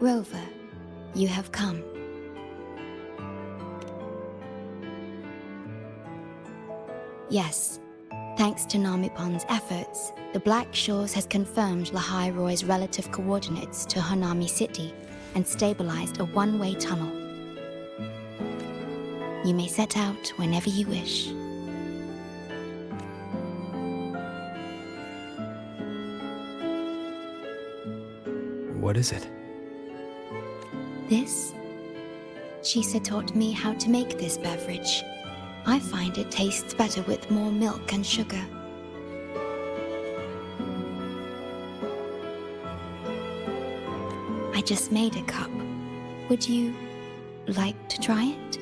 Rover, you have come. Yes, thanks to Namipon's efforts, the Black Shores has confirmed La Hai Roi's relative coordinates to Hanami City and stabilized a one-way tunnel. You may set out whenever you wish. What is it? This? Chisa taught me how to make this beverage. I find it tastes better with more milk and sugar. I just made a cup. Would you like to try it?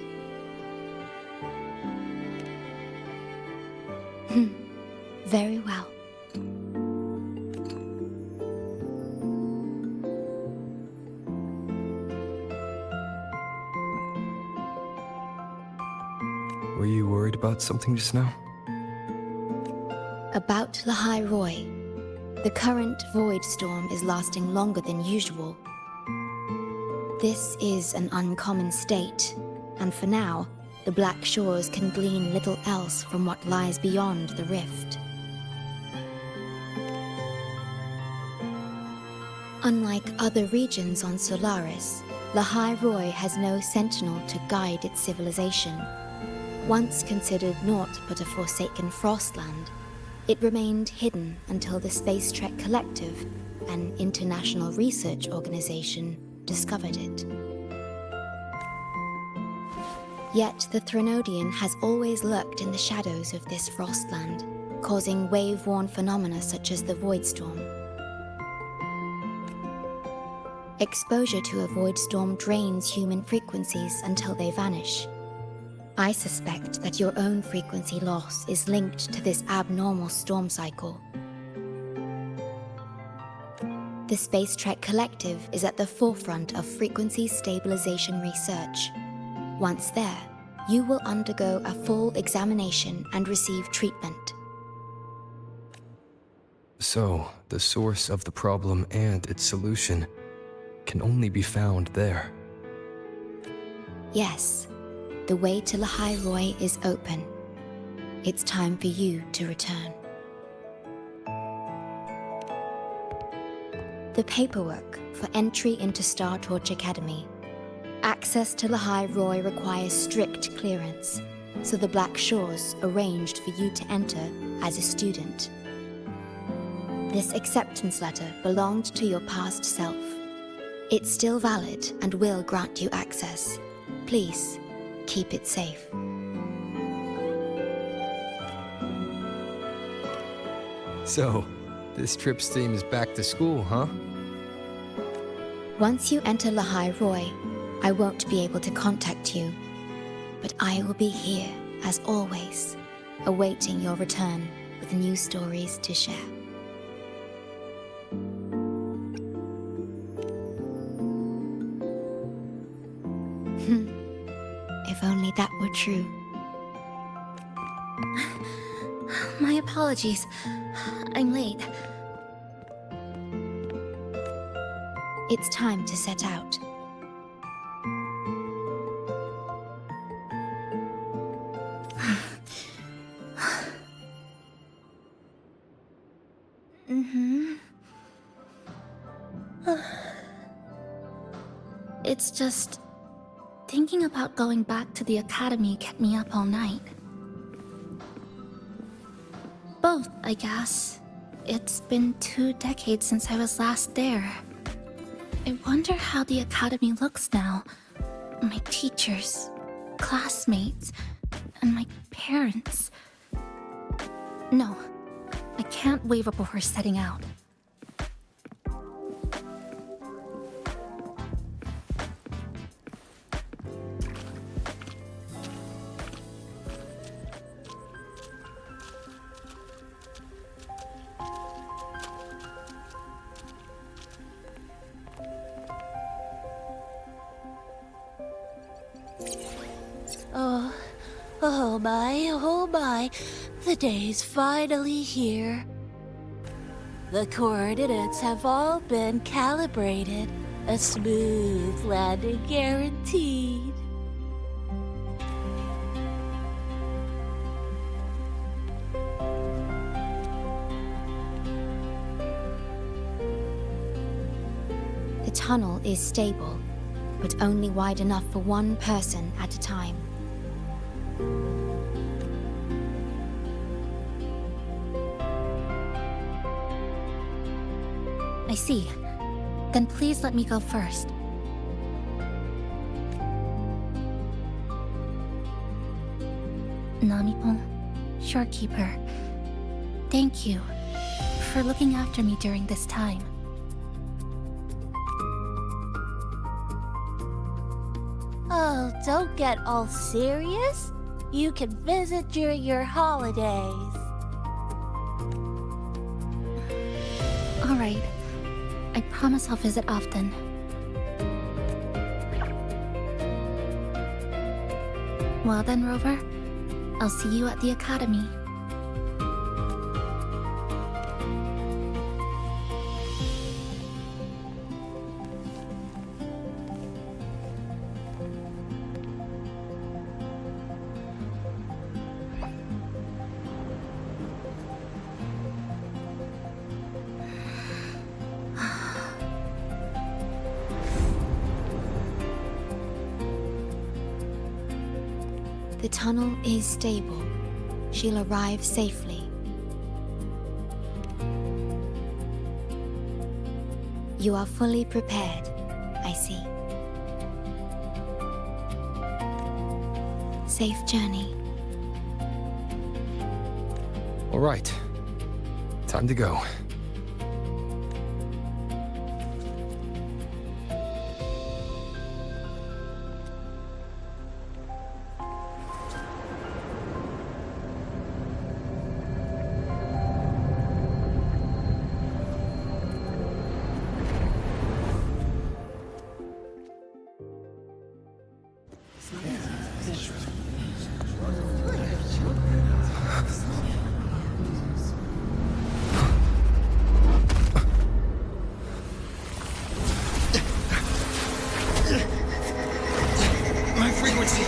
Very well. Were you worried about something just now? About La Hai Roi. The current void storm is lasting longer than usual. This is an uncommon state, and for now, the Black Shores can glean little else from what lies beyond the rift. Unlike other regions on Solaris, La Hai Roi has no sentinel to guide its civilization. Once considered naught but a forsaken frostland, it remained hidden until the Space Trek Collective, an international research organization, discovered it. Yet the Threnodian has always lurked in the shadows of this frostland, causing wave-worn phenomena such as the void storm. Exposure to a void storm drains human frequencies until they vanish. I suspect that your own frequency loss is linked to this abnormal storm cycle. The Space Trek Collective is at the forefront of frequency stabilization research. Once there, you will undergo a full examination and receive treatment. So, the source of the problem and its solution can only be found there. Yes, the way to La Hai Roi is open. It's time for you to return. The paperwork for entry into Star Torch Academy. Access to La Hai Roi requires strict clearance, so the Black Shores arranged for you to enter as a student. This acceptance letter belonged to your past self. It's still valid and will grant you access. Please, keep it safe. So, this trip's theme is back to school, huh? Once you enter La Hai Roi, I won't be able to contact you, but I will be here, as always, awaiting your return with new stories to share. If only that were true. My apologies. I'm late. It's time to set out. It's just... thinking about going back to the academy kept me up all night. Both, I guess. It's been 2 decades since I was last there. I wonder how the academy looks now. My teachers, classmates, and my parents. No, I can't waver before setting out. Oh my, the day's finally here. The coordinates have all been calibrated, A smooth landing guaranteed. The tunnel is stable, but only wide enough for one person at a time. I see. Then please let me go first. Namipon, shorekeeper, thank you for looking after me during this time. Oh, don't get all serious. You can visit during your holidays. All right. I promise I'll visit often. Well then, Rover, I'll see you at the academy. The tunnel is stable. She'll arrive safely. You are fully prepared, I see. Safe journey. All right. Time to go. My frequency!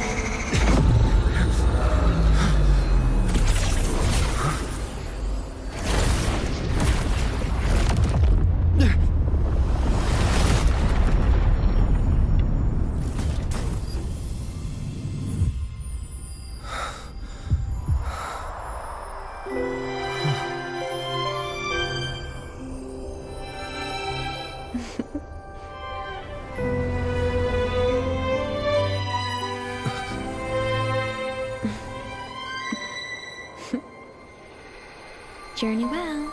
Journey well.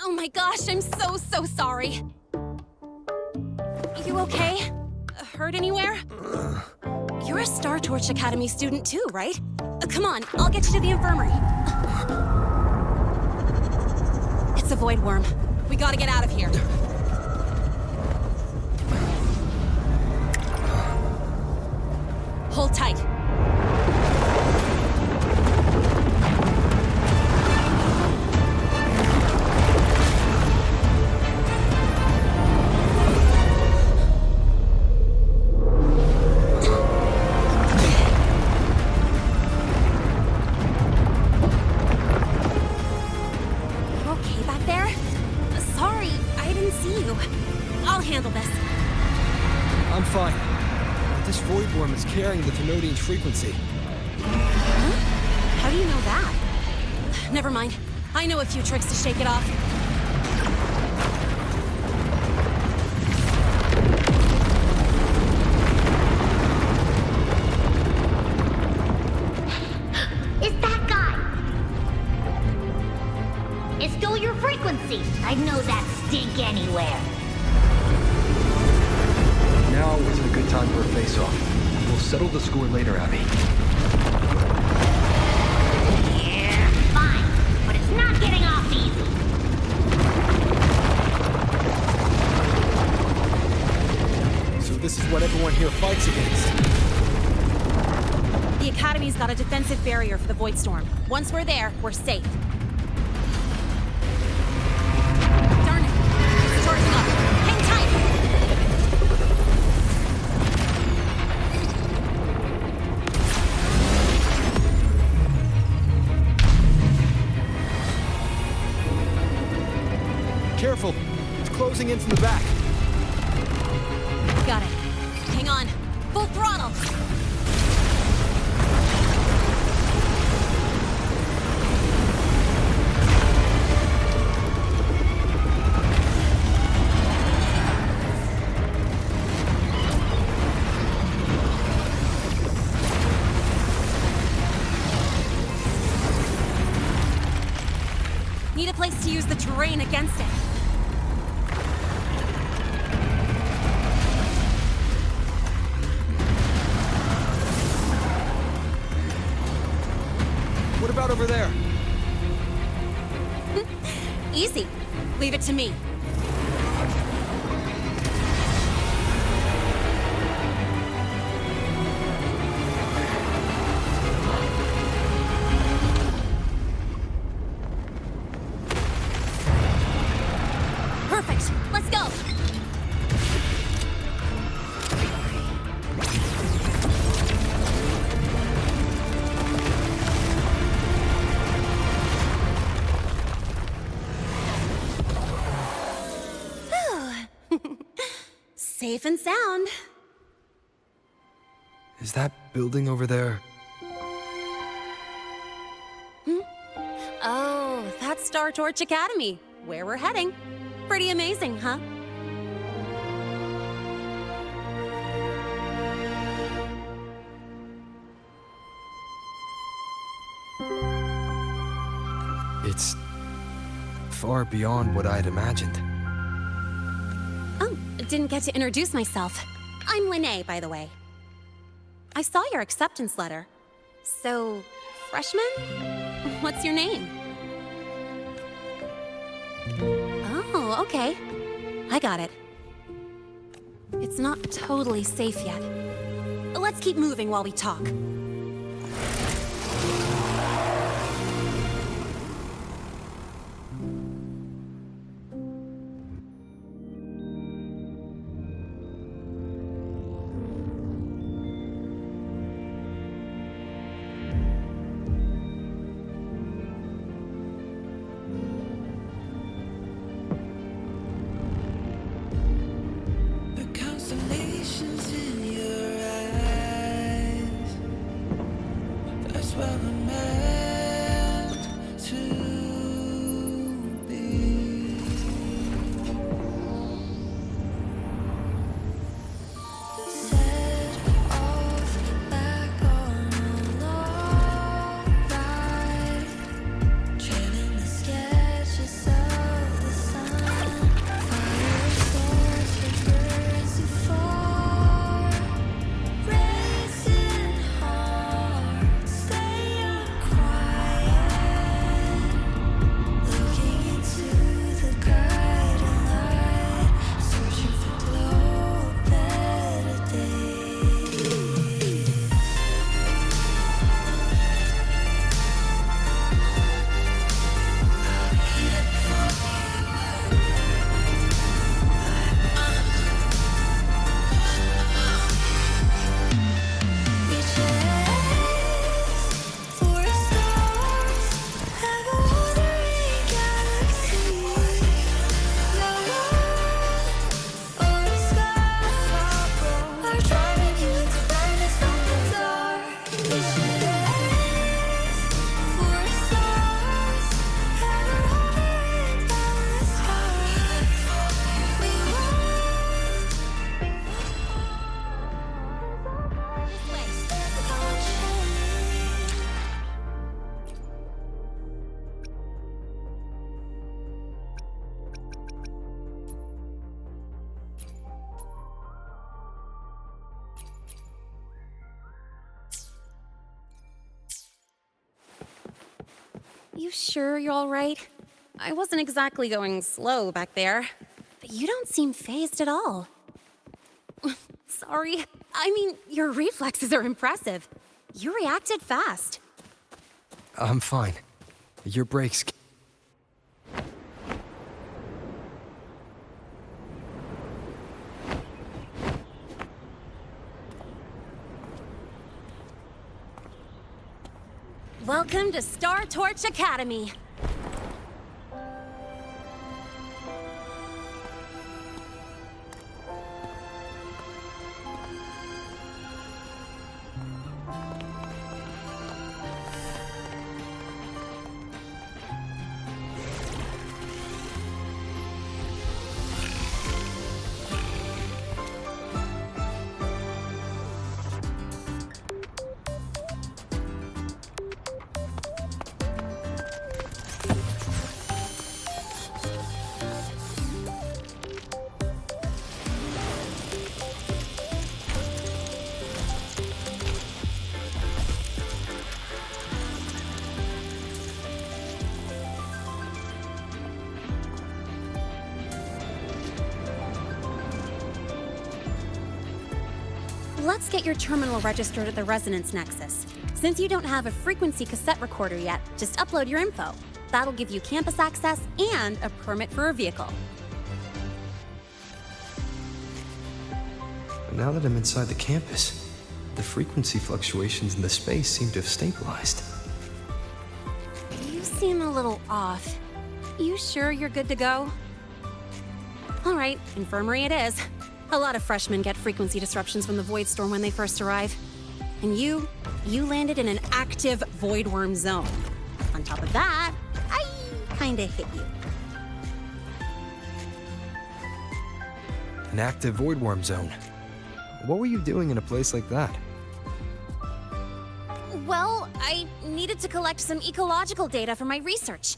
Oh my gosh, I'm so sorry. You okay? Hurt anywhere? You're a Star Torch Academy student too, right? Come on, I'll get you to the infirmary. It's a void worm. We gotta get out of here. Hold tight. I'll handle this. I'm fine. This void worm is carrying the Tenodian's frequency. Huh? How do you know that? Never mind. I know a few tricks to shake it off. It's that guy! It's still your frequency. I'd know that stink anywhere. Now isn't a good time for a face-off. We'll settle the score later, Abby. Yeah, fine. But it's not getting off easy. So this is what everyone here fights against. The Academy's got a defensive barrier for the Void Storm. Once we're there, we're safe. Darn it! It's charging up. Hang tight! Careful. It's closing in from the back. Got it. Hang on. Full throttle! Need a place to use the terrain against it. What about over there? Easy. Leave it to me. Perfect. Let's go. Safe and sound. Is that building over there? Oh, that's Star Torch Academy, where we're heading. Pretty amazing, huh? It's far beyond what I'd imagined. Oh, didn't get to introduce myself. I'm Lynae, by the way. I saw your acceptance letter. So, freshman? What's your name? Oh, okay. I got it. It's not totally safe yet. Let's keep moving while we talk. You sure you're all right? I wasn't exactly going slow back there, but you don't seem fazed at all. Sorry. I mean, your reflexes are impressive. You reacted fast. I'm fine. Your brakes. Welcome to Star Torch Academy. Let's get your terminal registered at the Resonance Nexus. Since you don't have a frequency cassette recorder yet, just upload your info. That'll give you campus access and a permit for a vehicle. Now that I'm inside the campus, the frequency fluctuations in the space seem to have stabilized. You seem a little off. You sure you're good to go? All right, infirmary it is. A lot of freshmen get frequency disruptions from the Void Storm when they first arrive. And you landed in an active Void Worm zone. On top of that, I kinda hit you. An active Void Worm zone. What were you doing in a place like that? Well, I needed to collect some ecological data for my research.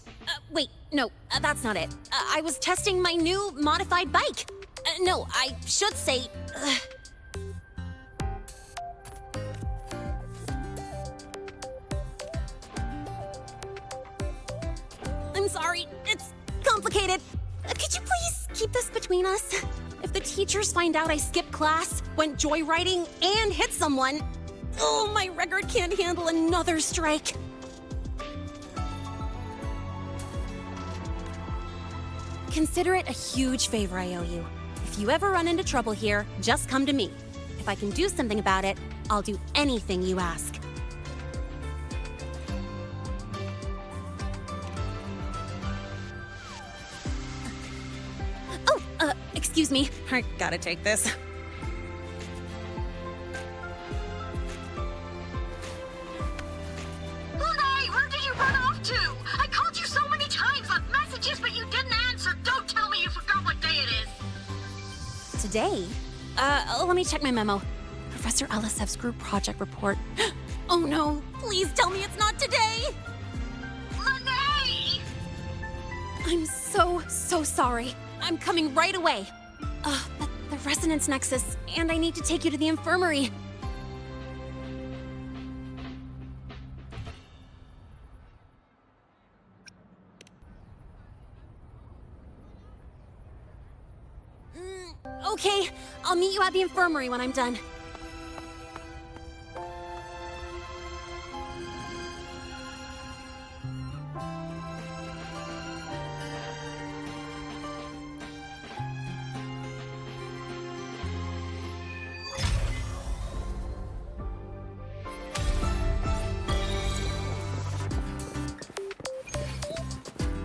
Wait, no, that's not it. I was testing my new modified bike. No, I should say... I'm sorry, it's complicated. Could you please keep this between us? If the teachers find out I skipped class, went joyriding, and hit someone, oh, my record can't handle another strike. Consider it a huge favor I owe you. If you ever run into trouble here, just come to me. If I can do something about it, I'll do anything you ask. Oh, excuse me. I gotta take this. Lynae, where did you run off to? I called you so many times, left messages, but you didn't answer. Don't tell me you forgot what day it is. Today? Let me check my memo. Professor Elisev's group project report. Oh no, please tell me it's not today! Lynae! I'm so sorry. I'm coming right away. But the Resonance Nexus, and I need to take you to the infirmary. Okay, I'll meet you at the infirmary when I'm done.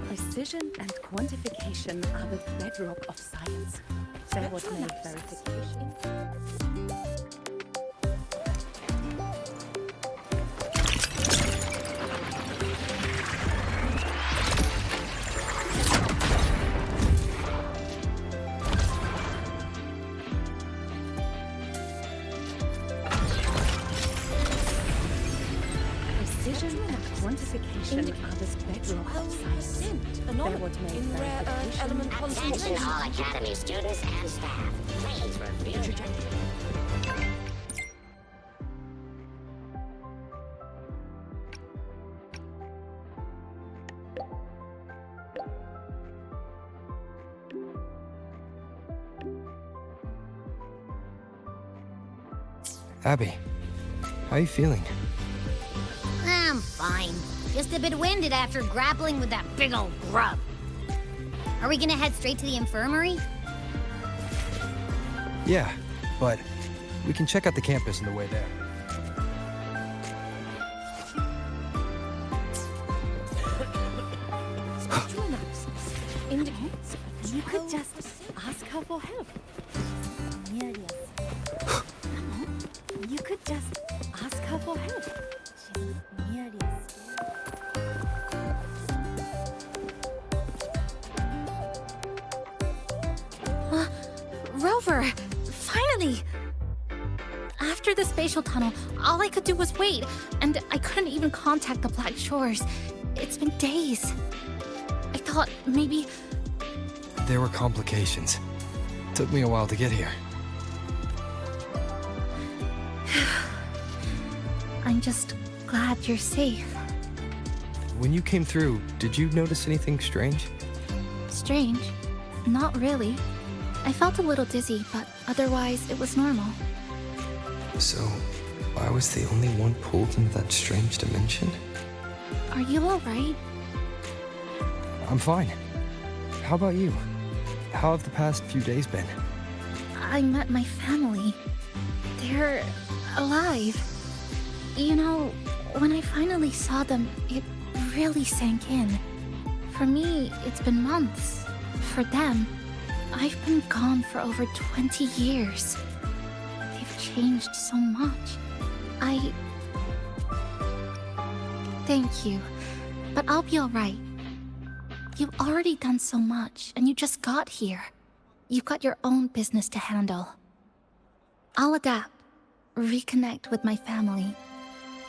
Precision and quantification are the bedrock of science. There was no verification. Precision and quantification are the bedrock of science. There was no verification. Attention all Academy students and staff. Please review. Abby, how are you feeling? I'm fine. Just a bit winded after grappling with that big old grub. Are we gonna head straight to the infirmary? Yeah, but we can check out the campus on the way there. Spectral analysis indicates you could just ask her for help. You could just ask her for help. Rover! Finally! After the spatial tunnel, all I could do was wait, and I couldn't even contact the Black Shores. It's been days. I thought maybe... There were complications. Took me a while to get here. I'm just glad you're safe. When you came through, did you notice anything strange? Strange? Not really. I felt a little dizzy, but otherwise it was normal. So, I was the only one pulled into that strange dimension? Are you alright? I'm fine. How about you? How have the past few days been? I met my family. They're alive. You know, when I finally saw them, it really sank in. For me, it's been months. For them, I've been gone for over 20 years. They've changed so much. Thank you, but I'll be alright. You've already done so much, and you just got here. You've got your own business to handle. I'll adapt, reconnect with my family,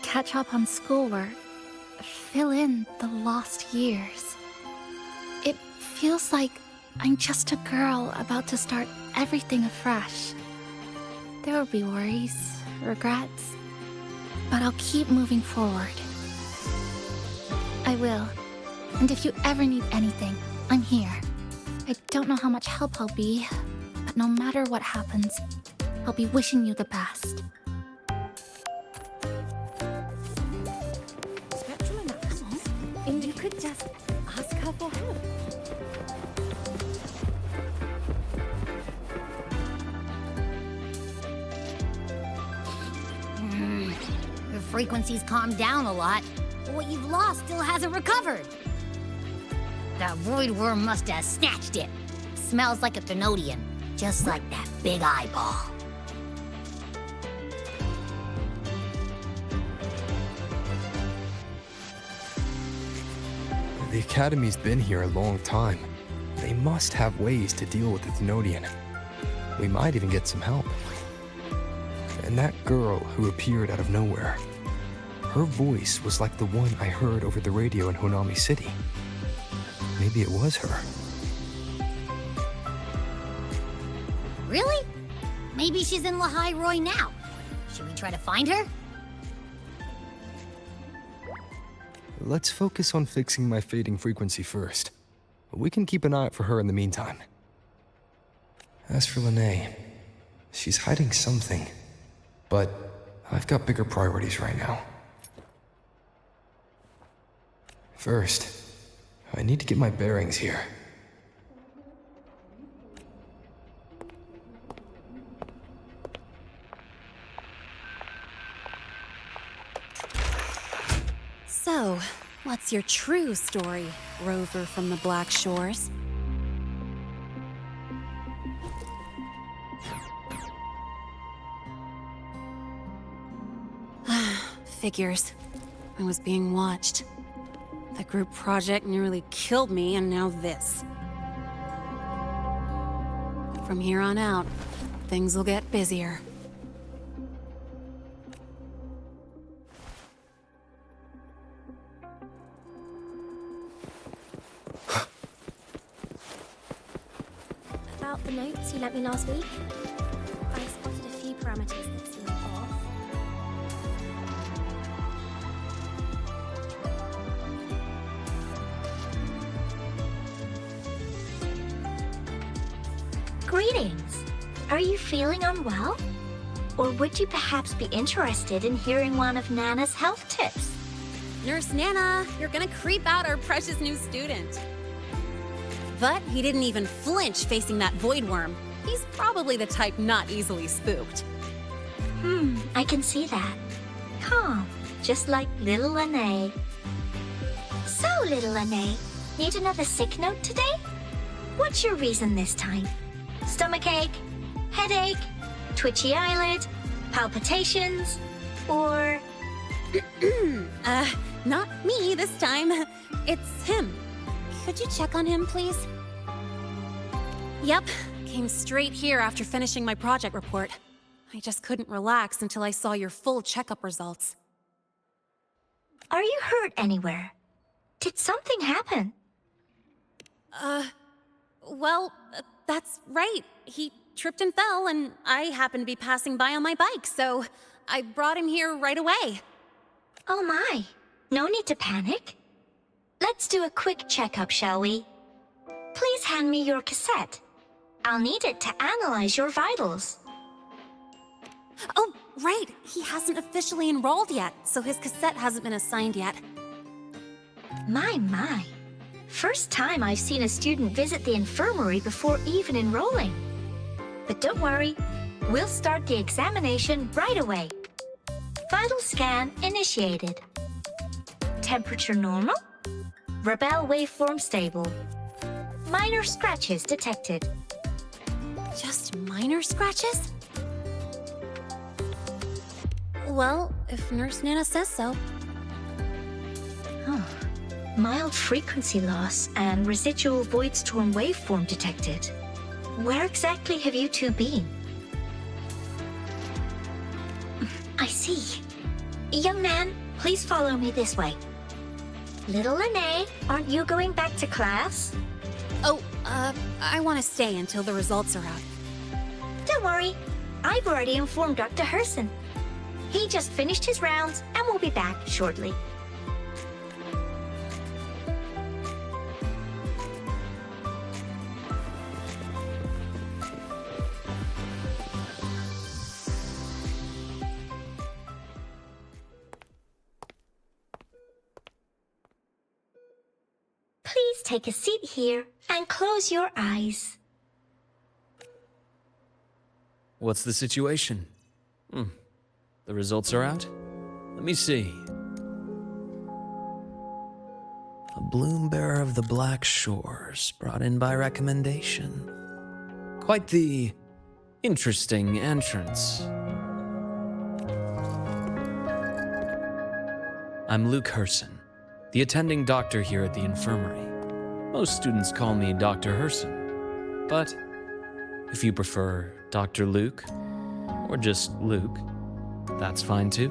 catch up on schoolwork, fill in the lost years. It feels like I'm just a girl about to start everything afresh. There will be worries, regrets, but I'll keep moving forward. I will. And if you ever need anything, I'm here. I don't know how much help I'll be, but no matter what happens, I'll be wishing you the best. Spectral analysis. You could just ask her for help. Your frequency's calmed down a lot, but what you've lost still hasn't recovered. That void worm must have snatched it. Smells like a Thenodian, just like that big eyeball. The Academy's been here a long time. They must have ways to deal with the Thenodian. We might even get some help. And that girl who appeared out of nowhere, her voice was like the one I heard over the radio in Honami City. Maybe it was her. Really? Maybe she's in La Hai Roi now. Should we try to find her? Let's focus on fixing my fading frequency first. We can keep an eye out for her in the meantime. As for Lynae, she's hiding something. But I've got bigger priorities right now. First, I need to get my bearings here. So, what's your true story, Rover from the Black Shores? Figures. I was being watched. The group project nearly killed me, and now this. From here on out, things will get busier. About the notes you lent me last week, I spotted a few parameters that seem off. Greetings. Are you feeling unwell? Or would you perhaps be interested in hearing one of Nana's health tips? Nurse Nana, you're gonna creep out our precious new student. But he didn't even flinch facing that void worm. He's probably the type not easily spooked. I can see that. Calm, just like little Lynae. So, little Lynae, need another sick note today? What's your reason this time? Stomachache? Headache? Twitchy eyelid? Palpitations? Or... Not me this time. It's him. Could you check on him, please? Yep, came straight here after finishing my project report. I just couldn't relax until I saw your full checkup results. Are you hurt anywhere? Did something happen? Well, that's right. He tripped and fell, and I happened to be passing by on my bike, so I brought him here right away. Oh my, no need to panic. Let's do a quick checkup, shall we? Please hand me your cassette. I'll need it to analyze your vitals. Oh, right. He hasn't officially enrolled yet, so his cassette hasn't been assigned yet. My. First time I've seen a student visit the infirmary before even enrolling. But don't worry, we'll start the examination right away. Vital scan initiated. Temperature normal. Rebel waveform stable. Minor scratches detected. Just minor scratches? Well, if Nurse Nana says so. Mild frequency loss and residual void storm waveform detected. Where exactly have you two been? I see. Young man, please follow me this way. Little Lynae, aren't you going back to class? Oh, I want to stay until the results are out. Don't worry. I've already informed Dr. Herson. He just finished his rounds and will be back shortly. Please take a seat here and close your eyes. What's the situation? The results are out? Let me see. A bloom bearer of the Black Shores, brought in by recommendation. Quite the interesting entrance. I'm Luke Herson, the attending doctor here at the infirmary. Most students call me Dr. Herson, but if you prefer Dr. Luke, or just Luke, that's fine too.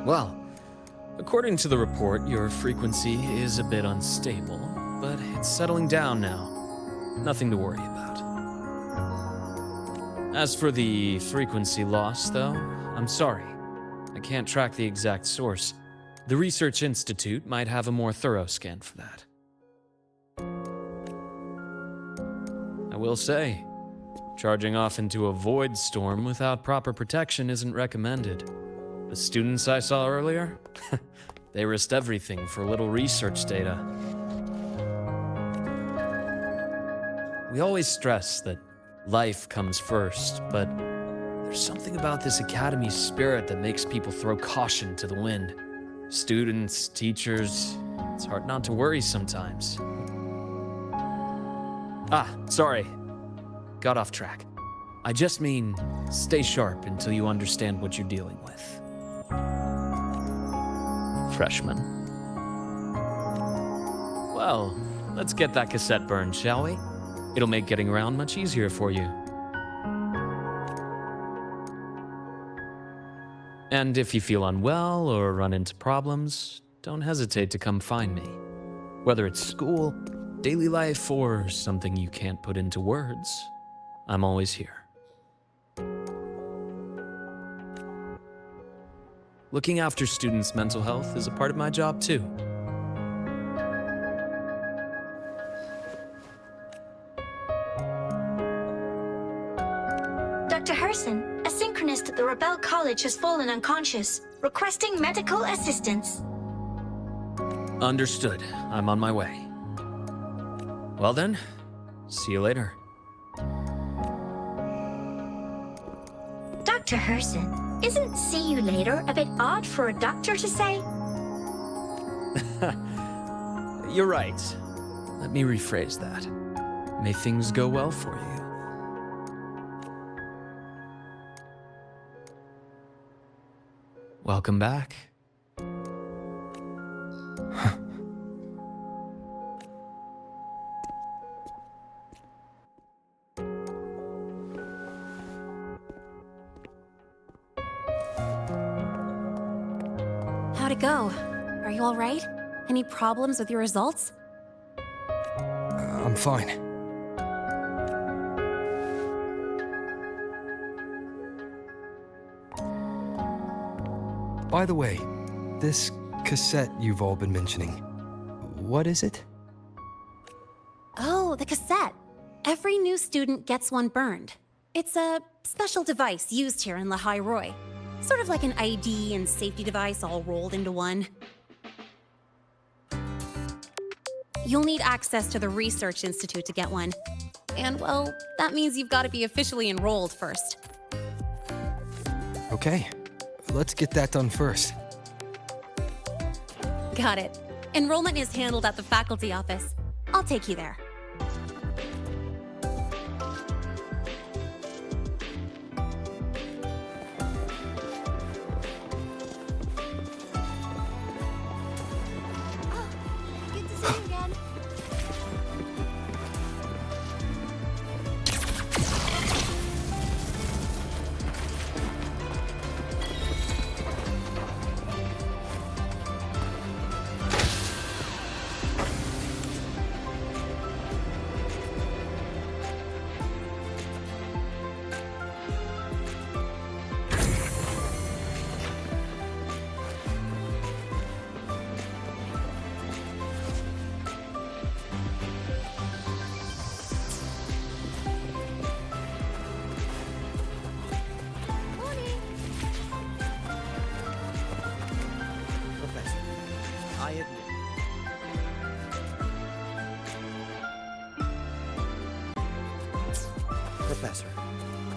Well, according to the report, your frequency is a bit unstable, but it's settling down now. Nothing to worry about. As for the frequency loss, though, I'm sorry. I can't track the exact source. The Research Institute might have a more thorough scan for that. I will say, charging off into a void storm without proper protection isn't recommended. The students I saw earlier, they risked everything for a little research data. We always stress that life comes first, but there's something about this academy's spirit that makes people throw caution to the wind. Students, teachers, it's hard not to worry sometimes. Sorry. Got off track. I just mean, stay sharp until you understand what you're dealing with. Freshman. Well, let's get that cassette burned, shall we? It'll make getting around much easier for you. And if you feel unwell or run into problems, don't hesitate to come find me. Whether it's school, daily life, or something you can't put into words, I'm always here. Looking after students' mental health is a part of my job too. Bell College has fallen unconscious, requesting medical assistance. Understood. I'm on my way. Well then, see you later. Dr. Herson, isn't see you later a bit odd for a doctor to say? You're right. Let me rephrase that. May things go well for you. Welcome back. How'd it go? Are you all right? Any problems with your results? I'm fine. By the way, this cassette you've all been mentioning, what is it? Oh, the cassette. Every new student gets one burned. It's a special device used here in Lahae Roi. Sort of like an ID and safety device all rolled into one. You'll need access to the Research Institute to get one. And, well, that means you've got to be officially enrolled first. Okay, let's get that done first. Got it. Enrollment is handled at the faculty office. I'll take you there. Professor,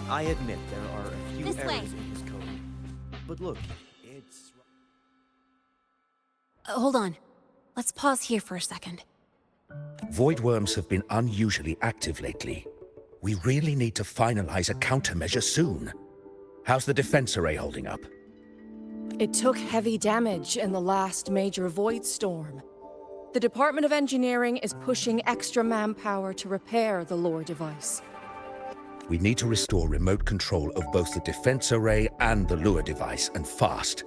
I admit there are a few This way. errors in his code. But look, it's... Hold on. Let's pause here for a second. Void worms have been unusually active lately. We really need to finalize a countermeasure soon. How's the defense array holding up? It took heavy damage in the last major void storm. The Department of Engineering is pushing extra manpower to repair the lore device. We need to restore remote control of both the defense array and the lure device, and fast.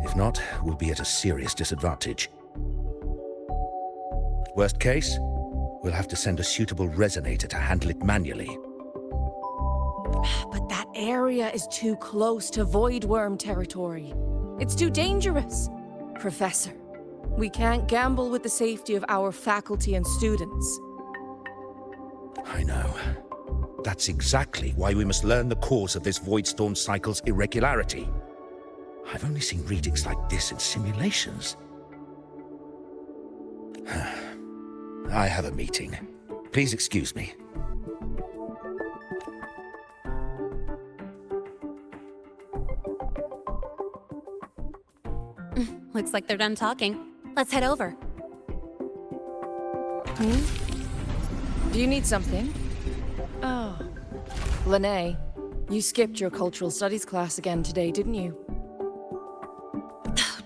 If not, we'll be at a serious disadvantage. Worst case, we'll have to send a suitable resonator to handle it manually. But that area is too close to void worm territory. It's too dangerous. Professor, we can't gamble with the safety of our faculty and students. I know. That's exactly why we must learn the cause of this void storm cycle's irregularity. I've only seen readings like this in simulations. I have a meeting. Please excuse me. Looks like they're done talking. Let's head over. Do you need something? Oh. Lynae, you skipped your cultural studies class again today, didn't you?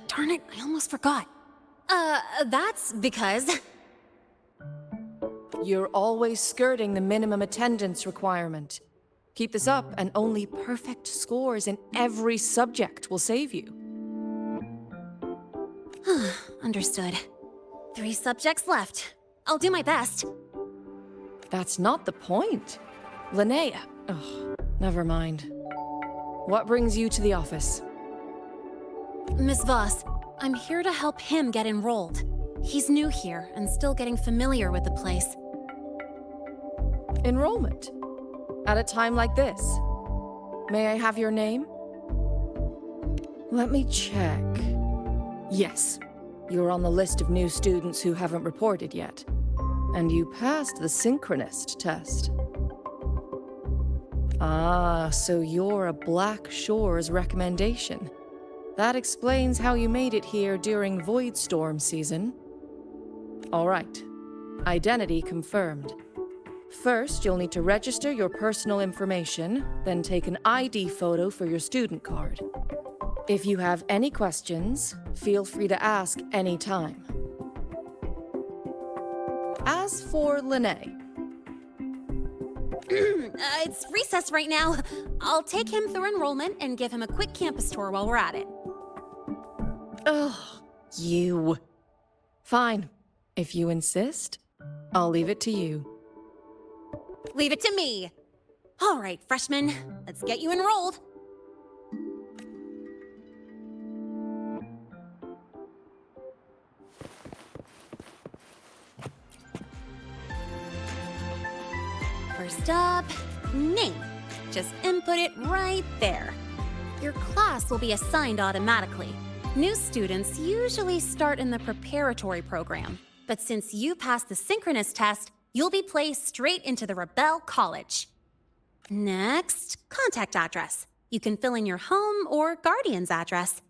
Darn it, I almost forgot. That's because... You're always skirting the minimum attendance requirement. Keep this up, and only perfect scores in every subject will save you. Understood. 3 subjects left. I'll do my best. That's not the point. Lynae... Ugh, never mind. What brings you to the office? Miss Voss, I'm here to help him get enrolled. He's new here and still getting familiar with the place. Enrollment? At a time like this? May I have your name? Let me check. Yes, you're on the list of new students who haven't reported yet. And you passed the synchronist test. Ah, so you're a Black Shores recommendation. That explains how you made it here during Void Storm season. All right. Identity confirmed. First, you'll need to register your personal information, then take an ID photo for your student card. If you have any questions, feel free to ask anytime. As for Lynae. It's recess right now. I'll take him through enrollment and give him a quick campus tour while we're at it. Ugh, you. Fine. If you insist, I'll leave it to you. Leave it to me. All right, freshmen, let's get you enrolled. First up, name. Just input it right there. Your class will be assigned automatically. New students usually start in the preparatory program, but since you passed the synchronous test, you'll be placed straight into the Rebel College. Next, contact address. You can fill in your home or guardian's address.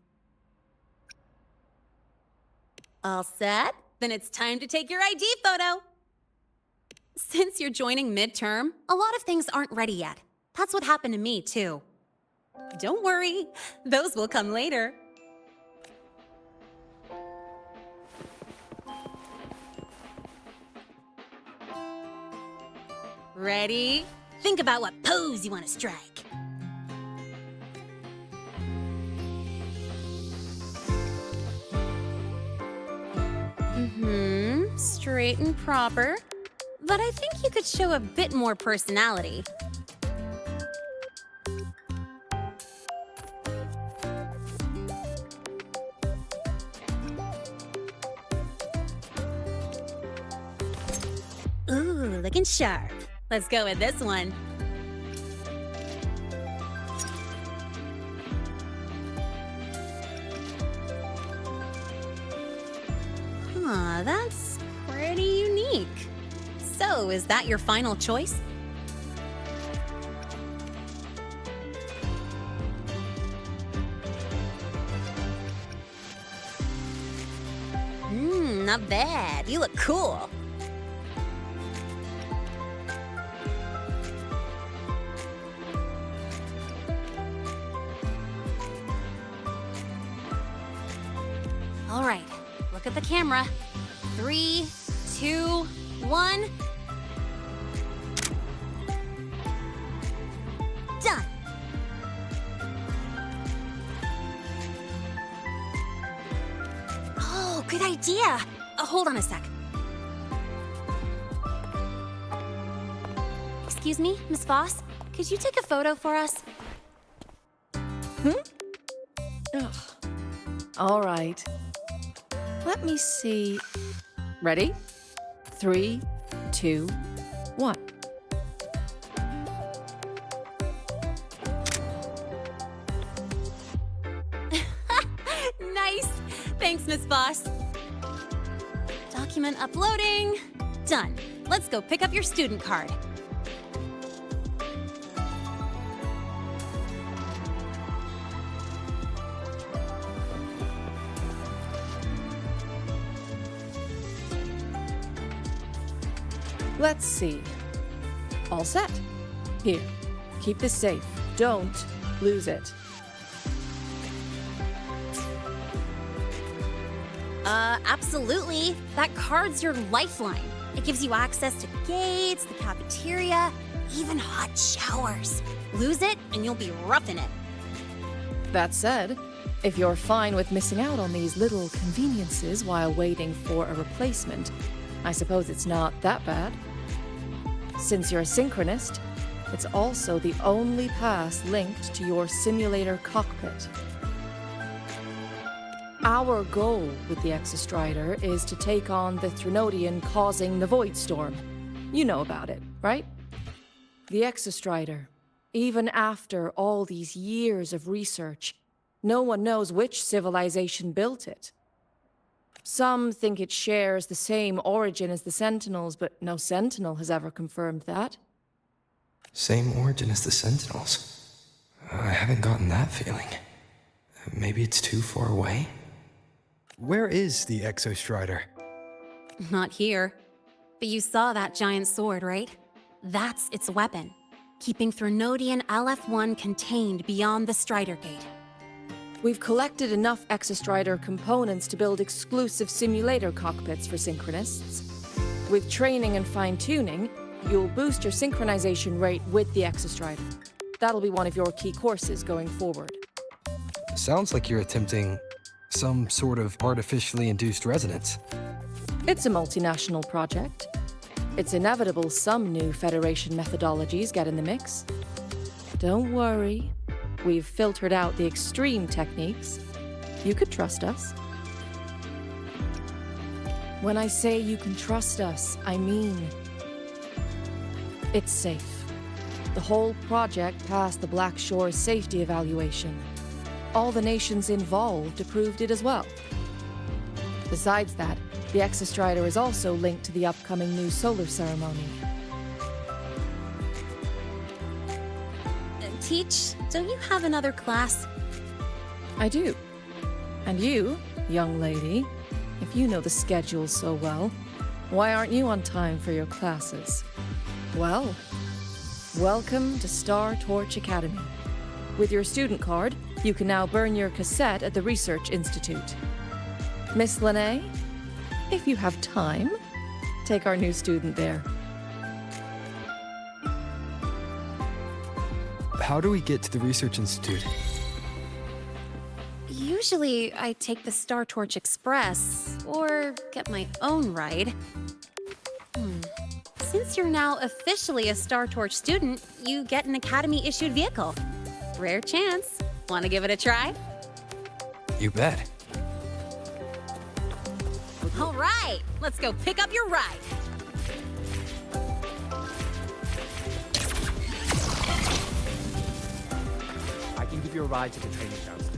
All set? Then it's time to take your ID photo. Since you're joining midterm, a lot of things aren't ready yet. That's what happened to me, too. Don't worry, those will come later. Ready? Think about what pose you want to strike. Straight and proper. But I think you could show a bit more personality. Ooh, looking sharp. Let's go with this one. Huh, that's pretty unique. So, is that your final choice? Not bad. You look cool. All right, look at the camera. 3, 2, 1. Done. Oh, good idea. Hold on a sec. Excuse me, Miss Voss. Could you take a photo for us? Ugh. All right. Let me see. Ready? 3, 2, 1. Nice. Thanks, Miss Voss. Document uploading. Done. Let's go pick up your student card. Let's see. All set. Here, keep this safe. Don't lose it. Absolutely. That card's your lifeline. It gives you access to gates, the cafeteria, even hot showers. Lose it, and you'll be roughing it. That said, if you're fine with missing out on these little conveniences while waiting for a replacement, I suppose it's not that bad. Since you're a synchronist, it's also the only pass linked to your simulator cockpit. Our goal with the Exostrider is to take on the Threnodian causing the Void Storm. You know about it, right? The Exostrider, even after all these years of research, No one knows which civilization built it. Some think it shares the same origin as the Sentinels, but no Sentinel has ever confirmed that. Same origin as the Sentinels. I haven't gotten that feeling. Maybe it's too far away? Where is the Exostrider? Not here. But you saw that giant sword, right? That's its weapon, keeping Threnodian LF-1 contained beyond the Strider Gate. We've collected enough Exostrider components to build exclusive simulator cockpits for synchronists. With training and fine-tuning, you'll boost your synchronization rate with the Exostrider. That'll be one of your key courses going forward. Sounds like you're attempting some sort of artificially induced resonance. It's a multinational project. It's inevitable some new Federation methodologies get in the mix. Don't worry. We've filtered out the extreme techniques. You could trust us. When I say you can trust us, I mean it's safe. The whole project passed the Black Shore's safety evaluation. All the nations involved approved it as well. Besides that, the Exostrider is also linked to the upcoming new solar ceremony. Teach, don't you have another class? I do. And you, young lady, if you know the schedule so well, why aren't you on time for your classes? Well, welcome to Star Torch Academy. With your student card, you can now burn your cassette at the Research Institute. Miss Lynae, if you have time, take our new student there. How do we get to the Research Institute? Usually, I take the Star Torch Express, or get my own ride. Since you're now officially a Star Torch student, you get an Academy-issued vehicle. Rare chance. Want to give it a try? You bet. All right, let's go pick up your ride. I can give you a ride to the training grounds.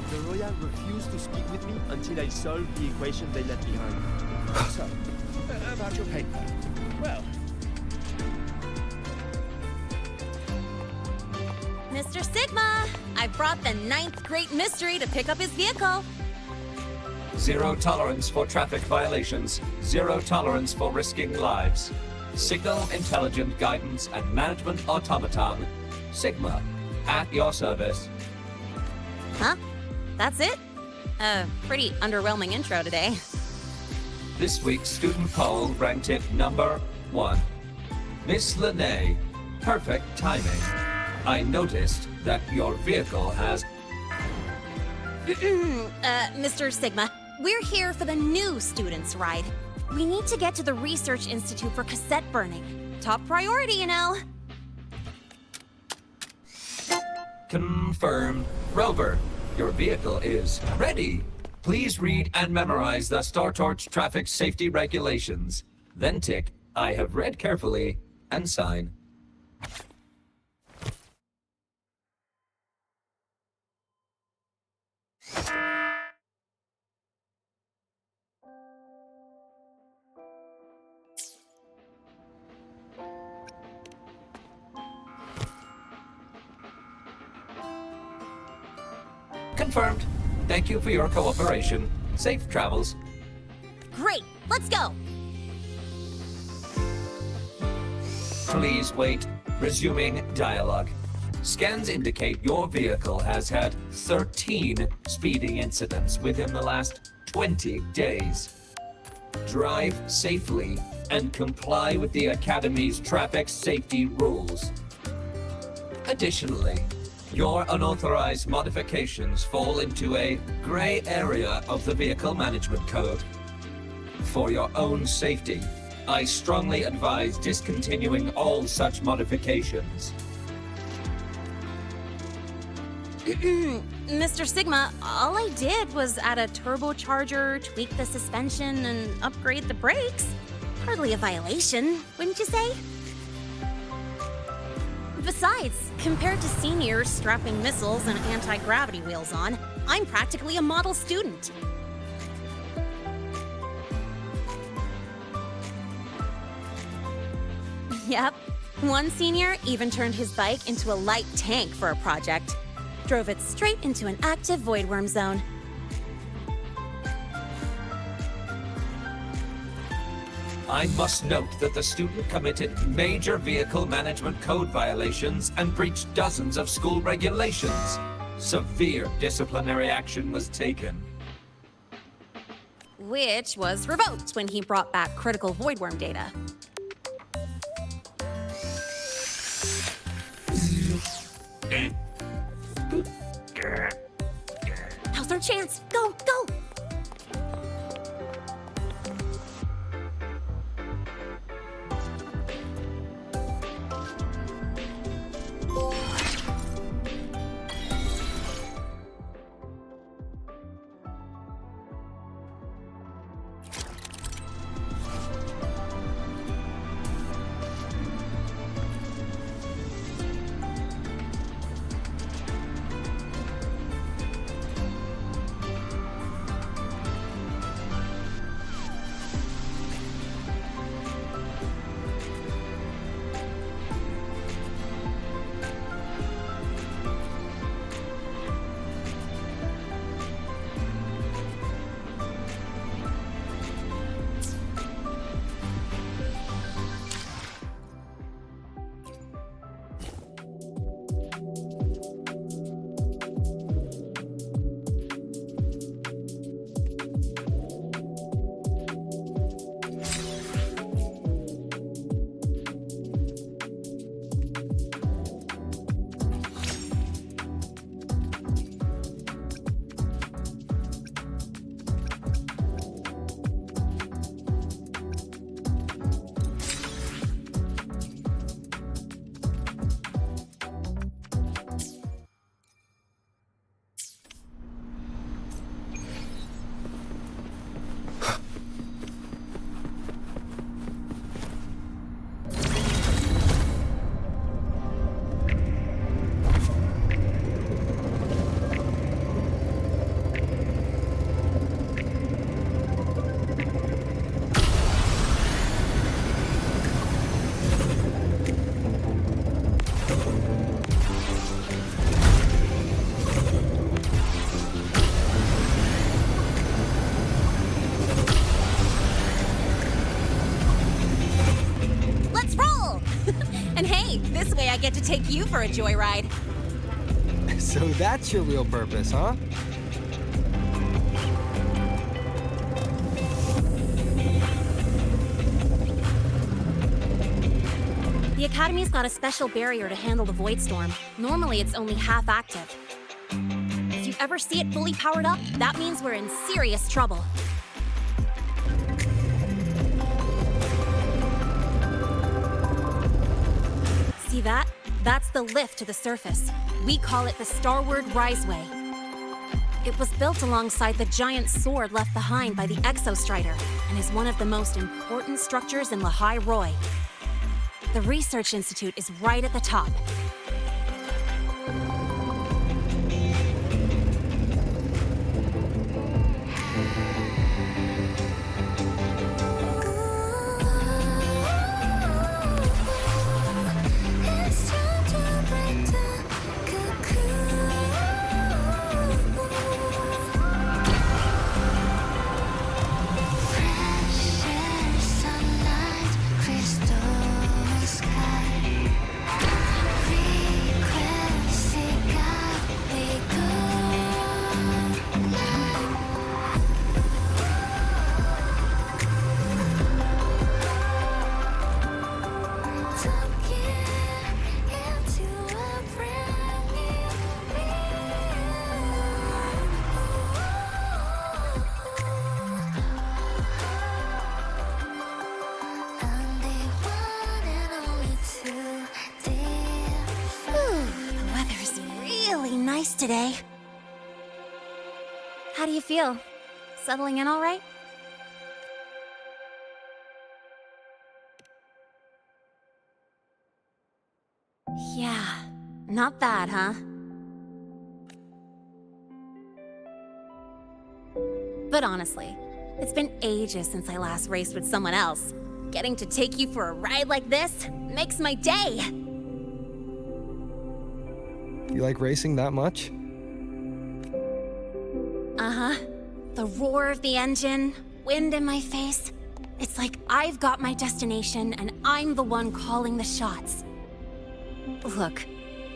The Royal refused to speak with me until I solved the equation they left behind. So, about your paper. Well, Mr. Sigma, I brought the 9th Great Mystery to pick up his vehicle. Zero tolerance for traffic violations. Zero tolerance for risking lives. Signal intelligent guidance and management automaton. Sigma, at your service. Huh? That's it? Pretty underwhelming intro today. This week's student poll ranked it number 1. Miss Lynae, perfect timing. I noticed that your vehicle has... Mr. Sigma, we're here for the new students' ride. We need to get to the Research Institute for cassette burning. Top priority, you know. Confirmed. Rover, your vehicle is ready. Please read and memorize the Star Torch traffic safety regulations. Then tick, I have read carefully, and sign. Confirmed. Thank you for your cooperation. Safe travels. Great, let's go. Please wait. Resuming dialogue. Scans indicate your vehicle has had 13 speeding incidents within the last 20 days. Drive safely and comply with the Academy's traffic safety rules. Additionally, your unauthorized modifications fall into a gray area of the Vehicle Management Code. For your own safety, I strongly advise discontinuing all such modifications. Mr. Sigma, all I did was add a turbocharger, tweak the suspension, and upgrade the brakes. Hardly a violation, wouldn't you say? Besides, compared to seniors strapping missiles and anti-gravity wheels on, I'm practically a model student. Yep. One senior even turned his bike into a light tank for a project. Drove it straight into an active voidworm zone. I must note that the student committed major vehicle management code violations and breached dozens of school regulations. Severe disciplinary action was taken. Which was revoked when he brought back critical voidworm data. Now's our chance. Go, go! I get to take you for a joyride. So that's your real purpose, huh? The Academy's got a special barrier to handle the Void Storm. Normally, it's only half active. If you ever see it fully powered up, that means we're in serious trouble. See that? That's the lift to the surface. We call it the Starward Riseway. It was built alongside the giant sword left behind by the Exostrider and is one of the most important structures in La Roy. The Research Institute is right at the top. Today. How do you feel? Settling in all right? Yeah, not bad, huh? But honestly, it's been ages since I last raced with someone else. Getting to take you for a ride like this makes my day! You like racing that much? Uh-huh. The roar of the engine, wind in my face. It's like I've got my destination and I'm the one calling the shots. Look,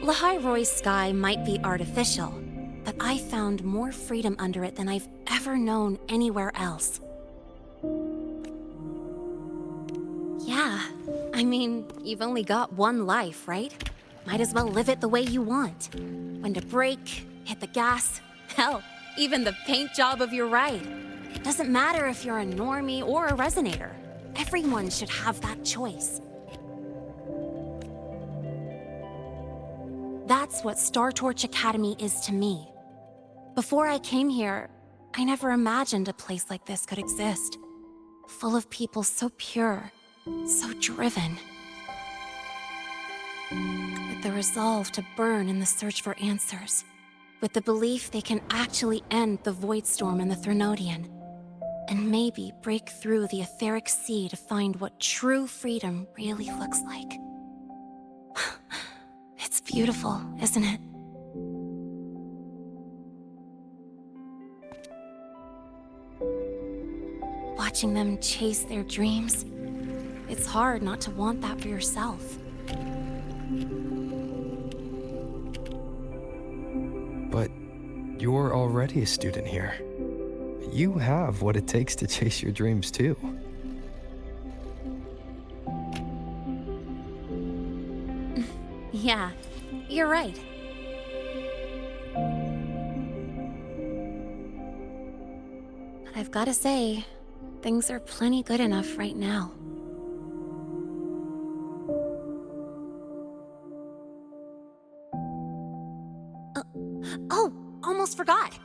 La Hai Roi's sky might be artificial, but I found more freedom under it than I've ever known anywhere else. Yeah, I mean, you've only got one life, right? Might as well live it the way you want. When to brake, hit the gas, hell, even the paint job of your ride. It doesn't matter if you're a normie or a resonator. Everyone should have that choice. That's what Star Torch Academy is to me. Before I came here, I never imagined a place like this could exist. Full of people so pure, so driven. With the resolve to burn in the search for answers. With the belief they can actually end the Void Storm and the Threnodian. And maybe break through the etheric sea to find what true freedom really looks like. It's beautiful, isn't it? Watching them chase their dreams, it's hard not to want that for yourself. But you're already a student here. You have what it takes to chase your dreams too. Yeah, you're right. But I've gotta say, things are plenty good enough right now. Oh, almost forgot.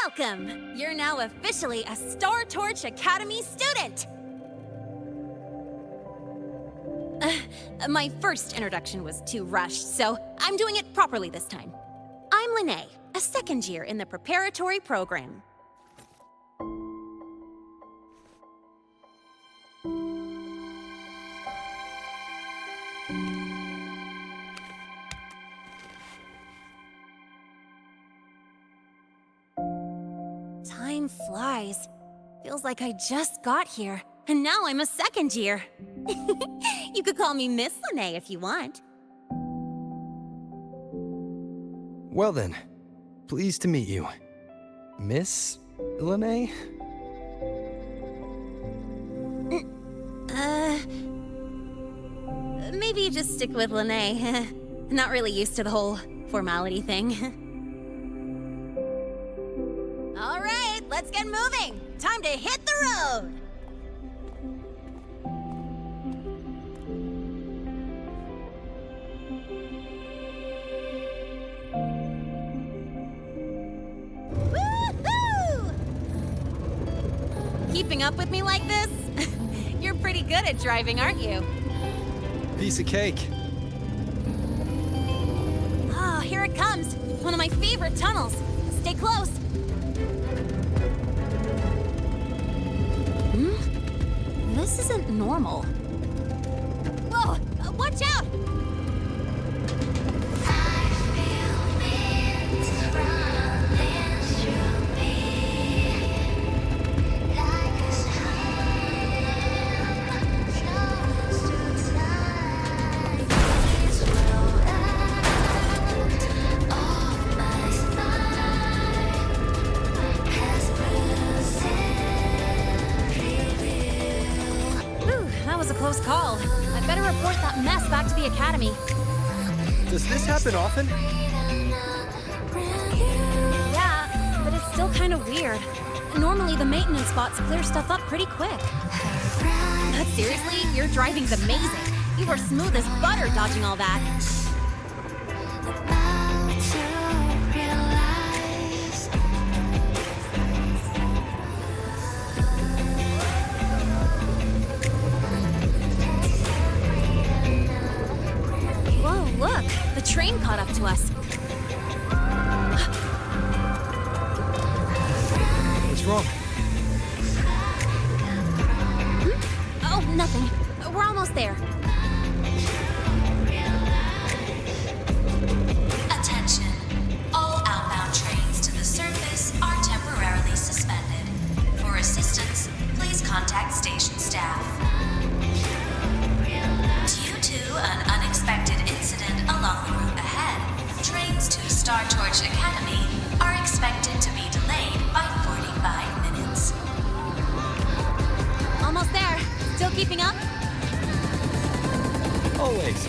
Welcome! You're now officially a Star Torch Academy student! My first introduction was too rushed, so I'm doing it properly this time. I'm Lynae, a second year in the preparatory program. Time flies. Feels like I just got here, and now I'm a second year. You could call me Miss Lynae if you want. Well then, pleased to meet you. Miss Lynae? Maybe just stick with Lynae. Not really used to the whole formality thing. All right, let's get moving. Time to hit the road. Woohoo! Keeping up with me like this? You're pretty good at driving, aren't you? Piece of cake. Oh, here it comes. One of my favorite tunnels. Stay close. This isn't normal. Whoa! Watch out! Close call. I'd better report that mess back to the academy. Does this happen often? Yeah, but it's still kind of weird. Normally the maintenance bots clear stuff up pretty quick. But seriously, your driving's amazing. You were smooth as butter dodging all that. Look, the train caught up to us. What's wrong? Oh, nothing. We're almost there. Attention. All outbound trains to the surface are temporarily suspended. For assistance, please contact station staff. Due to an unexpected incident along the route ahead, trains to Star Torch Academy are expected to be delayed by 45 minutes. Almost there. Still keeping up? Always.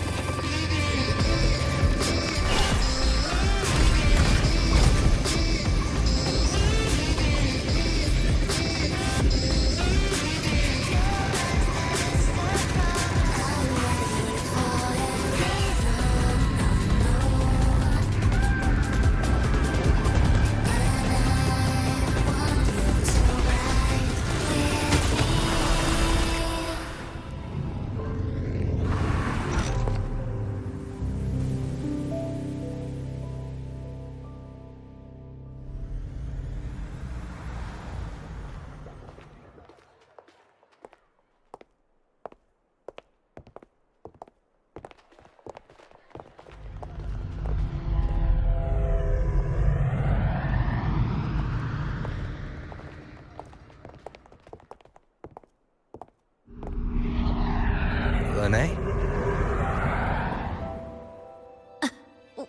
Lynae?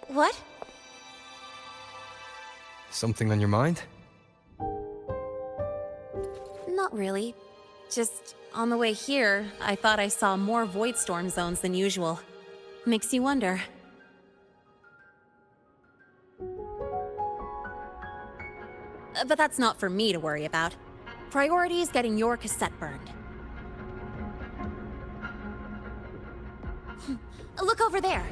What? Something on your mind? Not really. Just on the way here, I thought I saw more void storm zones than usual. Makes you wonder. But that's not for me to worry about. Priority is getting your cassette burned. Look over there.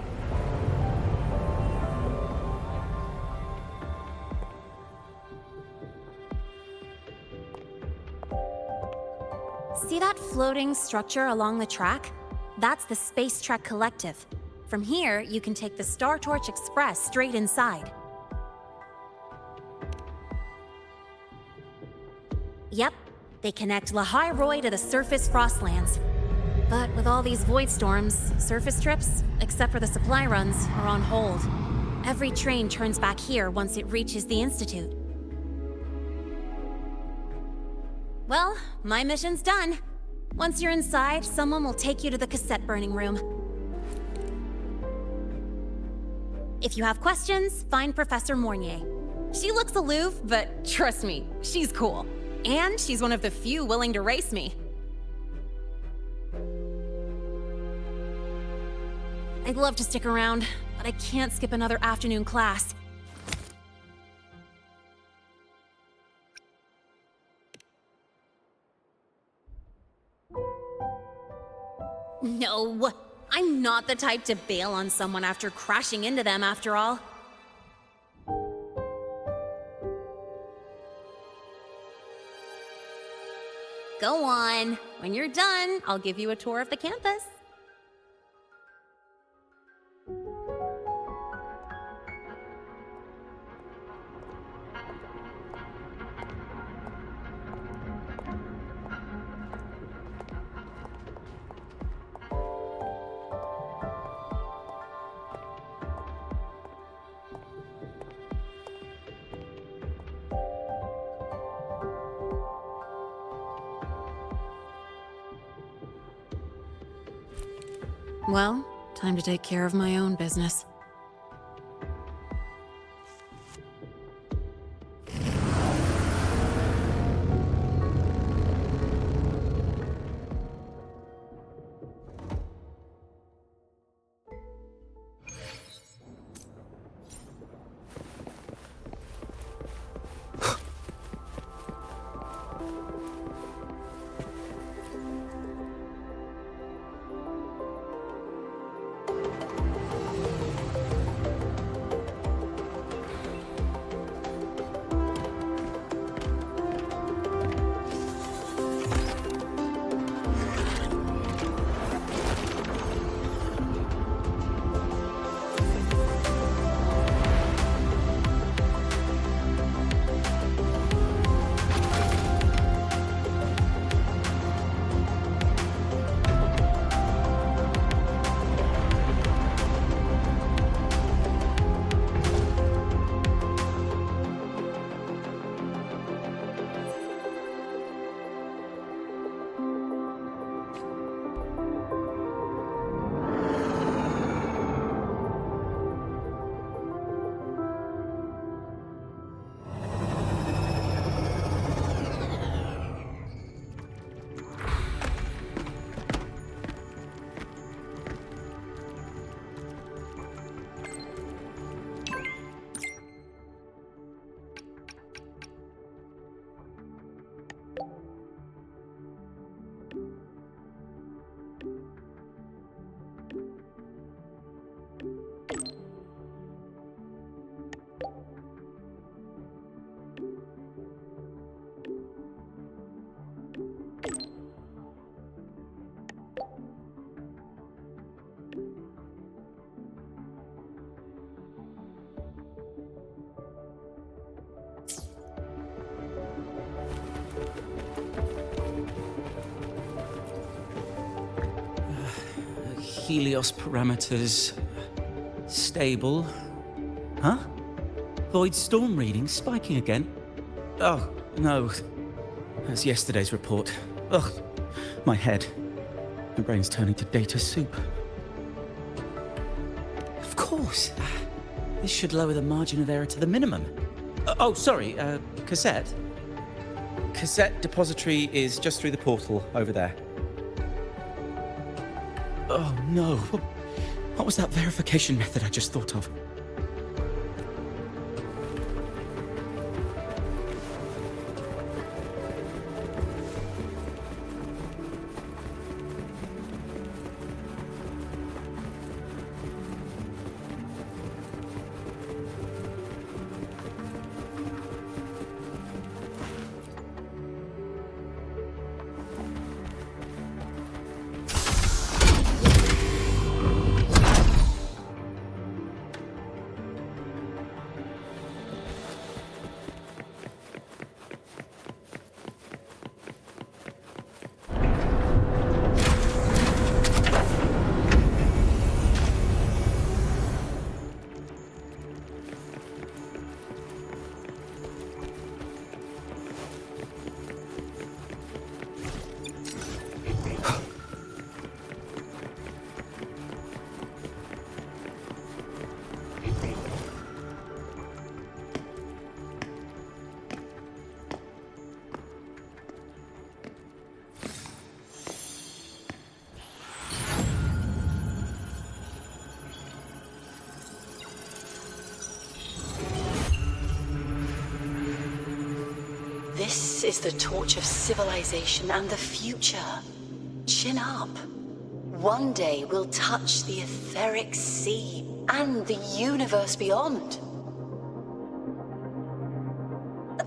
See that floating structure along the track? That's the Space Trek Collective. From here, you can take the Star Torch Express straight inside. Yep, they connect La High Roy to the surface Frostlands. But with all these void storms, surface trips, except for the supply runs, are on hold. Every train turns back here once it reaches the Institute. Well, my mission's done. Once you're inside, someone will take you to the cassette burning room. If you have questions, find Professor Mornye. She looks aloof, but trust me, she's cool. And she's one of the few willing to race me. I'd love to stick around, but I can't skip another afternoon class. No, I'm not the type to bail on someone after crashing into them, after all. Go on. When you're done, I'll give you a tour of the campus. Well, time to take care of my own business. Helios parameters stable. Huh? Void storm readings spiking again? Oh, no. That's yesterday's report. Ugh, my head. My brain's turning to data soup. Of course. This should lower the margin of error to the minimum. Oh, sorry, cassette. Cassette depository is just through the portal over there. Oh, no. What was that verification method I just thought of? This is the torch of civilization and the future. Chin up. One day we'll touch the etheric sea and the universe beyond.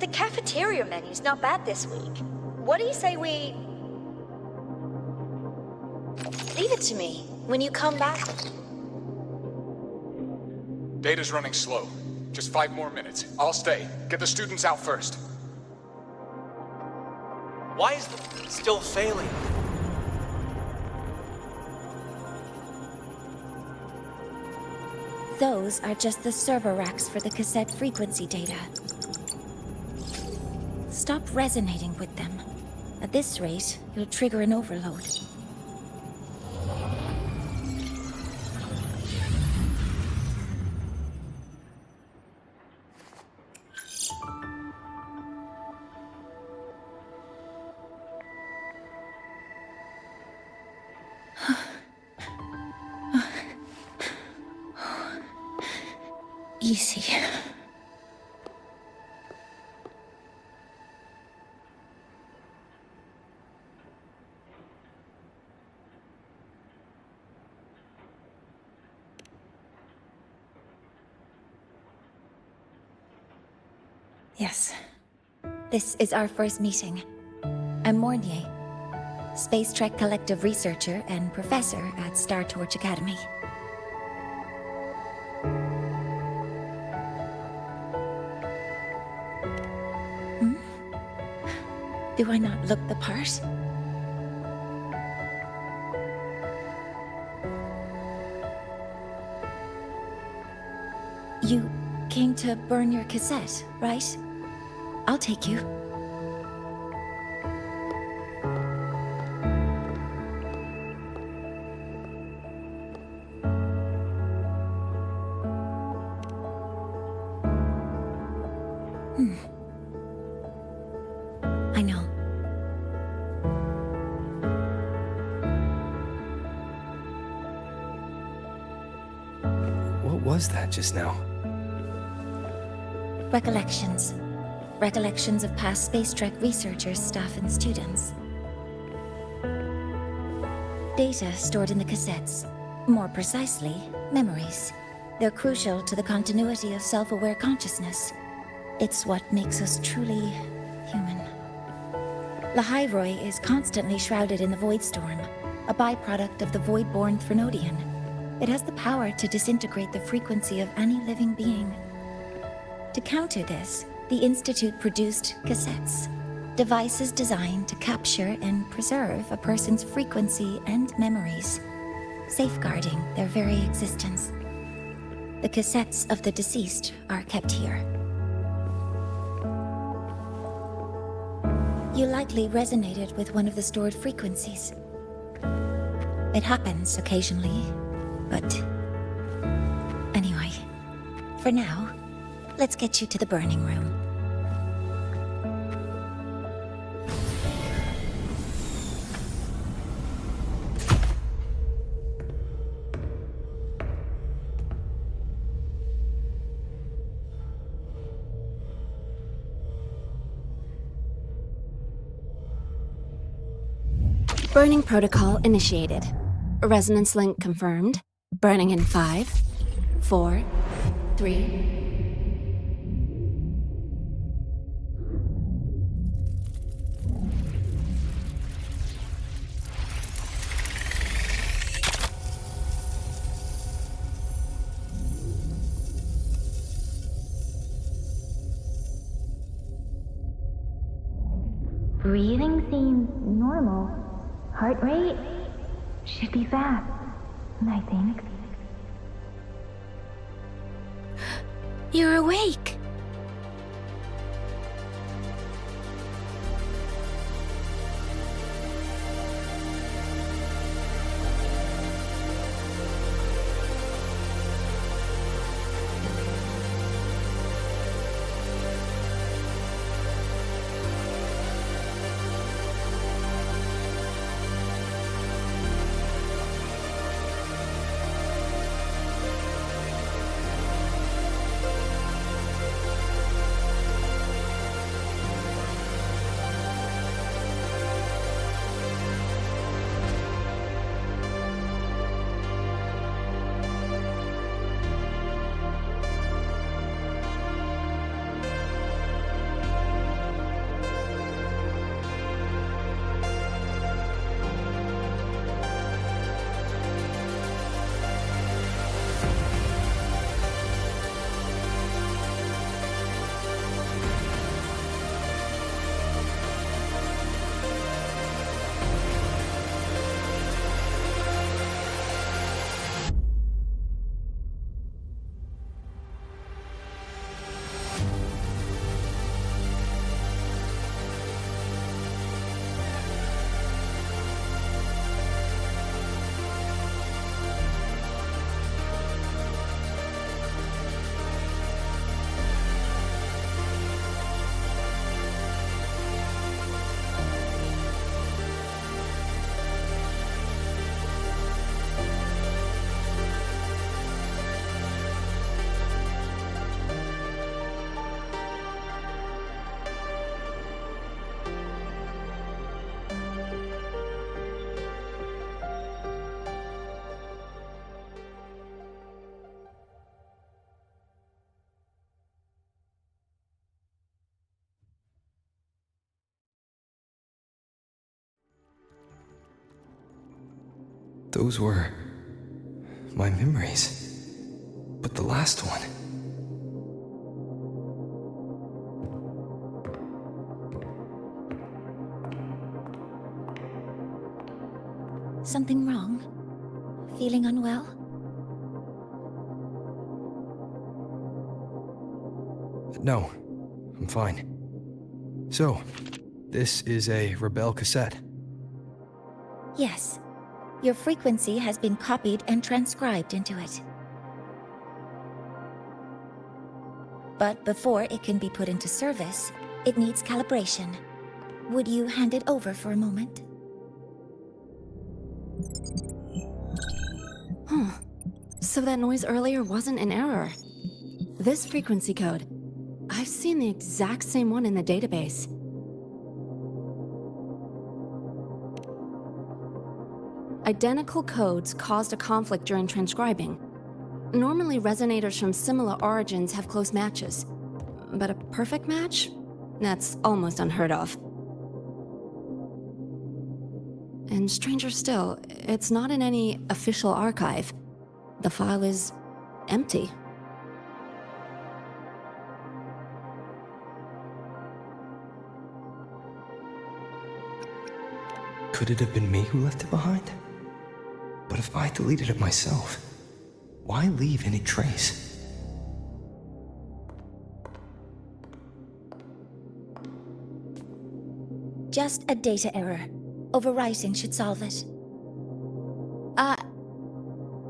The cafeteria menu's not bad this week. What do you say we... Leave it to me when you come back. Data's running slow. Just 5 more minutes. I'll stay. Get the students out first. Why is the still failing? Those are just the server racks for the cassette frequency data. Stop resonating with them. At this rate, you'll trigger an overload. Easy. Yes. This is our first meeting. I'm Mornye, Space Trek Collective Researcher and Professor at Star Torch Academy. Do I not look the part? You came to burn your cassette, right? I'll take you. I know. What was that just now? Recollections. Recollections of past Space Trek researchers, staff, and students. Data stored in the cassettes. More precisely, memories. They're crucial to the continuity of self-aware consciousness. It's what makes us truly human. La Hi Roi is constantly shrouded in the Void Storm, a byproduct of the Void-born Threnodian. It has the power to disintegrate the frequency of any living being. To counter this, the Institute produced cassettes, devices designed to capture and preserve a person's frequency and memories. safeguarding their very existence. The cassettes of the deceased are kept here. You likely resonated with one of the stored frequencies. It happens occasionally, but anyway, for now, let's get you to the burning room. Burning protocol initiated. Resonance link confirmed. Burning in 5, 4, 3. Breathing seems normal. Heart rate should be fast, I think. You're awake. Those were my memories. But the last one... Something wrong? Feeling unwell? No, I'm fine. So, this is a Rebel cassette. Yes. Your frequency has been copied and transcribed into it. But before it can be put into service, it needs calibration. Would you hand it over for a moment? Huh. So that noise earlier wasn't an error. This frequency code, I've seen the exact same one in the database. Identical codes caused a conflict during transcribing. Normally, resonators from similar origins have close matches. But a perfect match? That's almost unheard of. And stranger still, it's not in any official archive. The file is empty. Could it have been me who left it behind? But But if I deleted it myself, why leave any trace? Just a data error. Overwriting should solve it.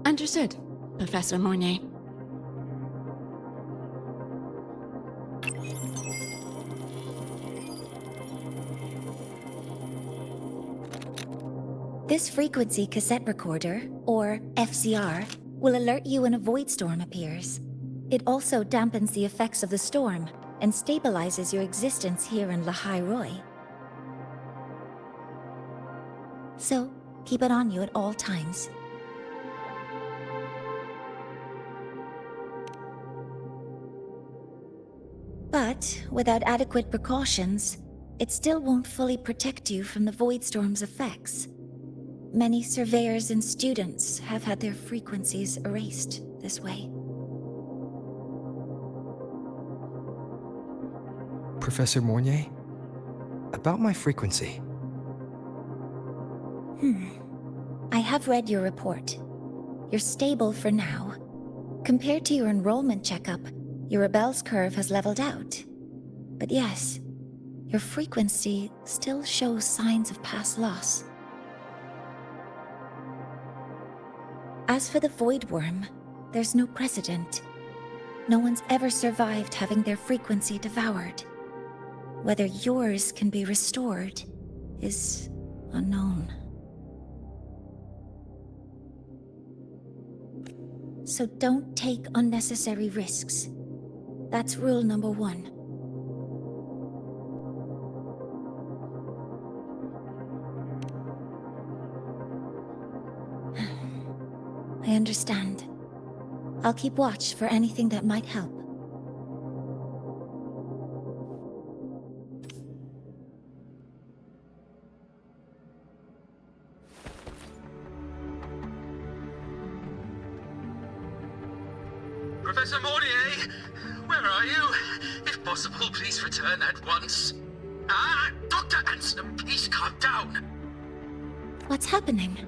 Understood, Professor Mornye. This frequency cassette recorder, or FCR, will alert you when a void storm appears. It also dampens the effects of the storm and stabilizes your existence here in Lahae Roi. So, keep it on you at all times. But, without adequate precautions, it still won't fully protect you from the void storm's effects. Many surveyors and students have had their frequencies erased this way. Professor Mornye, about my frequency. I have read your report. You're stable for now. Compared to your enrollment checkup, your rebel's curve has leveled out. But yes, your frequency still shows signs of past loss. As for the Void Worm, there's no precedent. No one's ever survived having their frequency devoured. Whether yours can be restored is unknown. So don't take unnecessary risks. That's rule number 1. I understand. I'll keep watch for anything that might help. Professor Mornye, where are you? If possible, please return at once. Dr. Anselm, please calm down. What's happening?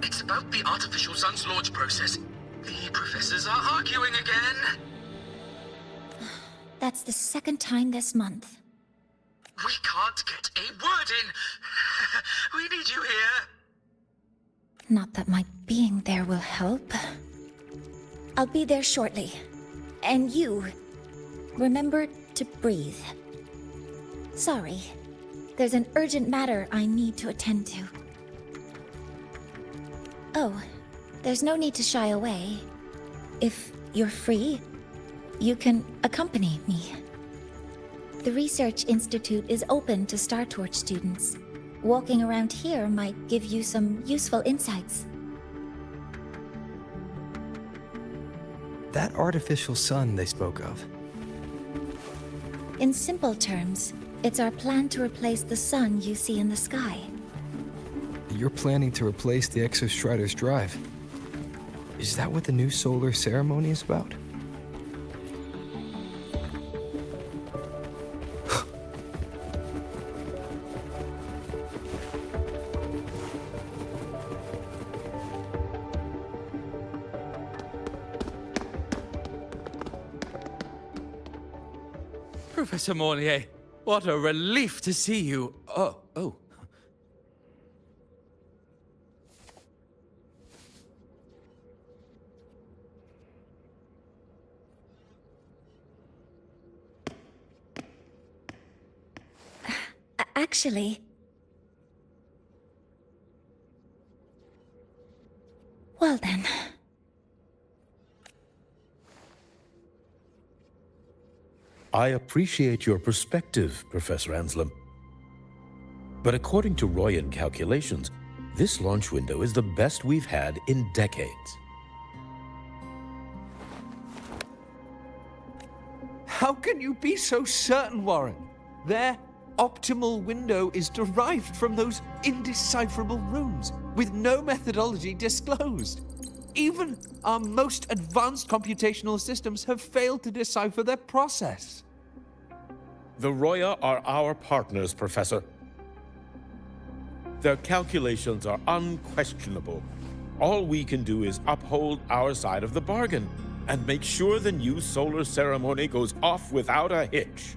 It's about the artificial sun's launch process. The professors are arguing again. That's the second time this month. We can't get a word in. We need you here. Not that my being there will help. I'll be there shortly. And you, remember to breathe. Sorry, there's an urgent matter I need to attend to. Oh, there's no need to shy away. If you're free, you can accompany me. The Research Institute is open to Star Torch students. Walking around here might give you some useful insights. That artificial sun they spoke of. In simple terms, it's our plan to replace the sun you see in the sky. You're planning to replace the Exostrider's drive. Is that what the new solar ceremony is about? Professor Mornye, what a relief to see you. Oh. Actually... Well then... I appreciate your perspective, Professor Anselm. But according to Royan calculations, this launch window is the best we've had in decades. How can you be so certain, Warren? Their optimal window is derived from those indecipherable runes, with no methodology disclosed. Even our most advanced computational systems have failed to decipher their process. The Roya are our partners, Professor. Their calculations are unquestionable. All we can do is uphold our side of the bargain and make sure the new solar ceremony goes off without a hitch.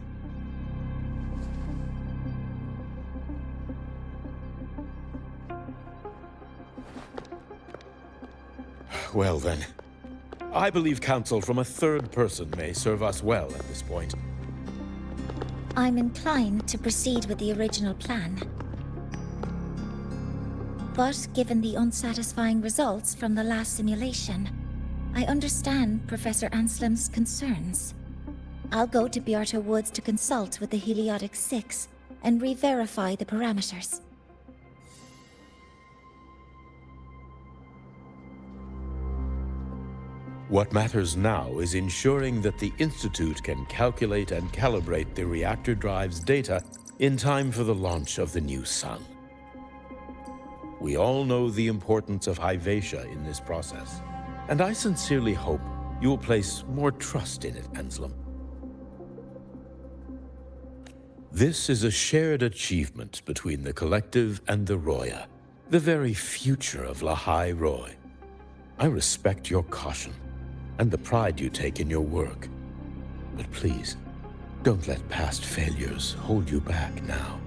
Well then, I believe counsel from a third person may serve us well at this point. I'm inclined to proceed with the original plan. But given the unsatisfying results from the last simulation, I understand Professor Anslim's concerns. I'll go to Beata Woods to consult with the Heliotic 6 and re-verify the parameters. What matters now is ensuring that the Institute can calculate and calibrate the reactor drive's data in time for the launch of the new sun. We all know the importance of Hyvatia in this process, and I sincerely hope you will place more trust in it, Anselm. This is a shared achievement between the Collective and the Roya, the very future of La Hai Roy. I respect your caution and the pride you take in your work. But please, don't let past failures hold you back now.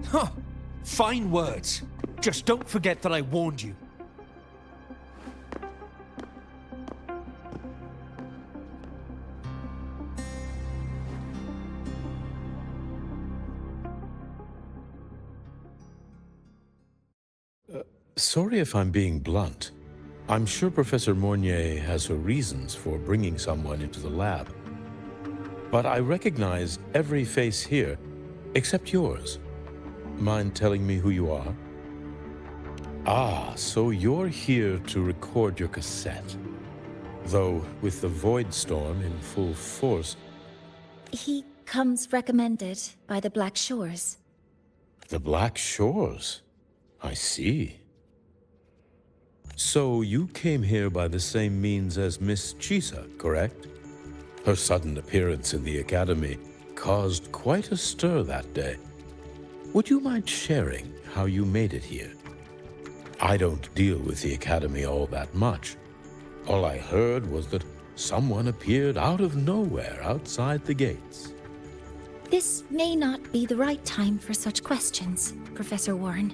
Huh. Fine words. Just don't forget that I warned you. Sorry if I'm being blunt. I'm sure Professor Mornye has her reasons for bringing someone into the lab. But I recognize every face here, except yours. Mind telling me who you are? Ah, so you're here to record your cassette. Though, with the Void Storm in full force... He comes recommended by the Black Shores. The Black Shores? I see. So you came here by the same means as Miss Chisa, correct? Her sudden appearance in the Academy caused quite a stir that day. Would you mind sharing how you made it here? I don't deal with the Academy all that much. All I heard was that someone appeared out of nowhere outside the gates. This may not be the right time for such questions, Professor Warren.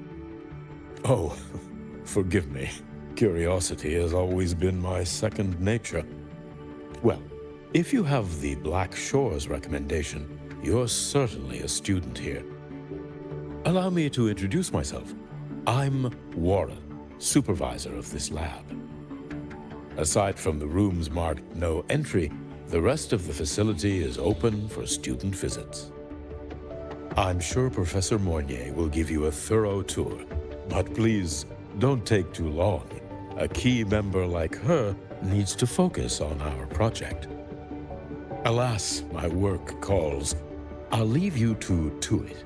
Oh, forgive me. Curiosity has always been my second nature. Well, if you have the Black Shores recommendation, you're certainly a student here. Allow me to introduce myself. I'm Warren, supervisor of this lab. Aside from the rooms marked no entry, the rest of the facility is open for student visits. I'm sure Professor Mornye will give you a thorough tour, but please don't take too long. A key member like her needs to focus on our project. Alas, my work calls. I'll leave you to it.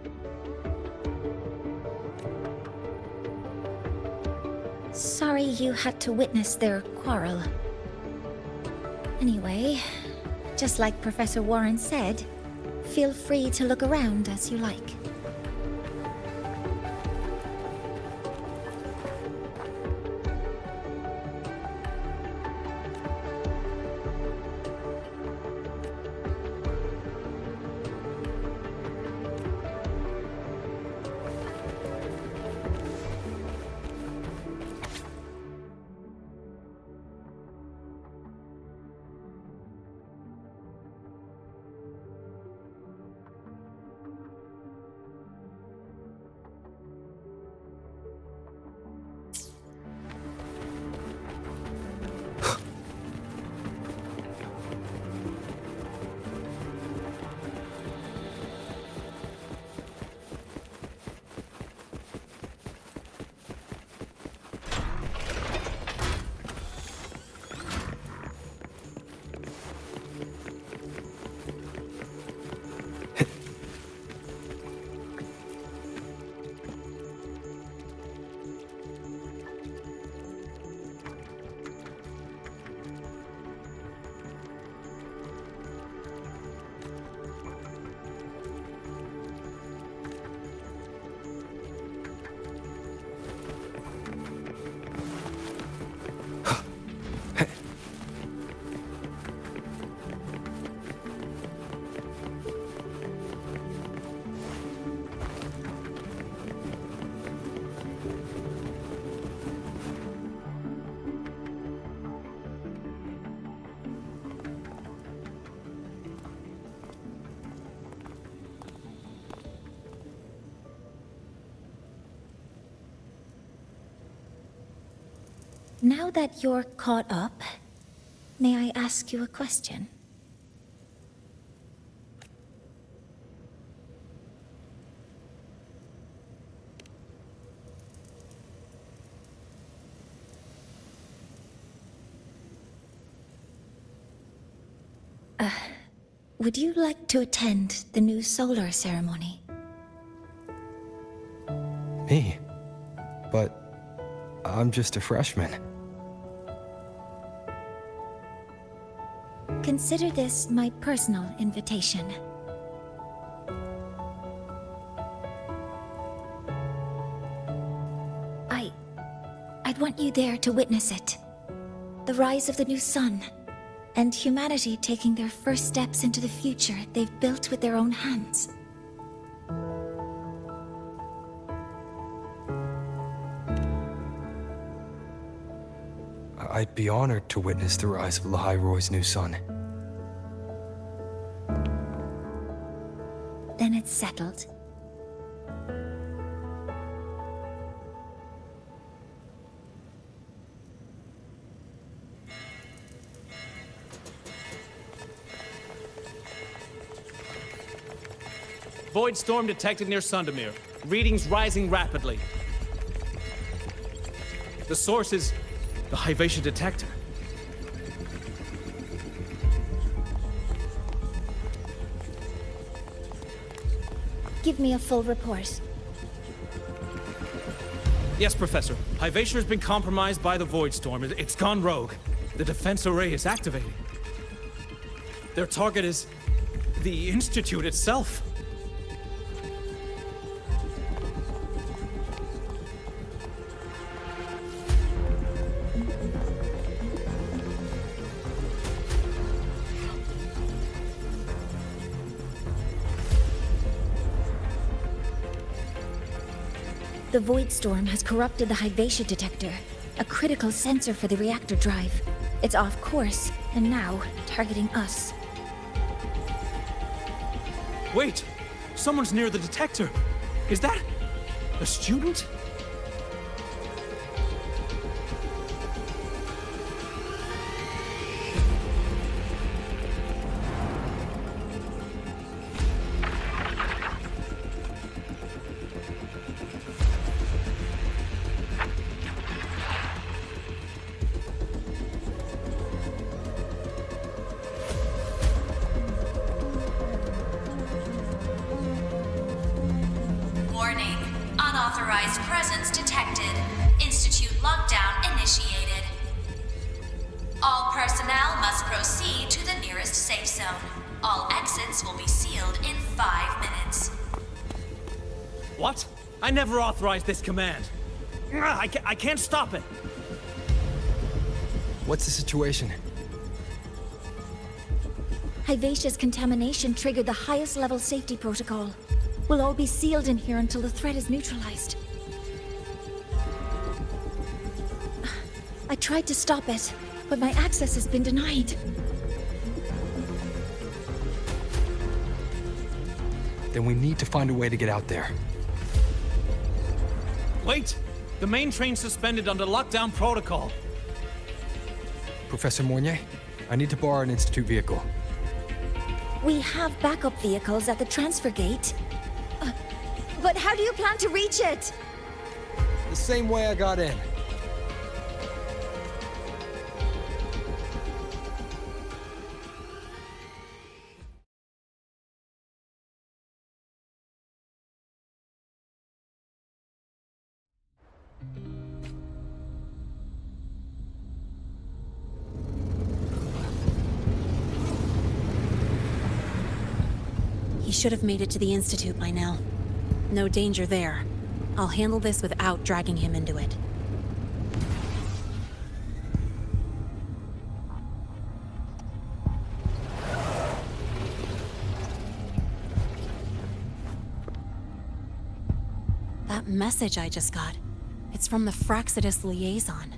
Sorry you had to witness their quarrel. Anyway, just like Professor Warren said, feel free to look around as you like. Now that you're caught up, may I ask you a question? Would you like to attend the new solar ceremony? Me? But I'm just a freshman. Consider this my personal invitation. I'd want you there to witness it. The rise of the new sun, and humanity taking their first steps into the future they've built with their own hands. I'd be honored to witness the rise of Laa Roy's new sun. Then it's settled. Void storm detected near Sundermere. Readings rising rapidly. The source is the Hyvatia detector. Give me a full report. Yes, Professor. Hyvatia has been compromised by the Void Storm. It's gone rogue. The defense array is activating. Their target is the Institute itself. The Void Storm has corrupted the Hyvatia detector, a critical sensor for the reactor drive. It's off course, and now targeting us. Wait! Someone's near the detector! Is that a student? Warning. Unauthorized presence detected. Institute lockdown initiated. All personnel must proceed to the nearest safe zone. All exits will be sealed in 5 minutes. What? I never authorized this command. I can't stop it. What's the situation? Hyvatia's contamination triggered the highest level safety protocol. We'll all be sealed in here until the threat is neutralized. I tried to stop it, but my access has been denied. Then we need to find a way to get out there. Wait! The main train's suspended under lockdown protocol. Professor Mornye, I need to borrow an Institute vehicle. We have backup vehicles at the transfer gate. But how do you plan to reach it? The same way I got in. He should have made it to the Institute by now. No danger there. I'll handle this without dragging him into it. That message I just got, it's from the Fraxidus liaison.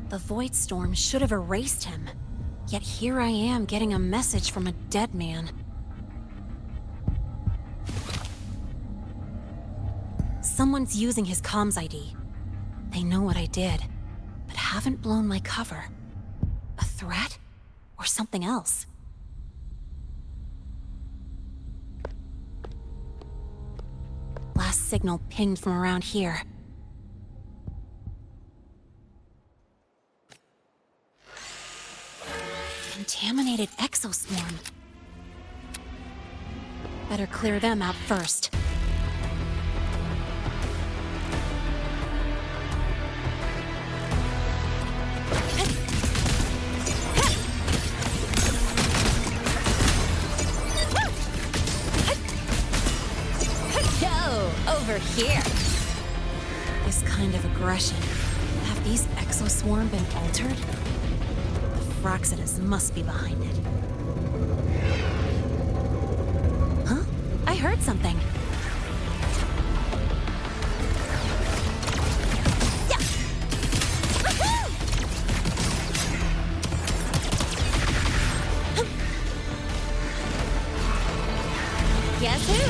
The Void Storm should have erased him. Yet here I am getting a message from a dead man. Someone's using his comms ID. They know what I did, but haven't blown my cover. A threat? Or something else? Last signal pinged from around here. Contaminated exoswarm. Better clear them out first. Over here. This kind of aggression. Have these exoswarm been altered? The Fraxidus must be behind it. Huh? I heard something. Yeah. Woohoo! Guess who?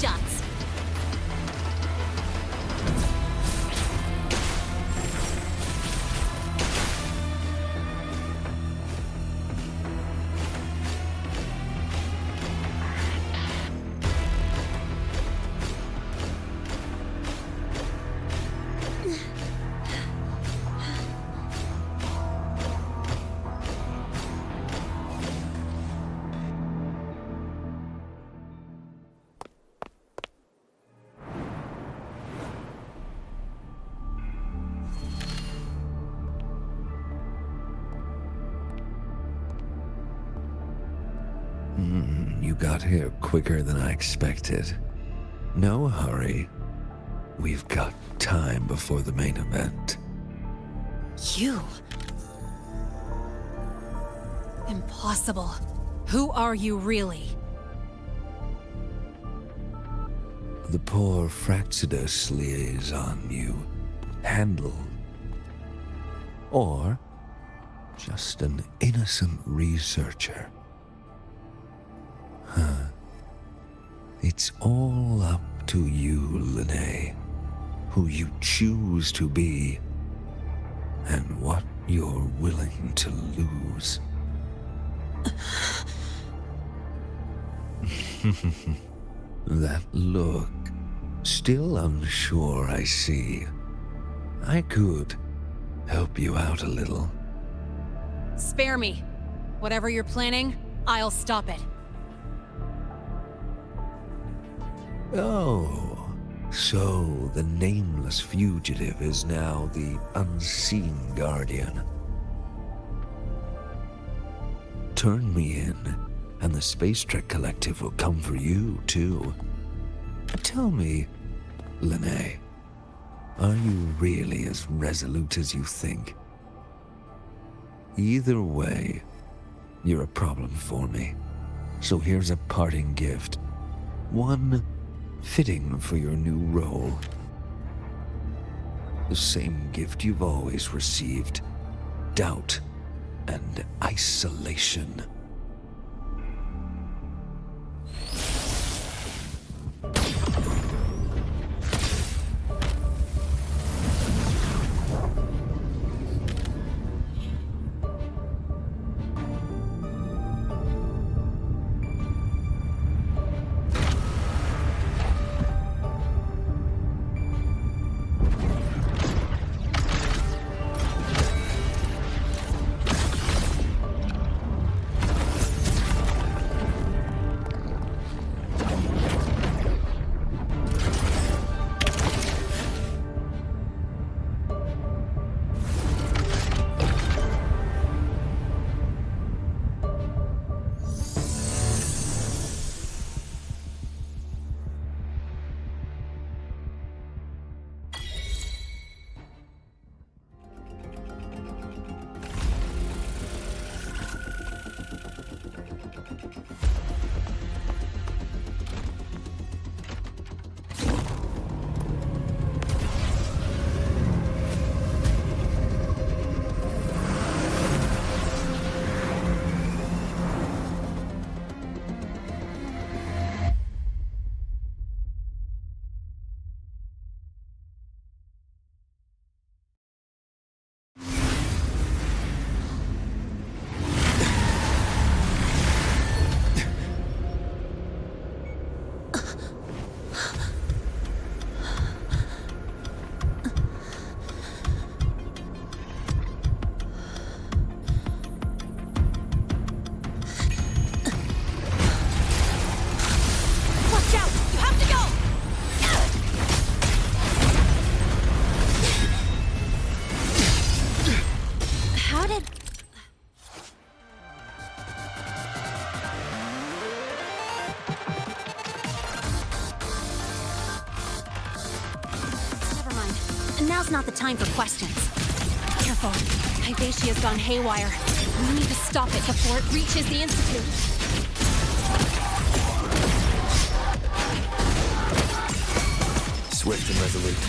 Shots. You got here quicker than I expected. No hurry. We've got time before the main event. You? Impossible. Who are you really? The poor Fraxidus liaison you handled. Or just an innocent researcher. Huh. It's all up to you, Lynae, who you choose to be, and what you're willing to lose. That look, still unsure, I see. I could help you out a little. Spare me. Whatever you're planning, I'll stop it. Oh, so the nameless fugitive is now the unseen guardian. Turn me in, and the Space Trek Collective will come for you, too. Tell me, Lynae, are you really as resolute as you think? Either way, you're a problem for me. So here's a parting gift. One fitting for your new role. The same gift you've always received. Doubt and isolation. Now's not the time for questions. Careful. Hyvatia's gone haywire. We need to stop it before it reaches the Institute. Swift and resolute.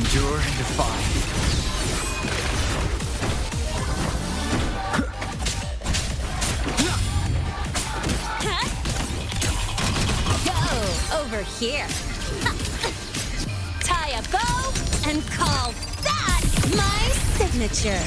Endure and defy. Go over here. Tie a bow and call that my signature.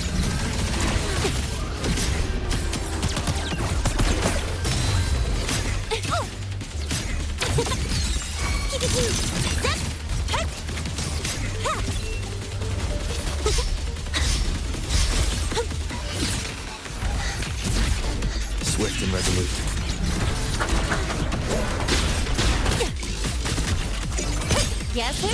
Swift and resolute. Guess who?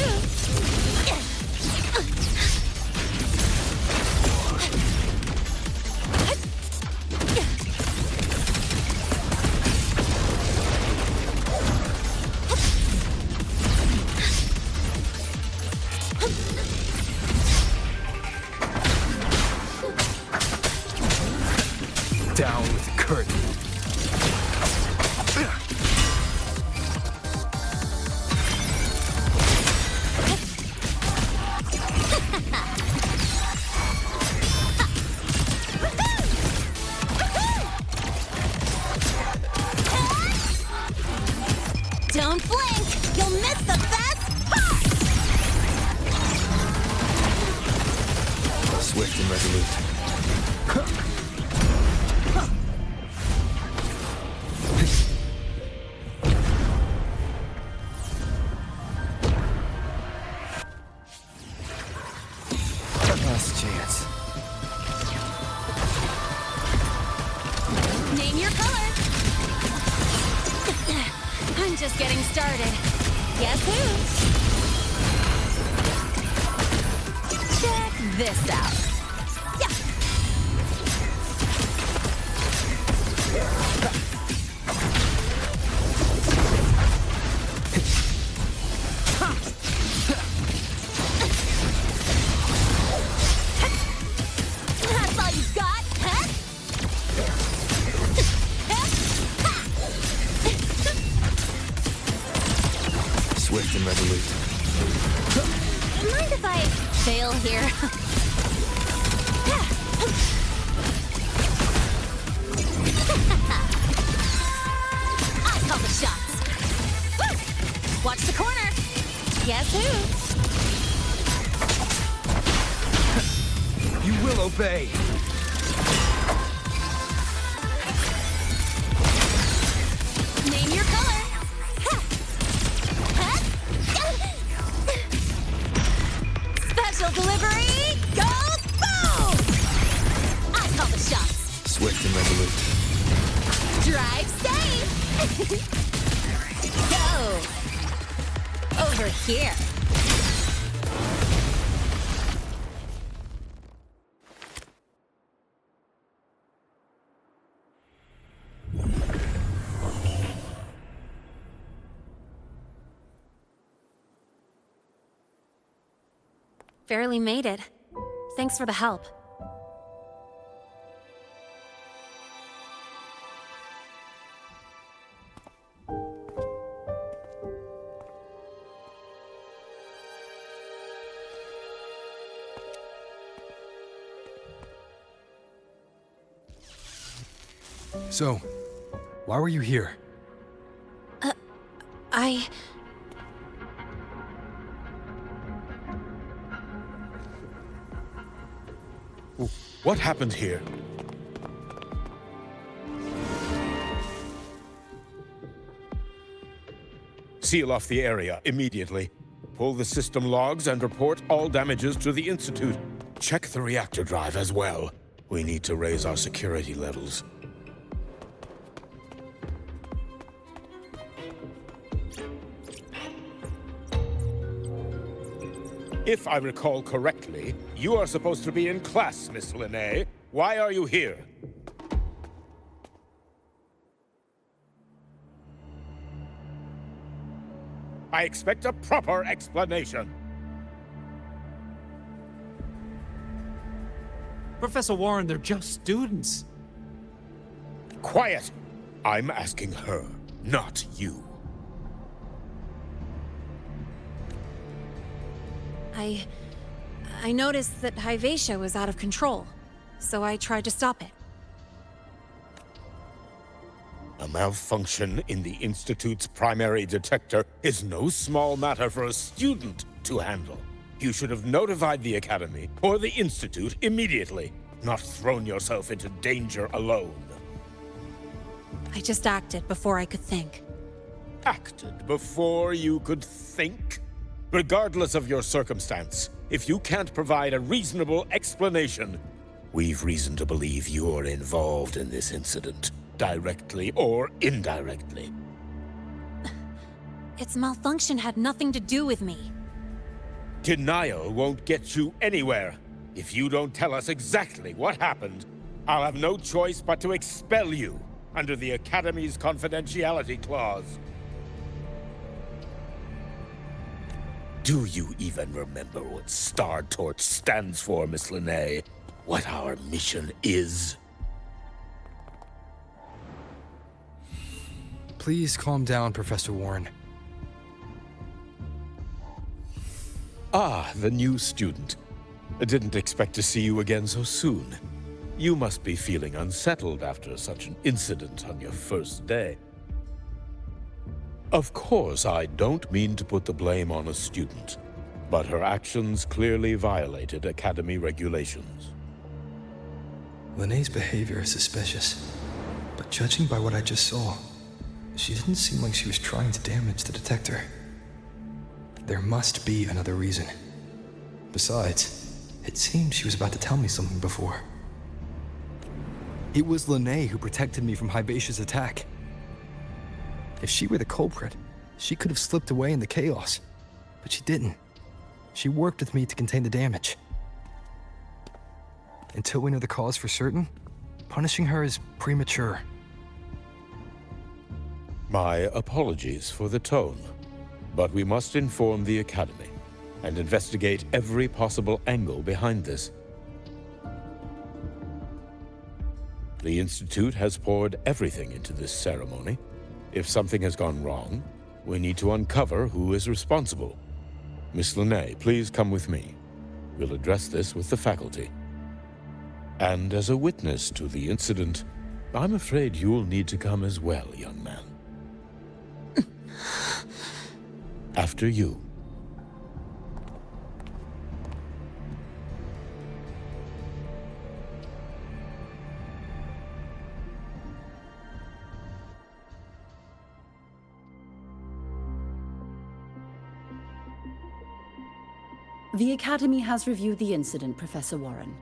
Down with the curtain. Don't blink! You'll miss the best part! Swift and resolute. Last chance. Name your color. I'm just getting started. Guess who? Check this out. Yeah. That's all you got, huh? Swift and resolute. Mind if I fail here? I call the shots. Watch the corner. Guess who? You will obey. Name your color. Special delivery goes boom! I call the shots. Swift and resolute. Drive safe. Go over here. Barely made it. Thanks for the help. So, why were you here? What happened here? Seal off the area immediately. Pull the system logs and report all damages to the Institute. Check the reactor drive as well. We need to raise our security levels. If I recall correctly, you are supposed to be in class, Miss Lynae. Why are you here? I expect a proper explanation. Professor Warren, they're just students. Quiet! I'm asking her, not you. I noticed that Hyvatia was out of control, so I tried to stop it. A malfunction in the Institute's primary detector is no small matter for a student to handle. You should have notified the Academy or the Institute immediately, not thrown yourself into danger alone. I just acted before I could think. Acted before you could think? Regardless of your circumstance, if you can't provide a reasonable explanation, we've reason to believe you're involved in this incident, directly or indirectly. Its malfunction had nothing to do with me. Denial won't get you anywhere. If you don't tell us exactly what happened, I'll have no choice but to expel you under the Academy's confidentiality clause. Do you even remember what Star Torch stands for, Miss Lynae? What our mission is? Please calm down, Professor Warren. Ah, the new student. I didn't expect to see you again so soon. You must be feeling unsettled after such an incident on your first day. Of course, I don't mean to put the blame on a student, but her actions clearly violated Academy regulations. Lynae's behavior is suspicious, but judging by what I just saw, she didn't seem like she was trying to damage the detector. There must be another reason. Besides, it seemed she was about to tell me something before. It was Lynae who protected me from Hyvatia's attack. If she were the culprit, she could have slipped away in the chaos. But she didn't. She worked with me to contain the damage. Until we know the cause for certain, punishing her is premature. My apologies for the tone, but we must inform the Academy and investigate every possible angle behind this. The Institute has poured everything into this ceremony. If something has gone wrong, we need to uncover who is responsible. Miss Lynae, please come with me. We'll address this with the faculty. And as a witness to the incident, I'm afraid you'll need to come as well, young man. After you. The Academy has reviewed the incident, Professor Warren.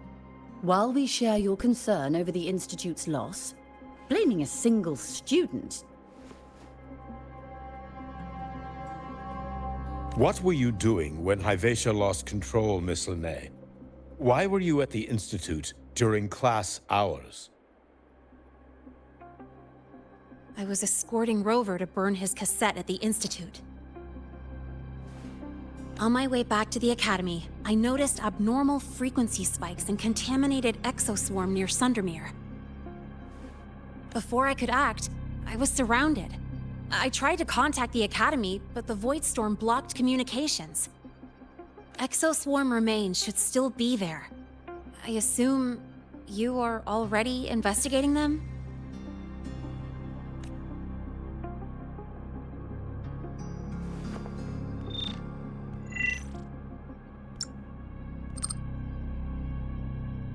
While we share your concern over the Institute's loss, blaming a single student... What were you doing when Hyvatia lost control, Miss Lynae? Why were you at the Institute during class hours? I was escorting Rover to burn his cassette at the Institute. On my way back to the Academy, I noticed abnormal frequency spikes and contaminated exoswarm near Sundermere. Before I could act, I was surrounded. I tried to contact the Academy, but the Void Storm blocked communications. Exoswarm remains should still be there. I assume you are already investigating them?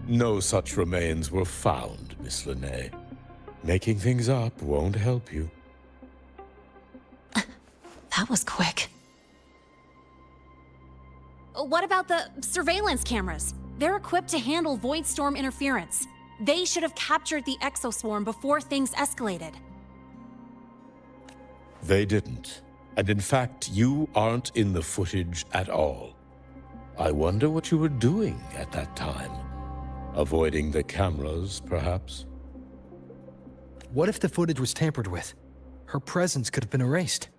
No such remains were found, Miss Lynae. Making things up won't help you. That was quick. What about the surveillance cameras? They're equipped to handle Void Storm interference. They should have captured the exoswarm before things escalated. They didn't. And in fact, you aren't in the footage at all. I wonder what you were doing at that time. Avoiding the cameras, perhaps? What if the footage was tampered with? Her presence could have been erased.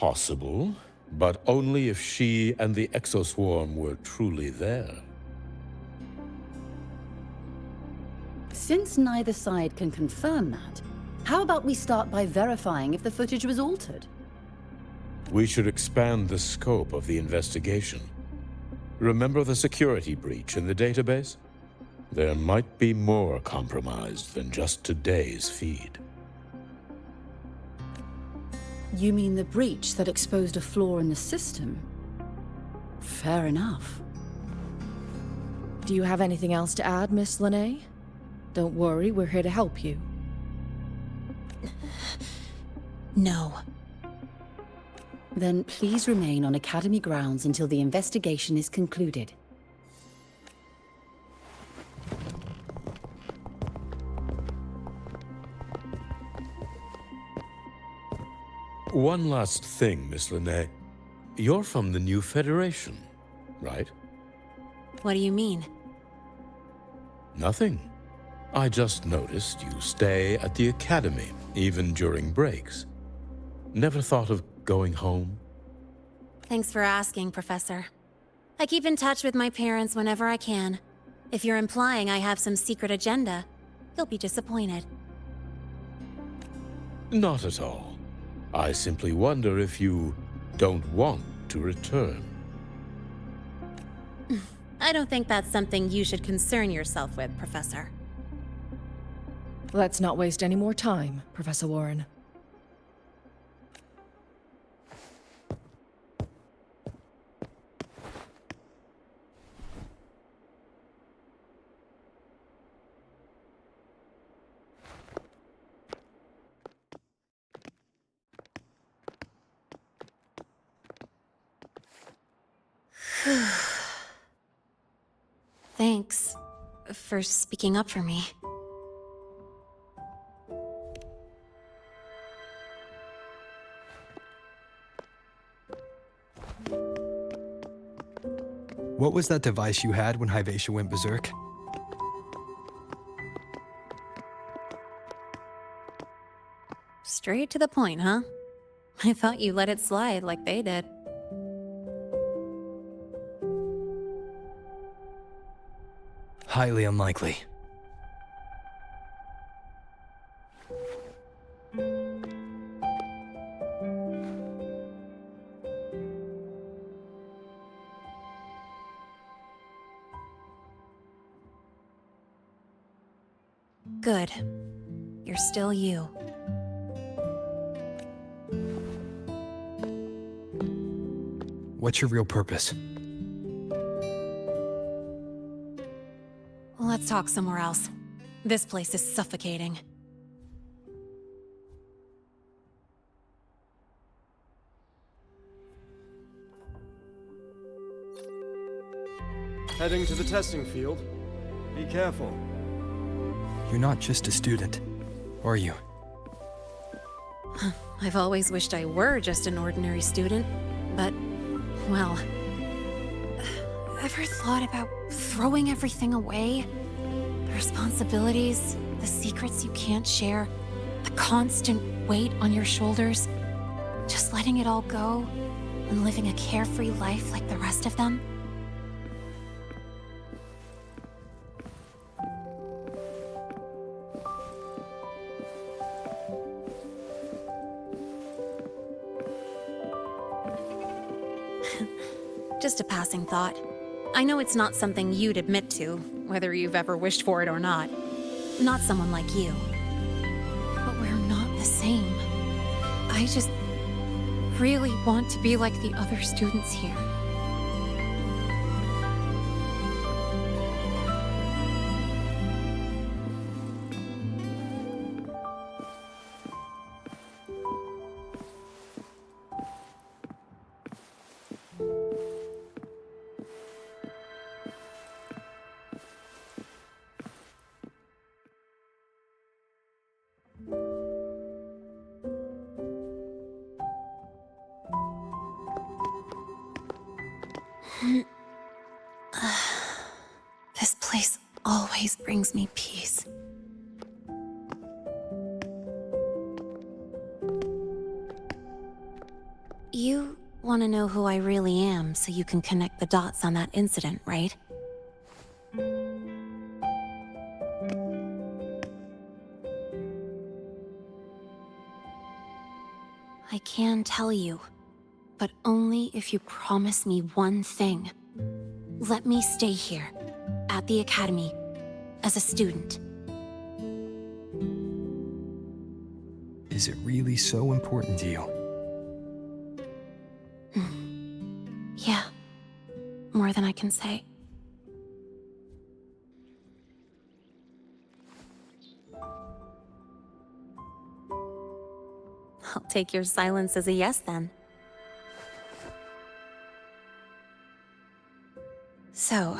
Possible, but only if she and the exoswarm were truly there. Since neither side can confirm that, how about we start by verifying if the footage was altered? We should expand the scope of the investigation. Remember the security breach in the database? There might be more compromised than just today's feed. You mean the breach that exposed a flaw in the system? Fair enough. Do you have anything else to add, Miss Lynae? Don't worry, we're here to help you. No. Then please remain on Academy grounds until the investigation is concluded. One last thing, Miss Lynae. You're from the new Federation, right? What do you mean? Nothing. I just noticed you stay at the Academy, even during breaks. Never thought of going home? Thanks for asking, Professor. I keep in touch with my parents whenever I can. If you're implying I have some secret agenda, you'll be disappointed. Not at all. I simply wonder if you don't want to return. I don't think that's something you should concern yourself with, Professor. Let's not waste any more time, Professor Warren. Thanks for speaking up for me. What was that device you had when Hyvatia went berserk? Straight to the point, huh? I thought you let it slide like they did. Highly unlikely. Good. You're still you. What's your real purpose? Let's talk somewhere else. This place is suffocating. Heading to the testing field. Be careful. You're not just a student, are you? I've always wished I were just an ordinary student, but, well... Ever thought about throwing everything away? The responsibilities, the secrets you can't share, the constant weight on your shoulders. Just letting it all go and living a carefree life like the rest of them? Just a passing thought. I know it's not something you'd admit to, whether you've ever wished for it or not. Not someone like you. But we're not the same. I just really want to be like the other students here. This place always brings me peace. You want to know who I really am so you can connect the dots on that incident, right? I can tell you, but only if you promise me one thing. Let me stay here, at the academy, as a student. Is it really so important to you? Yeah, more than I can say. I'll take your silence as a yes then. So,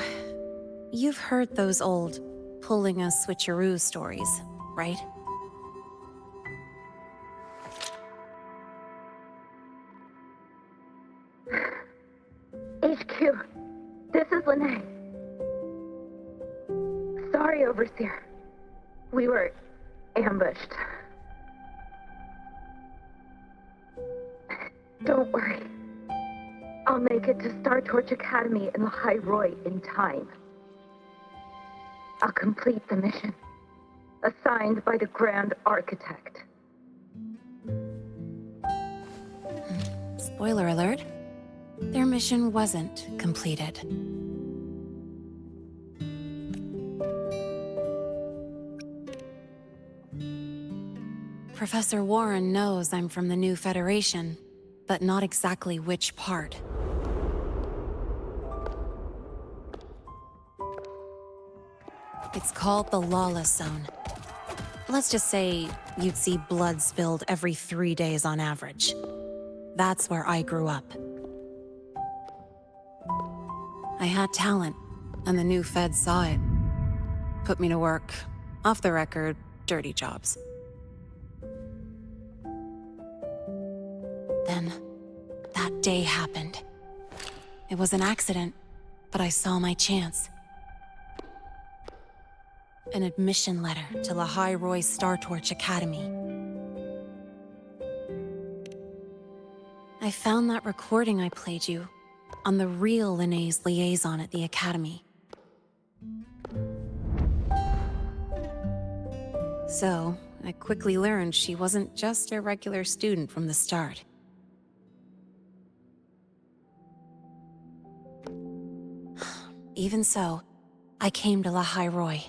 you've heard those old pulling a switcheroo stories, right? HQ, this is Lynae. Sorry, Overseer. We were ambushed. Don't worry. I'll make it to Star Torch Academy in Lahae Roi in time. I'll complete the mission, assigned by the Grand Architect. Spoiler alert. Their mission wasn't completed. Professor Warren knows I'm from the new Federation, but not exactly which part. It's called the Lawless Zone. Let's just say you'd see blood spilled every 3 days on average. That's where I grew up. I had talent, and the new feds saw it. Put me to work, off the record, dirty jobs. Then, that day happened. It was an accident, but I saw my chance. An admission letter to Lahae Roi Star Torch Academy. I found that recording I played you on the real Lynae's liaison at the Academy. So, I quickly learned she wasn't just a regular student from the start. Even so, I came to Lahae Roi.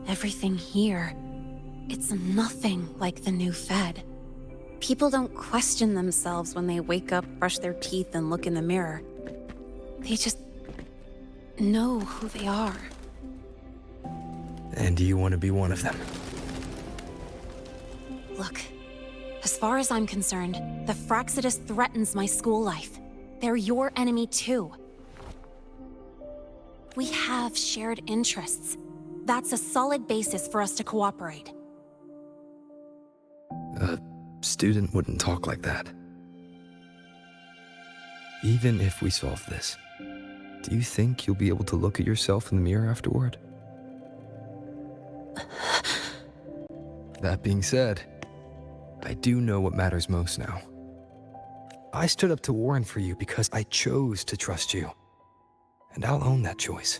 Everything here, it's nothing like the new Fed. People don't question themselves when they wake up, brush their teeth, and look in the mirror. They just know who they are. And do you want to be one of them? Look, as far as I'm concerned, the Fraxidus threatens my school life. They're your enemy too. We have shared interests. That's a solid basis for us to cooperate. A student wouldn't talk like that. Even if we solve this, do you think you'll be able to look at yourself in the mirror afterward? That being said, I do know what matters most now. I stood up to Warren for you because I chose to trust you. And I'll own that choice.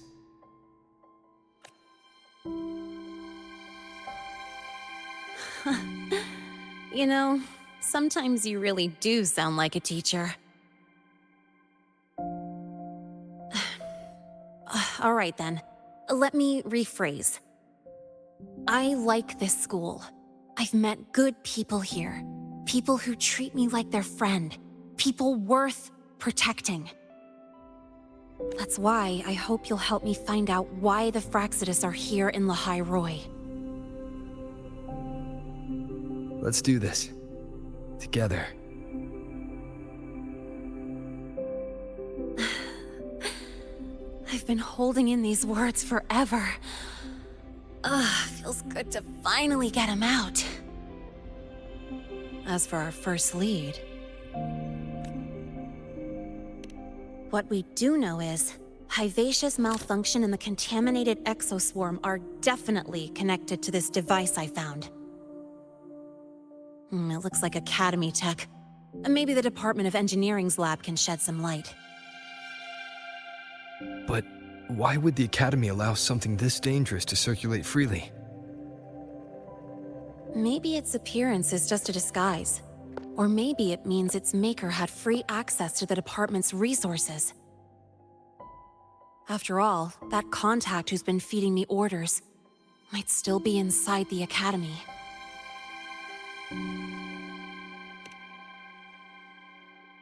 You know, sometimes you really do sound like a teacher. All right then, let me rephrase. I like this school. I've met good people here. People who treat me like their friend. People worth protecting. That's why I hope you'll help me find out why the Fraxidus are here in Lahae Roi. Let's do this. Together. I've been holding in these words forever. Feels good to finally get them out. As for our first lead, what we do know is Hyvatia's malfunction and the contaminated exoswarm are definitely connected to this device I found. It looks like Academy tech. Maybe the Department of Engineering's lab can shed some light. But why would the Academy allow something this dangerous to circulate freely? Maybe its appearance is just a disguise. Or maybe it means its maker had free access to the department's resources. After all, that contact who's been feeding me orders might still be inside the academy.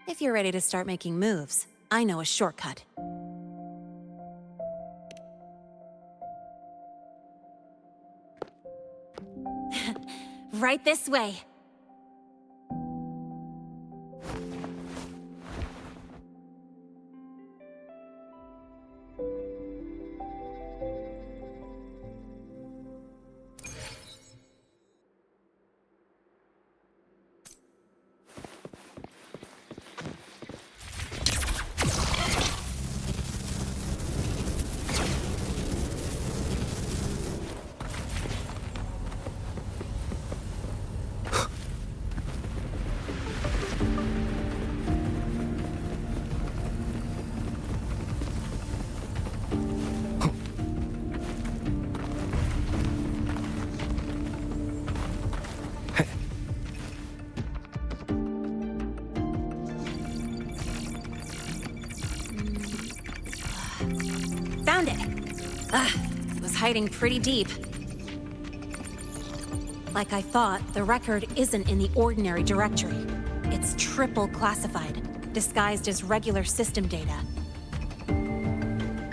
If you're ready to start making moves, I know a shortcut. Right this way. Found it! It was hiding pretty deep. Like I thought, the record isn't in the ordinary directory. It's triple classified, disguised as regular system data.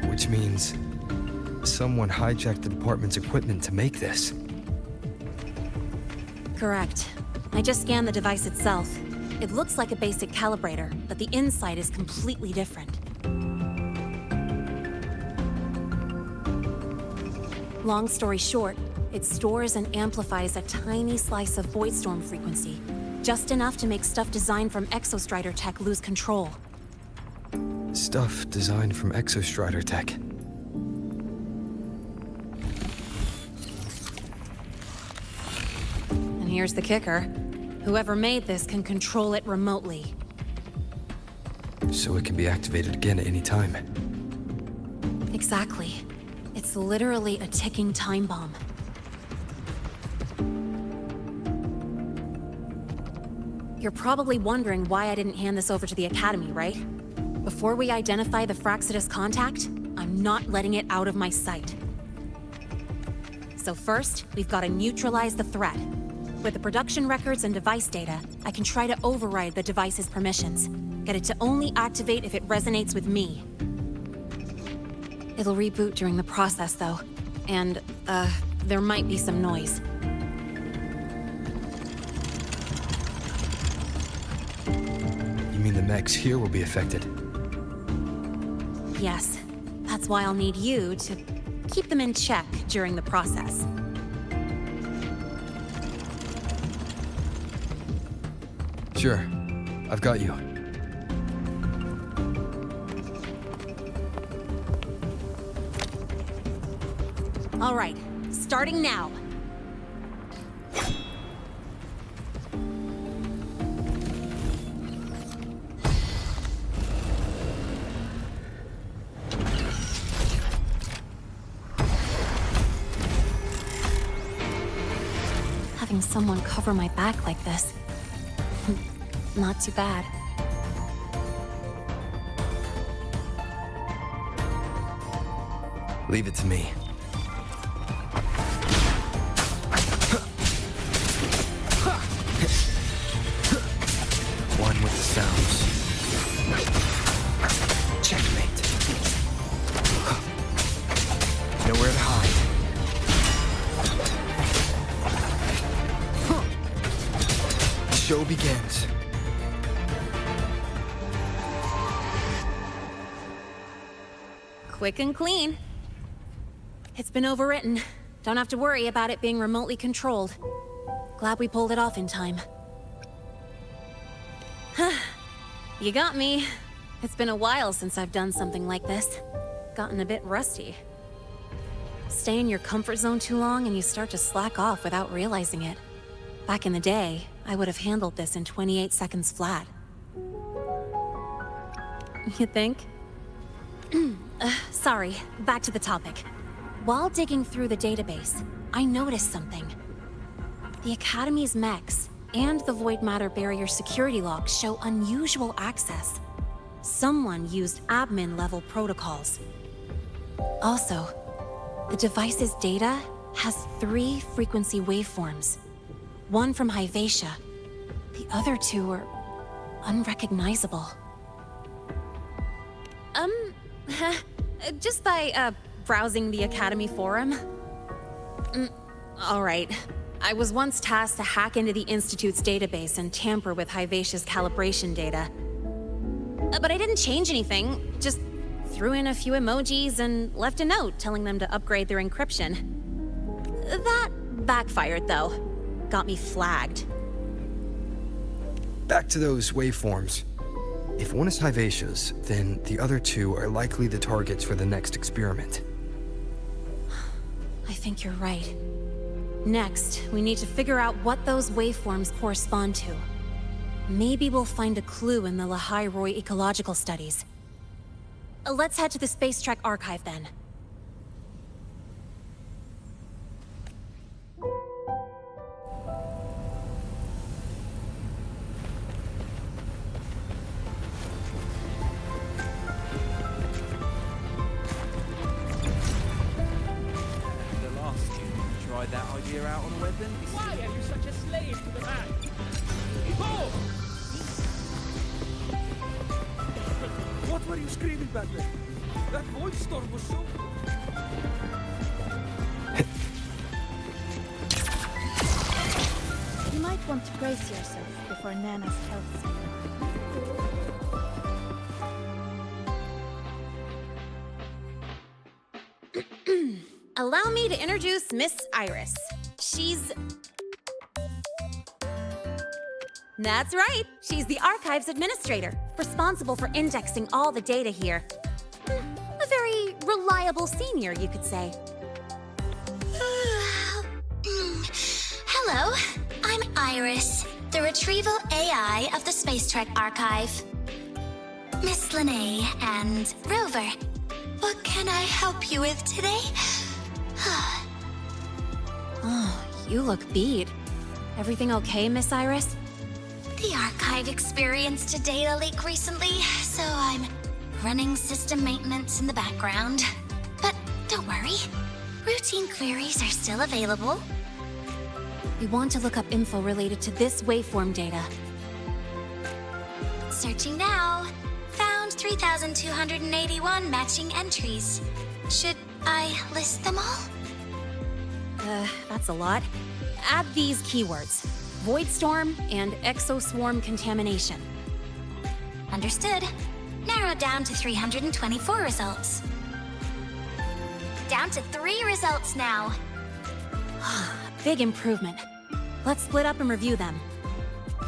Which means someone hijacked the department's equipment to make this. Correct. I just scanned the device itself. It looks like a basic calibrator, but the inside is completely different. Long story short, it stores and amplifies a tiny slice of voidstorm frequency, just enough to make stuff designed from Exostrider tech lose control. Stuff designed from Exostrider tech. And here's the kicker. Whoever made this can control it remotely. So it can be activated again at any time. Exactly. It's literally a ticking time bomb. You're probably wondering why I didn't hand this over to the Academy, right? Before we identify the Fraxidus contact, I'm not letting it out of my sight. So first, we've got to neutralize the threat. With the production records and device data, I can try to override the device's permissions. Get it to only activate if it resonates with me. It'll reboot during the process, though. And, there might be some noise. You mean the mechs here will be affected? Yes. That's why I'll need you to keep them in check during the process. Sure. I've got you. All right, starting now. Having someone cover my back like this, not too bad. Leave it to me. One with the sounds. Checkmate. Nowhere to hide. The show begins. Quick and clean. It's been overwritten. Don't have to worry about it being remotely controlled. Glad we pulled it off in time. You got me. It's been a while since I've done something like this. Gotten a bit rusty. Stay in your comfort zone too long and you start to slack off without realizing it. Back in the day, I would have handled this in 28 seconds flat. You think? Sorry, back to the topic. While digging through the database, I noticed something. The Academy's mechs and the void matter barrier security logs show unusual access. Someone used admin-level protocols. Also, the device's data has 3 frequency waveforms. One from Hyvatia. The other 2 are unrecognizable. Just by, browsing the Academy forum. All right. I was once tasked to hack into the Institute's database and tamper with Hyvatia's calibration data. But I didn't change anything, just threw in a few emojis and left a note telling them to upgrade their encryption. That backfired, though. Got me flagged. Back to those waveforms. If one is Hyvatia's, then the other 2 are likely the targets for the next experiment. I think you're right. Next, we need to figure out what those waveforms correspond to. Maybe we'll find a clue in the La Hai Roi ecological studies. Let's head to the Space Trek archive then. That idea out on a weapon? Why are you such a slave to the man? Go! What were you screaming back there? That void storm was so... You might want to brace yourself before Nana's health signal. Allow me to introduce Miss Iris. She's... That's right. She's the Archives Administrator, responsible for indexing all the data here. A very reliable senior, you could say. Hello, I'm Iris, the Retrieval AI of the Space Trek Archive. Miss Lynae and Rover, what can I help you with today? Oh, you look beat. Everything okay, Miss Iris? The archive experienced a data leak recently, so I'm running system maintenance in the background. But don't worry, routine queries are still available. We want to look up info related to this waveform data. Searching now. Found 3,281 matching entries. Should I list them all? That's a lot. Add these keywords: Void Storm and Exoswarm Contamination. Understood. Narrowed down to 324 results. Down to 3 results now. Big improvement. Let's split up and review them.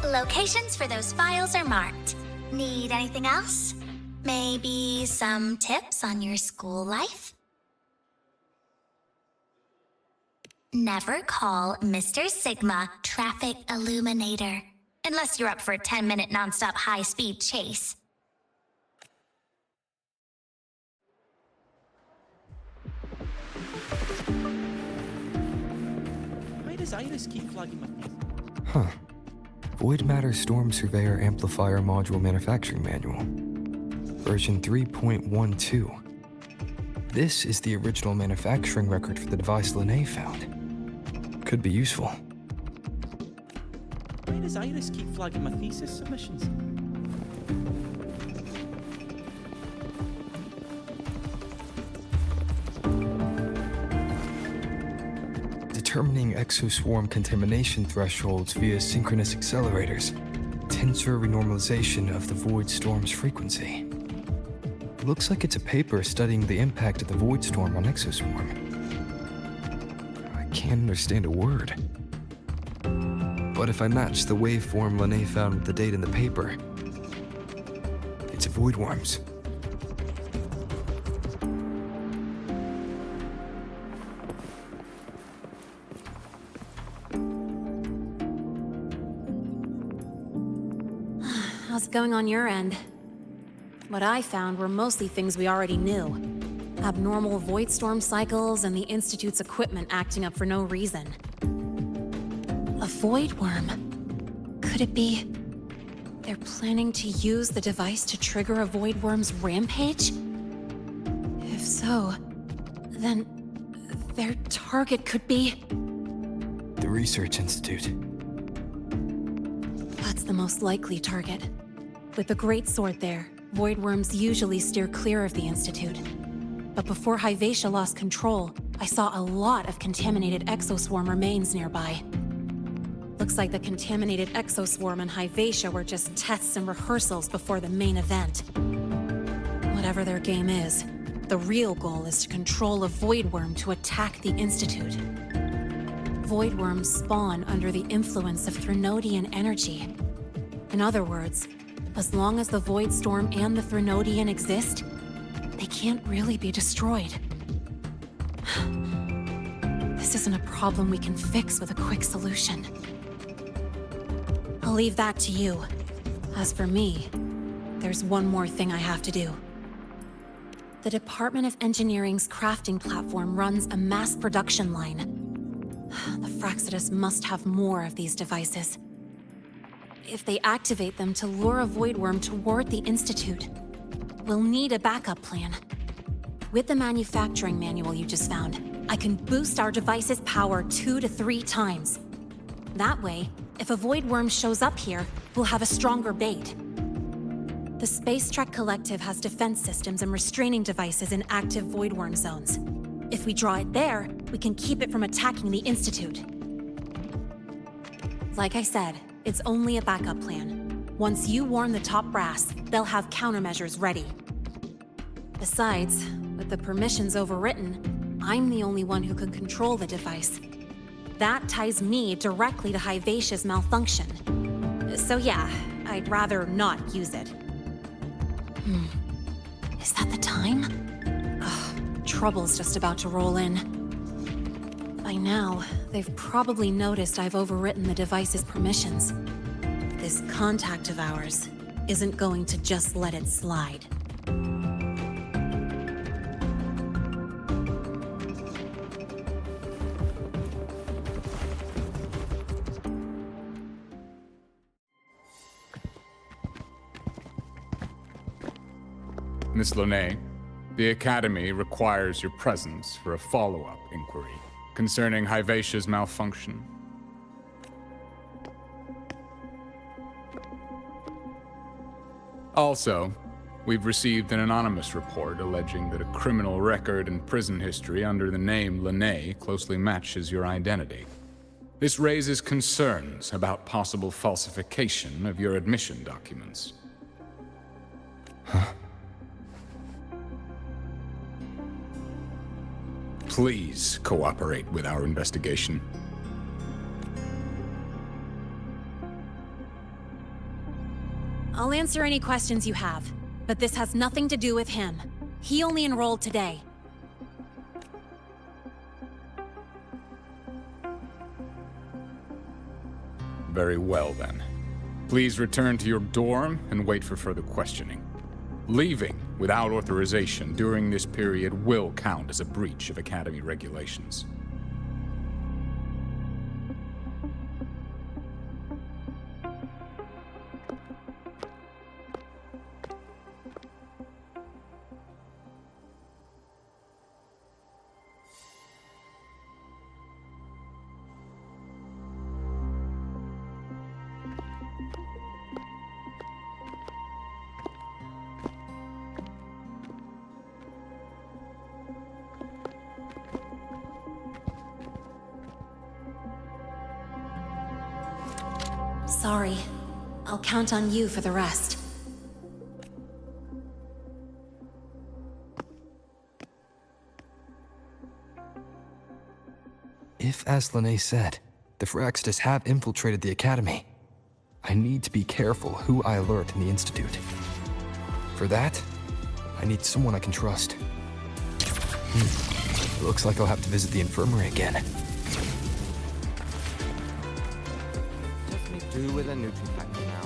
Locations for those files are marked. Need anything else? Maybe some tips on your school life? Never call Mr. Sigma Traffic Illuminator, unless you're up for a 10-minute non-stop high-speed chase. Why does Iris keep flagging my face? Huh. Void Matter Storm Surveyor Amplifier Module Manufacturing Manual. Version 3.12. This is the original manufacturing record for the device Lynae found. Could be useful. Why does Iris keep flagging my thesis submissions? Determining exoswarm contamination thresholds via synchronous accelerators. Tensor renormalization of the void storm's frequency. Looks like it's a paper studying the impact of the void storm on exoswarm. I can't understand a word. But if I match the waveform Lynae found with the date in the paper, it's a void worms. How's it going on your end? What I found were mostly things we already knew. Abnormal void storm cycles and the Institute's equipment acting up for no reason. A void worm. Could it be they're planning to use the device to trigger a void worm's rampage? If so, then their target could be... The Research Institute. That's the most likely target. With the Great Sword there, void worms usually steer clear of the Institute. But before Hyvatia lost control, I saw a lot of contaminated exoswarm remains nearby. Looks like the contaminated exoswarm and Hyvatia were just tests and rehearsals before the main event. Whatever their game is, the real goal is to control a void worm to attack the Institute. Void worms spawn under the influence of Threnodian energy. In other words, as long as the Void Storm and the Threnodian exist, they can't really be destroyed. This isn't a problem we can fix with a quick solution. I'll leave that to you. As for me, there's one more thing I have to do. The Department of Engineering's crafting platform runs a mass production line. The Fraxidus must have more of these devices. If they activate them to lure a void worm toward the Institute, we'll need a backup plan. With the manufacturing manual you just found, I can boost our device's power 2 to 3 times. That way, if a void worm shows up here, we'll have a stronger bait. The Space Trek Collective has defense systems and restraining devices in active void worm zones. If we draw it there, we can keep it from attacking the Institute. Like I said, it's only a backup plan. Once you warn the top brass, they'll have countermeasures ready. Besides, with the permissions overwritten, I'm the only one who can control the device. That ties me directly to Hyvatia's malfunction. So yeah, I'd rather not use it. Is that the time? Ugh, trouble's just about to roll in. By now, they've probably noticed I've overwritten the device's permissions. This contact of ours isn't going to just let it slide. Miss Lynae, the Academy requires your presence for a follow-up inquiry concerning Hyvatia's malfunction. Also, we've received an anonymous report alleging that a criminal record and prison history under the name Lynae closely matches your identity. This raises concerns about possible falsification of your admission documents. Please cooperate with our investigation. I'll answer any questions you have, but this has nothing to do with him. He only enrolled today. Very well, then. Please return to your dorm and wait for further questioning. Leaving without authorization during this period will count as a breach of Academy regulations. Sorry. I'll count on you for the rest. If, as Lynae said, the Fraxidus have infiltrated the Academy, I need to be careful who I alert in the Institute. For that, I need someone I can trust. Looks like I'll have to visit the infirmary again. Do with a Nutri-Factor now.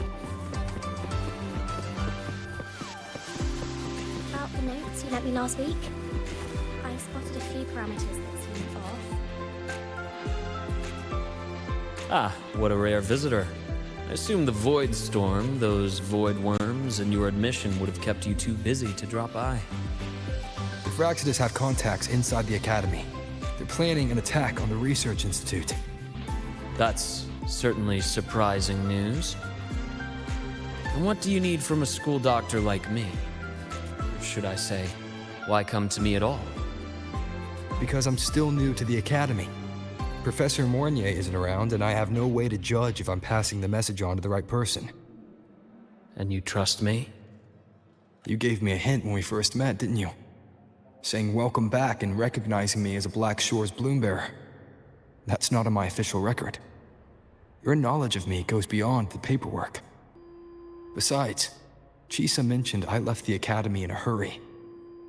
About the notes you lent me last week, I spotted a few parameters that seemed off. Ah, what a rare visitor. I assume the void storm, those void worms, and your admission would have kept you too busy to drop by. The Fraxidus have contacts inside the Academy. They're planning an attack on the Research Institute. That's certainly surprising news. And what do you need from a school doctor like me? Or should I say, why come to me at all? Because I'm still new to the Academy. Professor Mornye isn't around, and I have no way to judge if I'm passing the message on to the right person. And you trust me? You gave me a hint when we first met, didn't you? Saying welcome back and recognizing me as a Black Shores bloombearer. That's not on my official record. Your knowledge of me goes beyond the paperwork. Besides, Chisa mentioned I left the Academy in a hurry.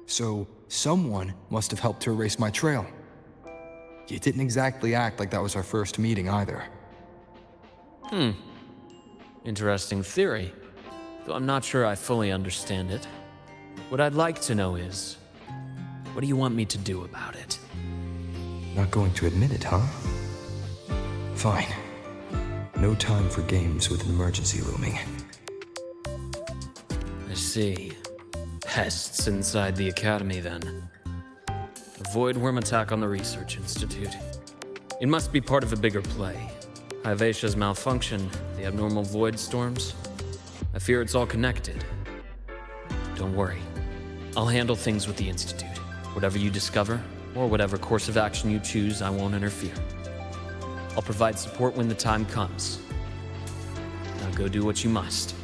So, someone must have helped to erase my trail. You didn't exactly act like that was our first meeting either. Interesting theory, though I'm not sure I fully understand it. What I'd like to know is, what do you want me to do about it? Not going to admit it, huh? Fine. No time for games with an emergency looming. I see. Pests inside the Academy, then. A void worm attack on the Research Institute. It must be part of a bigger play. Hyvatia's malfunction, the abnormal void storms. I fear it's all connected. Don't worry. I'll handle things with the Institute. Whatever you discover, or whatever course of action you choose, I won't interfere. I'll provide support when the time comes. Now go do what you must.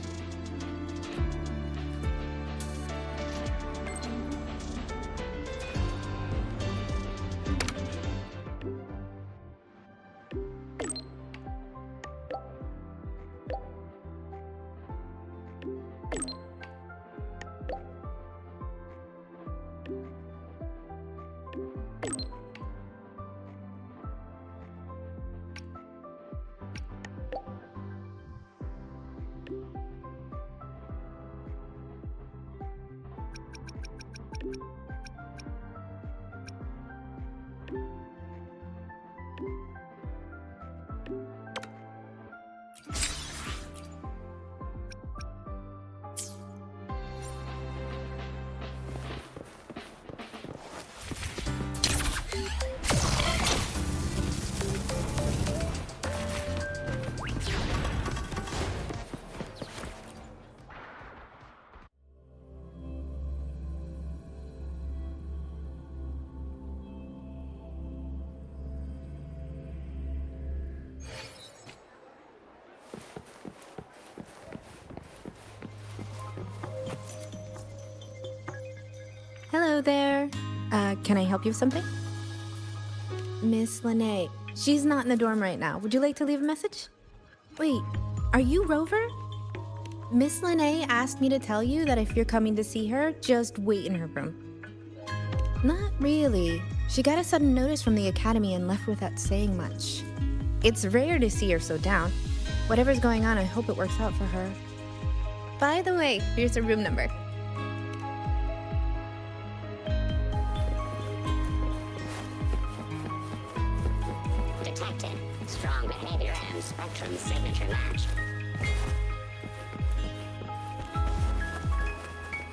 Hello there. Can I help you with something? Miss Lynae. She's not in the dorm right now. Would you like to leave a message? Wait, are you Rover? Miss Lynae asked me to tell you that if you're coming to see her, just wait in her room. Not really. She got a sudden notice from the Academy and left without saying much. It's rare to see her so down. Whatever's going on, I hope it works out for her. By the way, here's her room number. Detected. Strong behavior and spectrum signature match.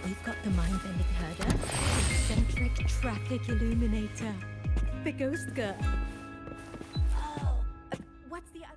We've got the mind-bending herder, eccentric traffic illuminator, the ghost girl. Oh, what's the other?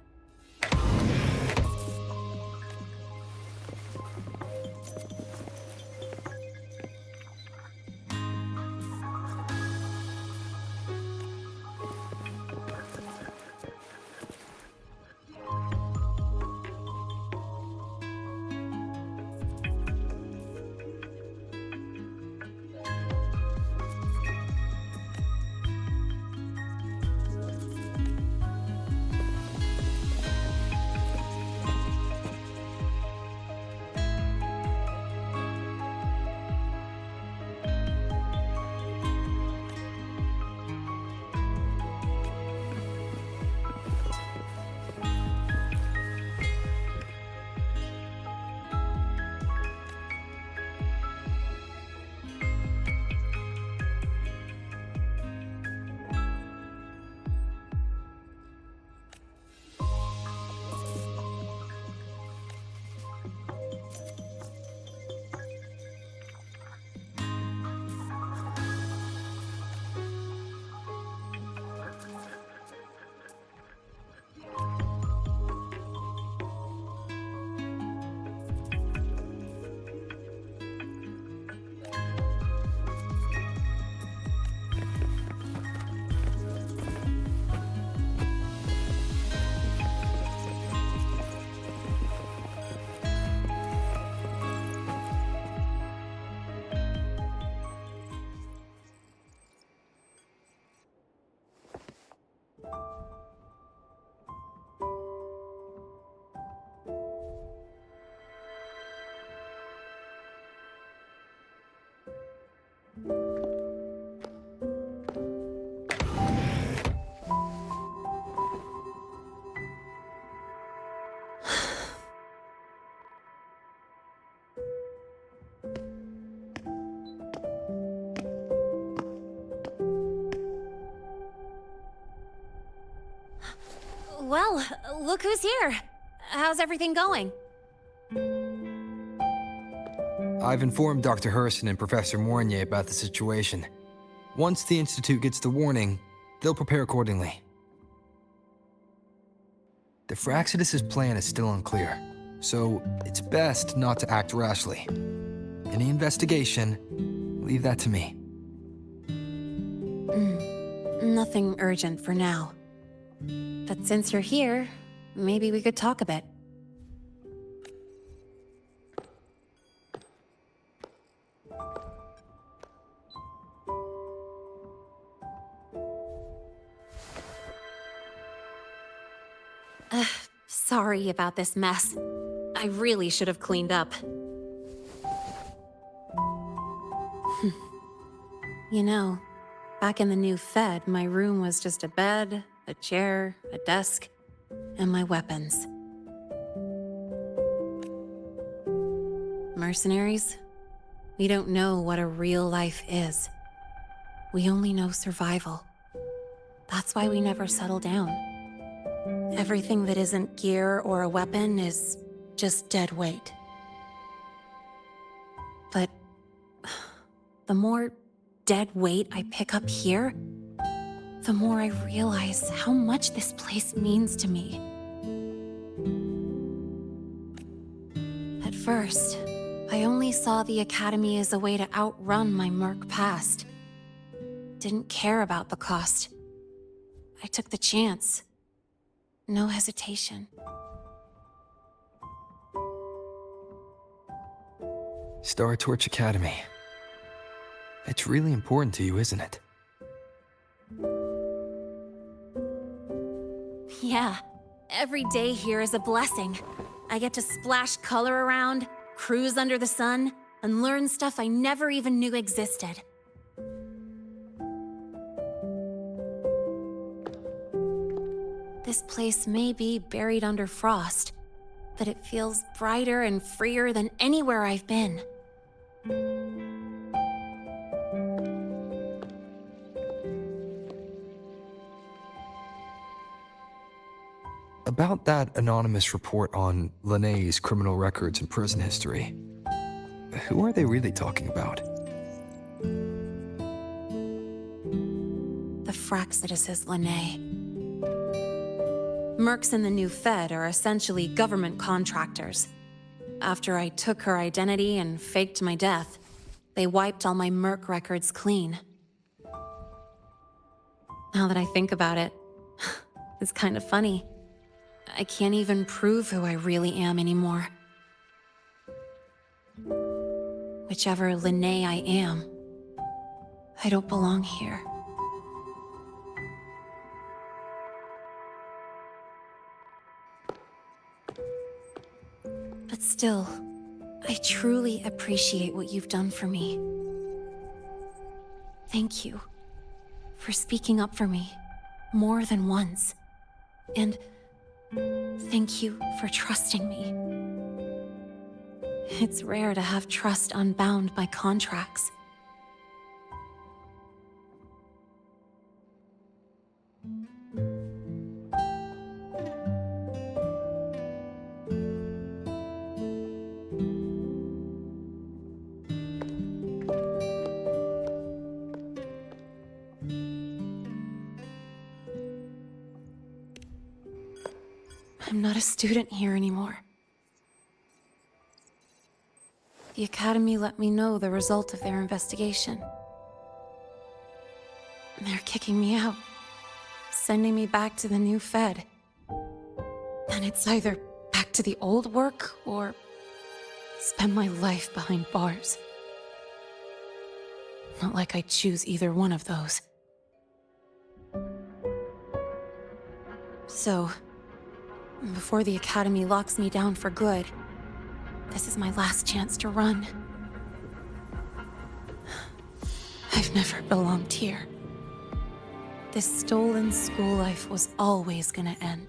Well, look who's here. How's everything going? I've informed Dr. Hurston and Professor Mornye about the situation. Once the Institute gets the warning, they'll prepare accordingly. The Fraxidus' plan is still unclear, so it's best not to act rashly. Any investigation, leave that to me. Nothing urgent for now. But since you're here, maybe we could talk a bit. Sorry about this mess. I really should have cleaned up. You know, back in the new Fed, my room was just a bed, a chair, a desk, and my weapons. Mercenaries? We don't know what a real life is. We only know survival. That's why we never settle down. Everything that isn't gear or a weapon is just dead weight. But the more dead weight I pick up here, the more I realize how much this place means to me. At first, I only saw the Academy as a way to outrun my Merc past. Didn't care about the cost. I took the chance. No hesitation. Star Torch Academy. It's really important to you, isn't it? Yeah. Every day here is a blessing. I get to splash color around, cruise under the sun, and learn stuff I never even knew existed. This place may be buried under frost, but it feels brighter and freer than anywhere I've been. About that anonymous report on Lynae's criminal records and prison history, who are they really talking about? The Fraxidus is Lynae. Mercs in the new Fed are essentially government contractors. After I took her identity and faked my death, they wiped all my Merc records clean. Now that I think about it, it's kind of funny. I can't even prove who I really am anymore. Whichever Lynae I am, I don't belong here. But still, I truly appreciate what you've done for me. Thank you for speaking up for me more than once. And thank you for trusting me. It's rare to have trust unbound by contracts. I'm not a student here anymore. The Academy let me know the result of their investigation. They're kicking me out, sending me back to the new Fed. And it's either back to the old work or spend my life behind bars. Not like I'd choose either one of those. So, before the Academy locks me down for good, this is my last chance to run. I've never belonged here. This stolen school life was always gonna end.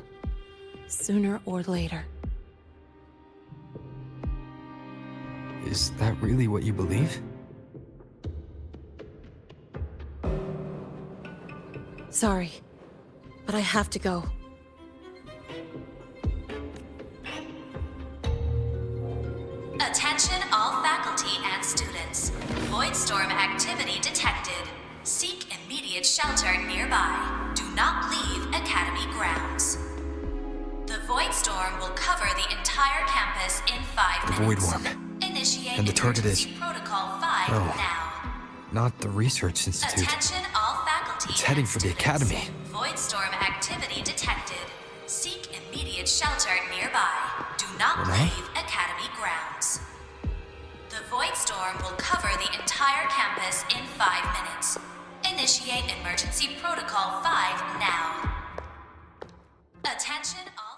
Sooner or later. Is that really what you believe? Sorry, but I have to go. Attention all faculty and students. Void storm activity detected. Seek immediate shelter nearby. Do not leave Academy grounds. The void storm will cover the entire campus in 5 minutes. Void worm. Initiate And the target is... emergency protocol 5 now. Not the Research Institute. Attention all faculty It's heading and for the students. Academy. Void storm activity detected. Seek immediate shelter nearby. Do not leave Academy grounds. The void storm will cover the entire campus in 5 minutes. Initiate emergency protocol 5 now. Attention all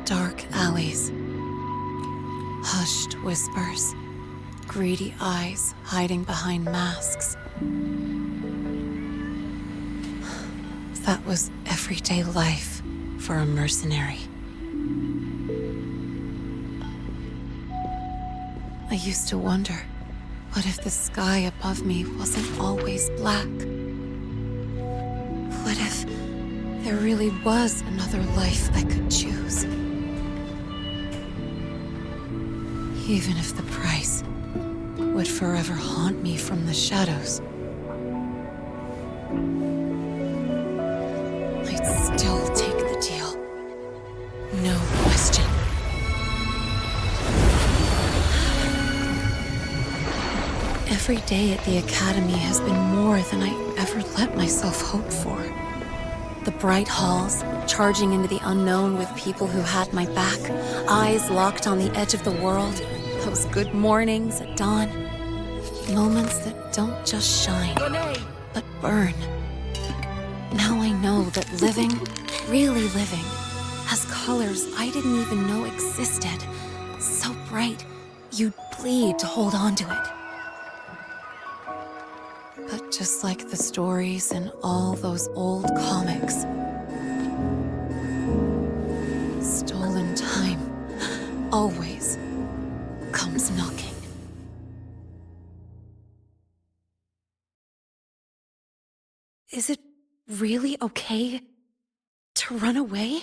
Dark alleys. Hushed whispers. Greedy eyes hiding behind masks. That was everyday life for a mercenary. I used to wonder, what if the sky above me wasn't always black? What if there really was another life I could choose? Even if the price would forever haunt me from the shadows, I'd still take the deal. No question. Every day at the Academy has been more than I ever let myself hope for. The bright halls, charging into the unknown with people who had my back, eyes locked on the edge of the world, those good mornings at dawn, moments that don't just shine, but burn. Now I know that living, really living, has colors I didn't even know existed. So bright, you'd bleed to hold on to it. But just like the stories in all those old comics, stolen time always comes knocking. Is it really okay to run away?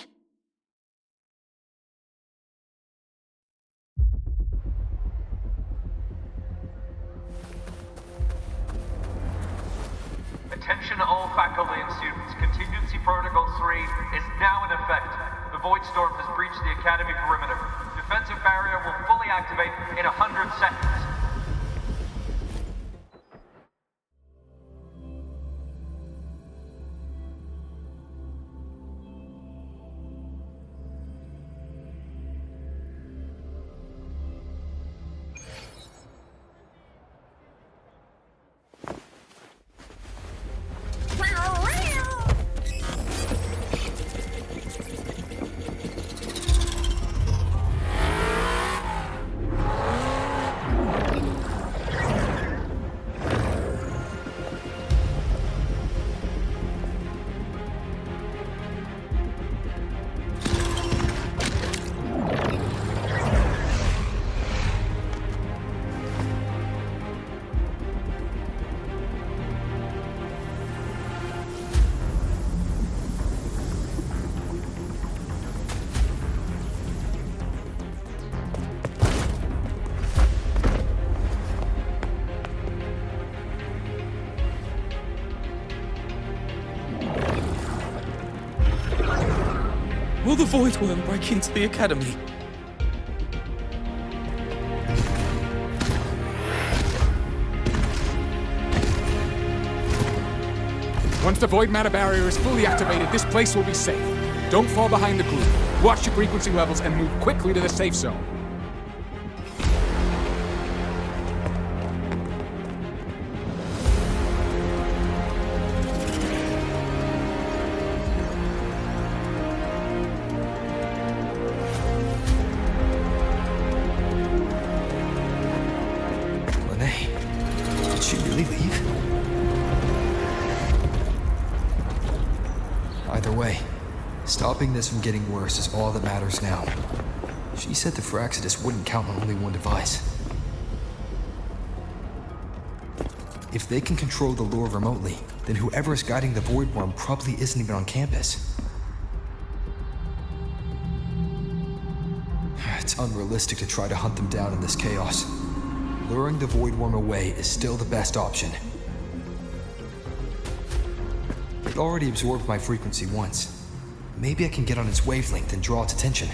Attention all faculty and students. Contingency Protocol 3 is now in effect. The Void Storm has breached the Academy perimeter. Defensive barrier will fully activate in 100 seconds. Will the Void Worm break into the Academy? Once the void matter barrier is fully activated, this place will be safe. Don't fall behind the group. Watch your frequency levels and move quickly to the safe zone. their way. Stopping this from getting worse is all that matters now. She said the Firaxidus wouldn't count on only one device. If they can control the lure remotely, then whoever is guiding the Void Worm probably isn't even on campus. It's unrealistic to try to hunt them down in this chaos. Luring the Void Worm away is still the best option. It already absorbed my frequency once. Maybe I can get on its wavelength and draw its attention.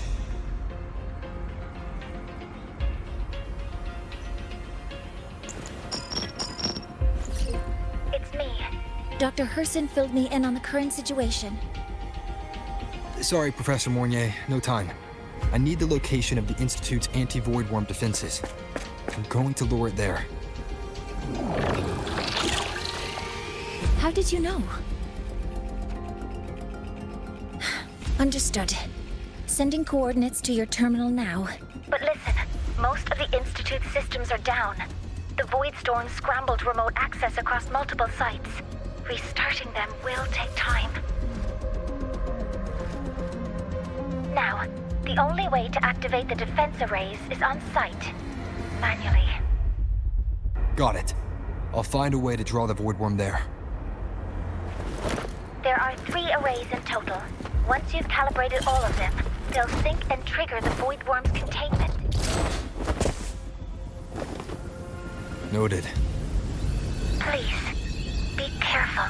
It's me. Dr. Herson filled me in on the current situation. Sorry, Professor Mornye, no time. I need the location of the Institute's anti-Void Worm defenses. I'm going to lure it there. How did you know? Understood. Sending coordinates to your terminal now. But listen, most of the Institute's systems are down. The Void Storm scrambled remote access across multiple sites. Restarting them will take time. Now, the only way to activate the defense arrays is on site. Manually. Got it. I'll find a way to draw the Void Worm there. There are 3 arrays in total. Once you've calibrated all of them, they'll sync and trigger the Void Worm's containment. Noted. Please, be careful.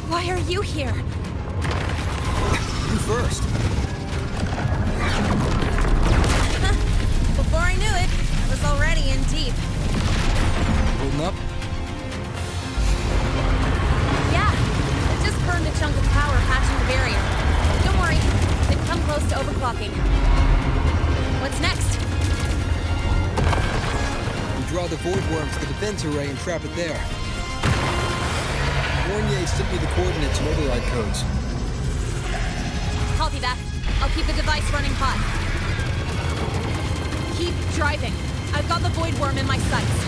Why are you here? You first. Before I knew it, I was already in deep. Holding up? Yeah, I just burned a chunk of power patching the barrier. Don't worry, didn't come close to overclocking. What's next? We draw the Void Worm to the defense array and trap it there. Mornye sent me the coordinates and override codes. Copy that. I'll keep the device running hot. Keep driving. I've got the Void Worm in my sights.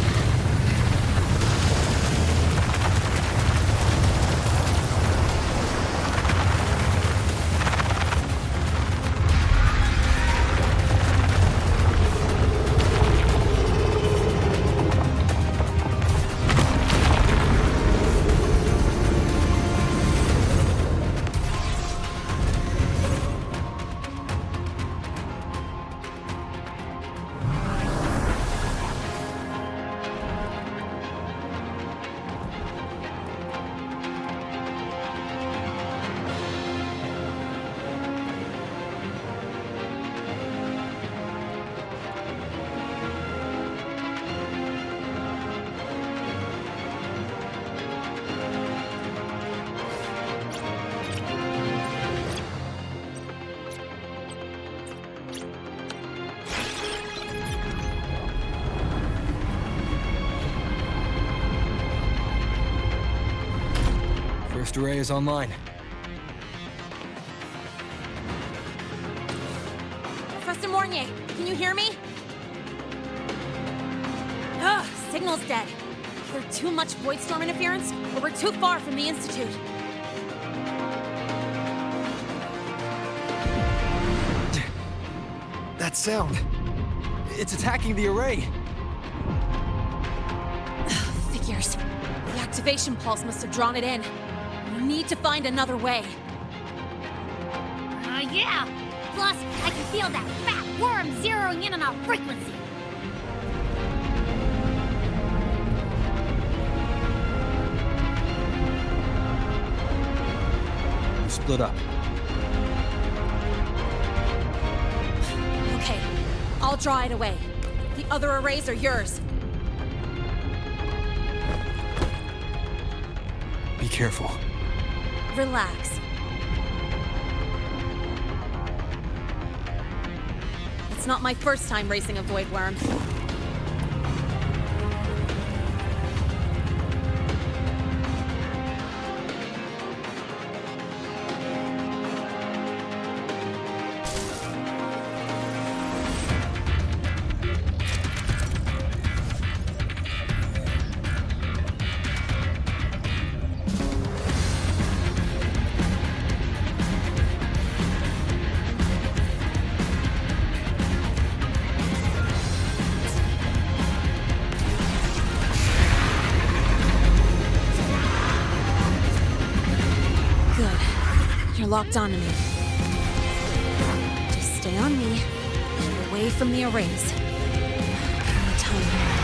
First array is online. Professor Mornye, can you hear me? Ugh, signal's dead. Either too much void storm interference, or we're too far from the Institute. That sound. It's attacking the array. Figures. The activation pulse must have drawn it in. We need to find another way. Yeah! Plus, I can feel that fat worm zeroing in on our frequency. We split up. Okay, I'll draw it away. The other arrays are yours. Be careful. Relax. It's not my first time racing a void worm. You're locked onto me. Just stay on me, and away from the arrays. How much time remains?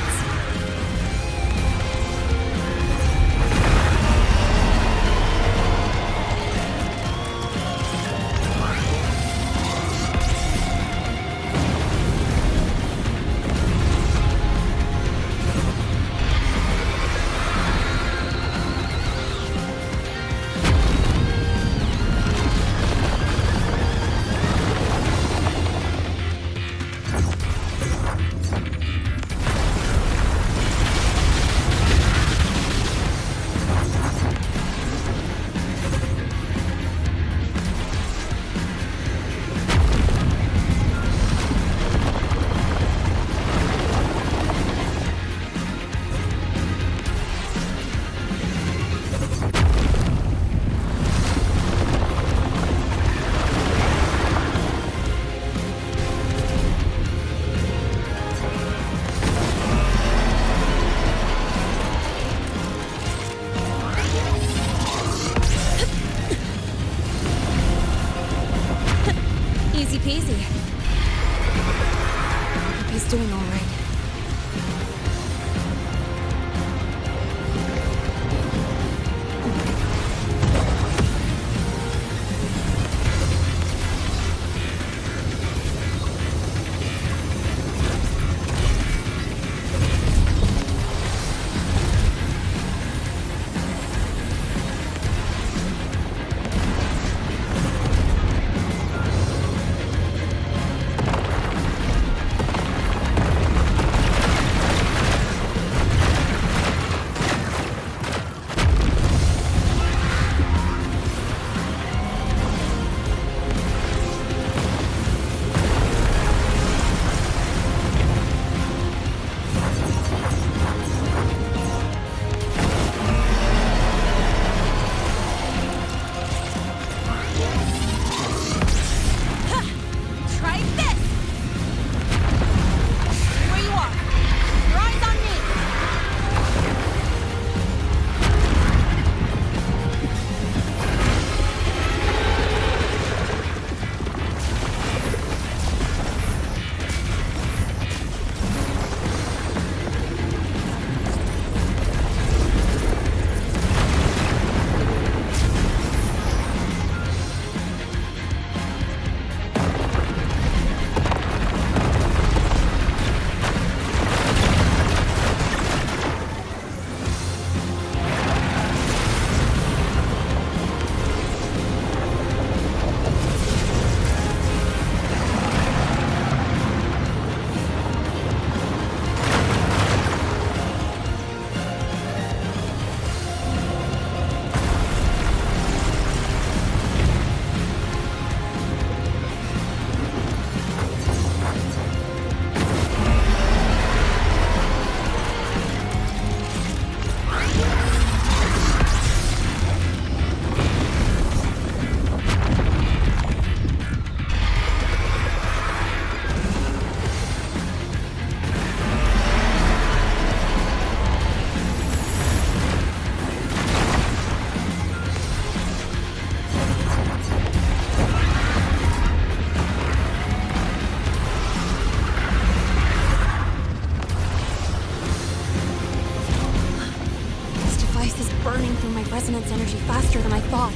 resonance energy faster than I thought.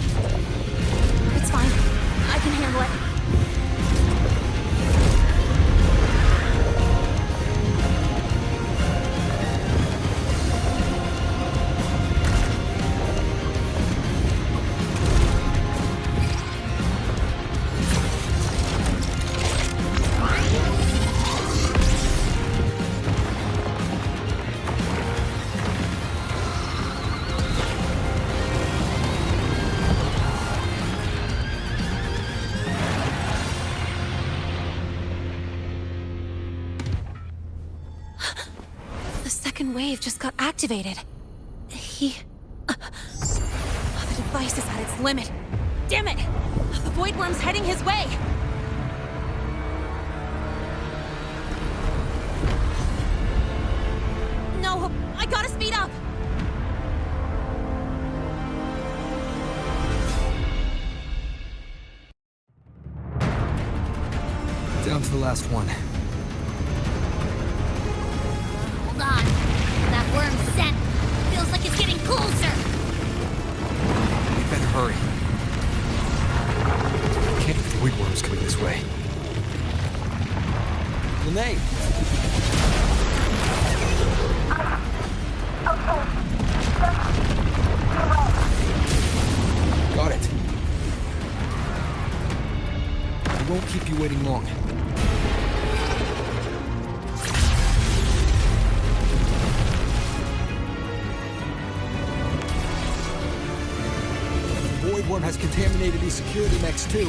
It's fine. I can handle it. Wave just got activated. The device is at its limit. Damn it! The Void Worm's heading his way! No, I gotta speed up! Down to the last one. Hold on. That worm's scent feels like it's getting closer. We better hurry. Can't have the Void Worms coming this way. Lynae! Got it. We won't keep you waiting long. Void Worm has contaminated these security mechs too.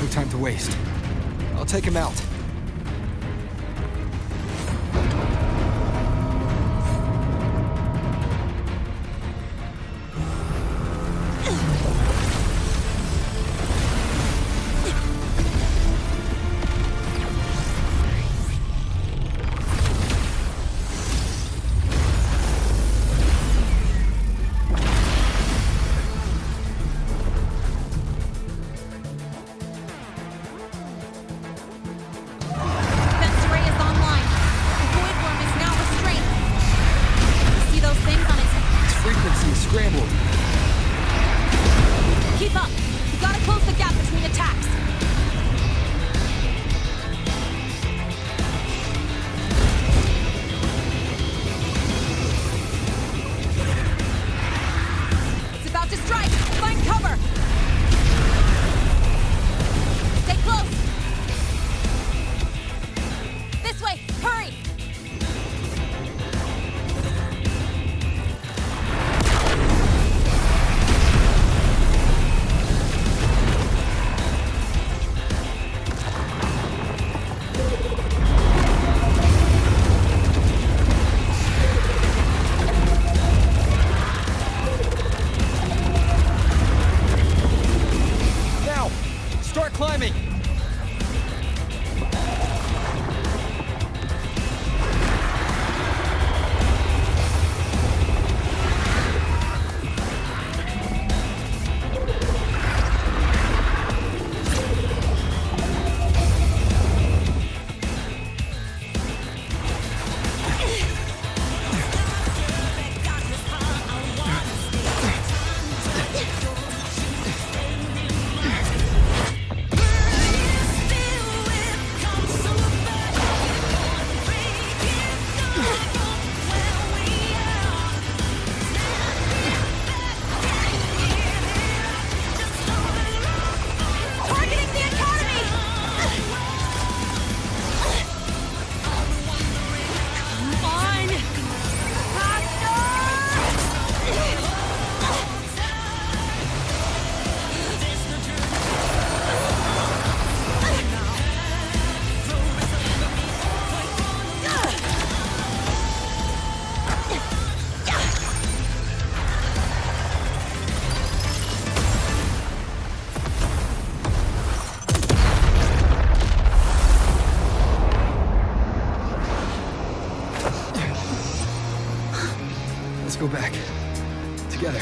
No time to waste. I'll take him out. Go back. Together.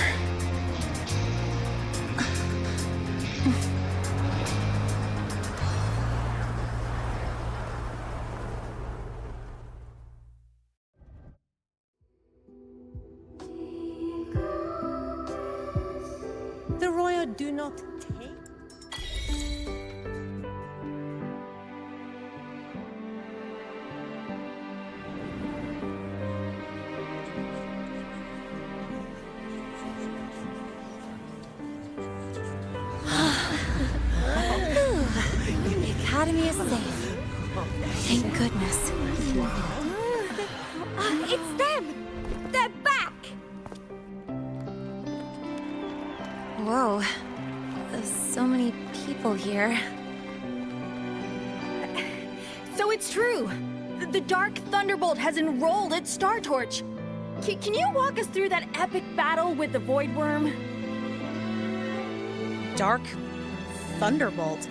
do not take. The academy is safe. Thank goodness. It's them! They're back! Whoa. There's so many people here. So it's true! The Dark Thunderbolt has enrolled at Star Torch! Can you walk us through that epic battle with the Void Worm? Dark Thunderbolt?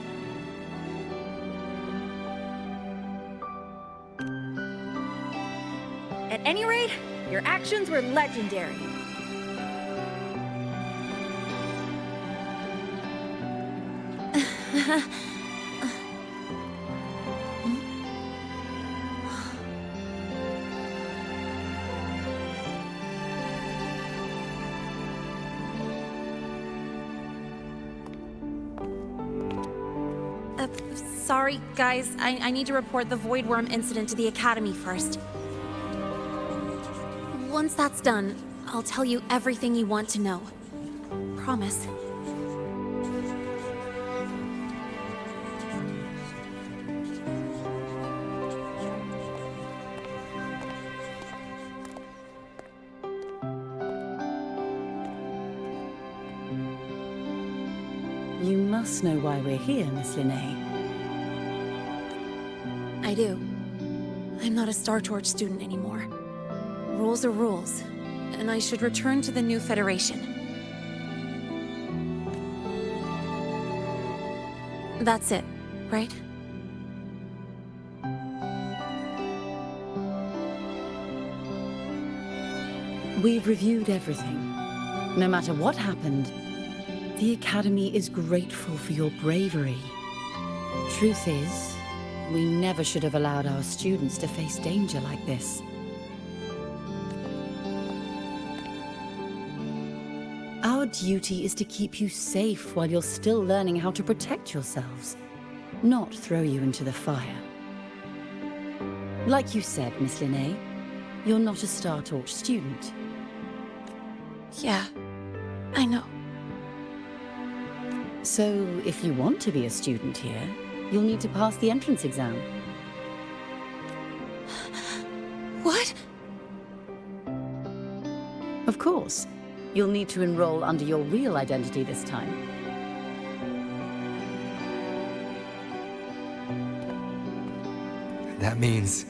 At any rate, your actions were legendary. Sorry, guys. I need to report the Void Worm incident to the Academy first. Once that's done, I'll tell you everything you want to know. Promise. You must know why we're here, Miss Lynae. I do. I'm not a Star Torch student anymore. Rules are rules, and I should return to the new Federation. That's it, right? We've reviewed everything. No matter what happened, the Academy is grateful for your bravery. Truth is, we never should have allowed our students to face danger like this. Our duty is to keep you safe while you're still learning how to protect yourselves, not throw you into the fire. Like you said, Miss Lynae, you're not a Star Torch student. Yeah, I know. So, if you want to be a student here, you'll need to pass the entrance exam. What? Of course. You'll need to enroll under your real identity this time. That means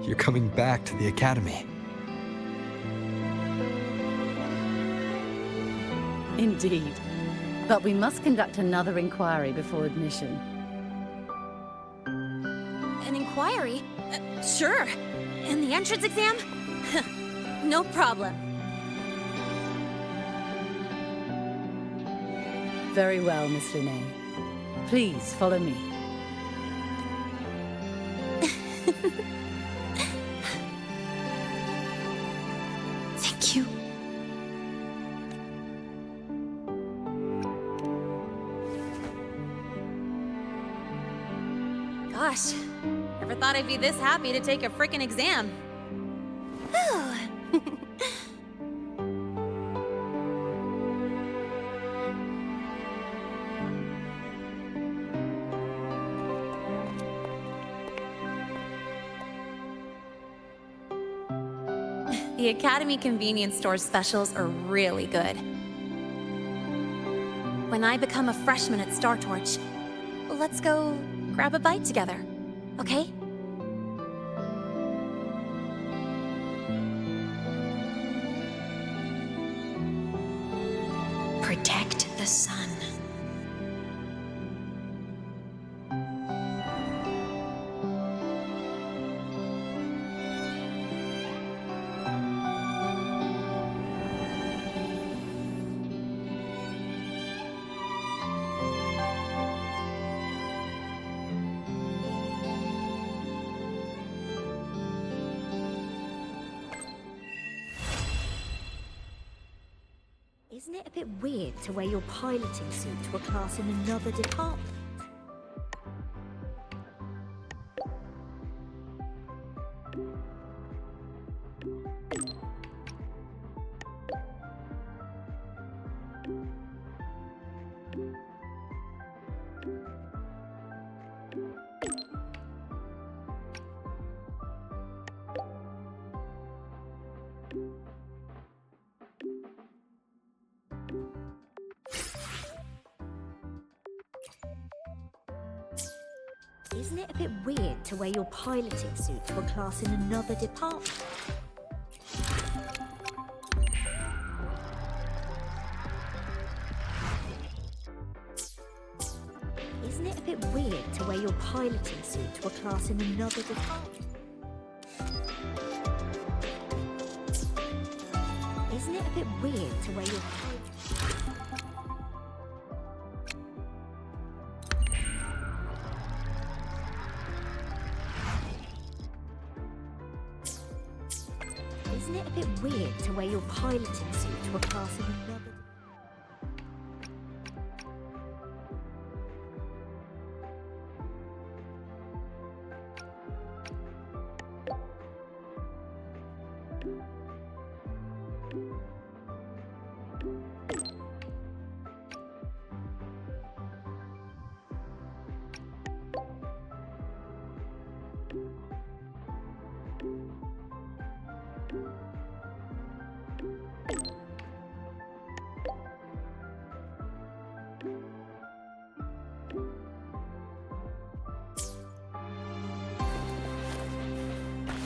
you're coming back to the Academy. Indeed. But we must conduct another inquiry before admission. An inquiry? Sure. And the entrance exam? No problem. Very well, Miss Lynae. Please follow me. Thank you. Gosh, never thought I'd be this happy to take a frickin' exam. The Academy convenience store specials are really good. When I become a freshman at Star Torch, let's go grab a bite together, okay? Protect the sun. Isn't it a bit weird to wear your piloting suit to a class in another department? Isn't it a bit weird to wear your piloting suit to a class in another department? Isn't it a bit weird to wear your piloting suit to a class in another department? Isn't it a bit weird to wear your Isn't it a bit weird to wear your piloting suit to a class in another?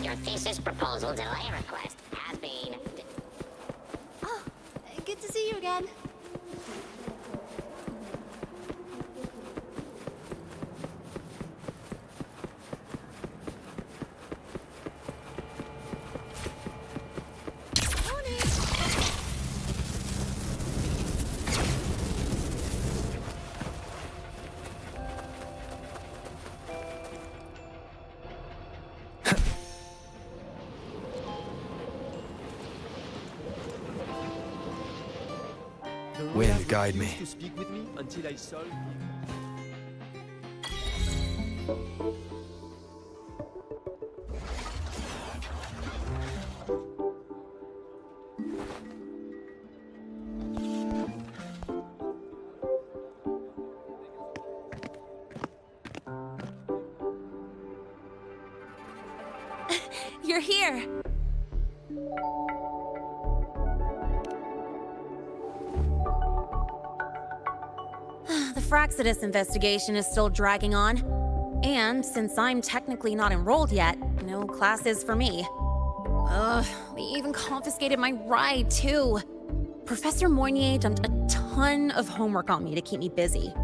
Your thesis proposal delay request has been... Oh, good to see you again. Wind, guide me. To speak with me until I solve. You're here. The Fraxidus investigation is still dragging on. And since I'm technically not enrolled yet, no classes for me. Ugh, they even confiscated my ride, too. Professor Mornye dumped a ton of homework on me to keep me busy.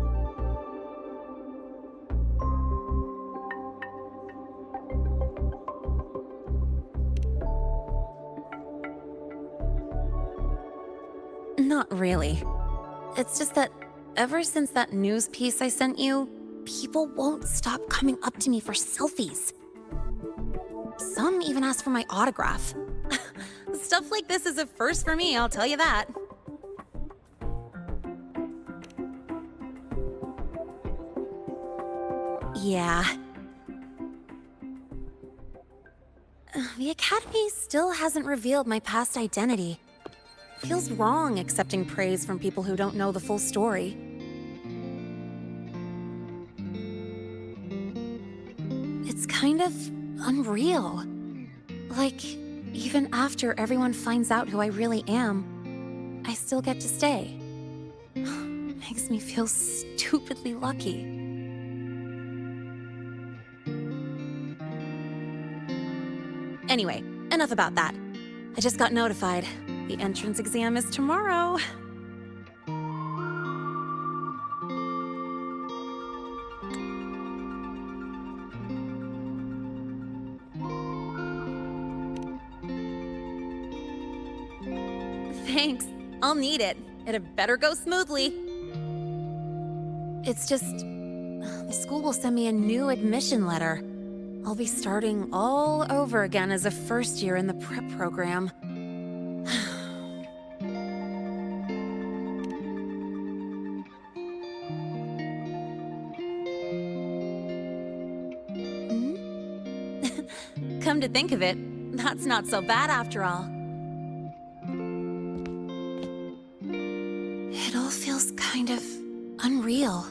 Not really. It's just that ever since that news piece I sent you, people won't stop coming up to me for selfies. Some even ask for my autograph. Stuff like this is a first for me, I'll tell you that. Yeah. The Academy still hasn't revealed my past identity. Feels wrong accepting praise from people who don't know the full story. It's kind of unreal. Like, even after everyone finds out who I really am, I still get to stay. Makes me feel stupidly lucky. Anyway, enough about that. I just got notified. The entrance exam is tomorrow. Thanks. I'll need it. It better go smoothly. It's just... the school will send me a new admission letter. I'll be starting all over again as a first year in the prep program. Come to think of it, that's not so bad after all. It all feels kind of unreal.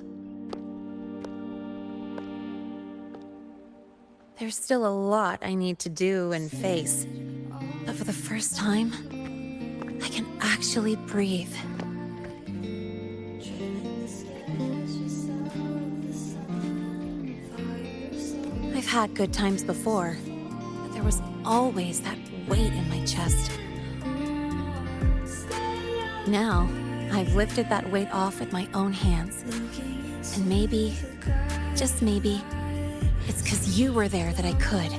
There's still a lot I need to do and face, but for the first time, I can actually breathe. I've had good times before, but there was always that weight in my chest. Now, I've lifted that weight off with my own hands. And maybe, just maybe, it's because you were there that I could.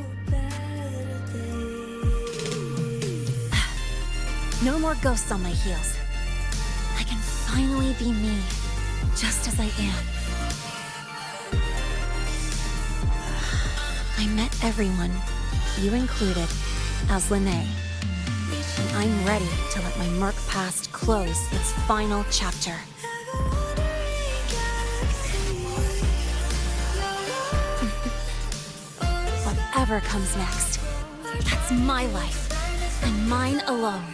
No more ghosts on my heels. I can finally be me, just as I am. I met everyone, you included, as Lynae. And I'm ready to let my murk past close its final chapter. Whatever comes next, that's my life, and mine alone.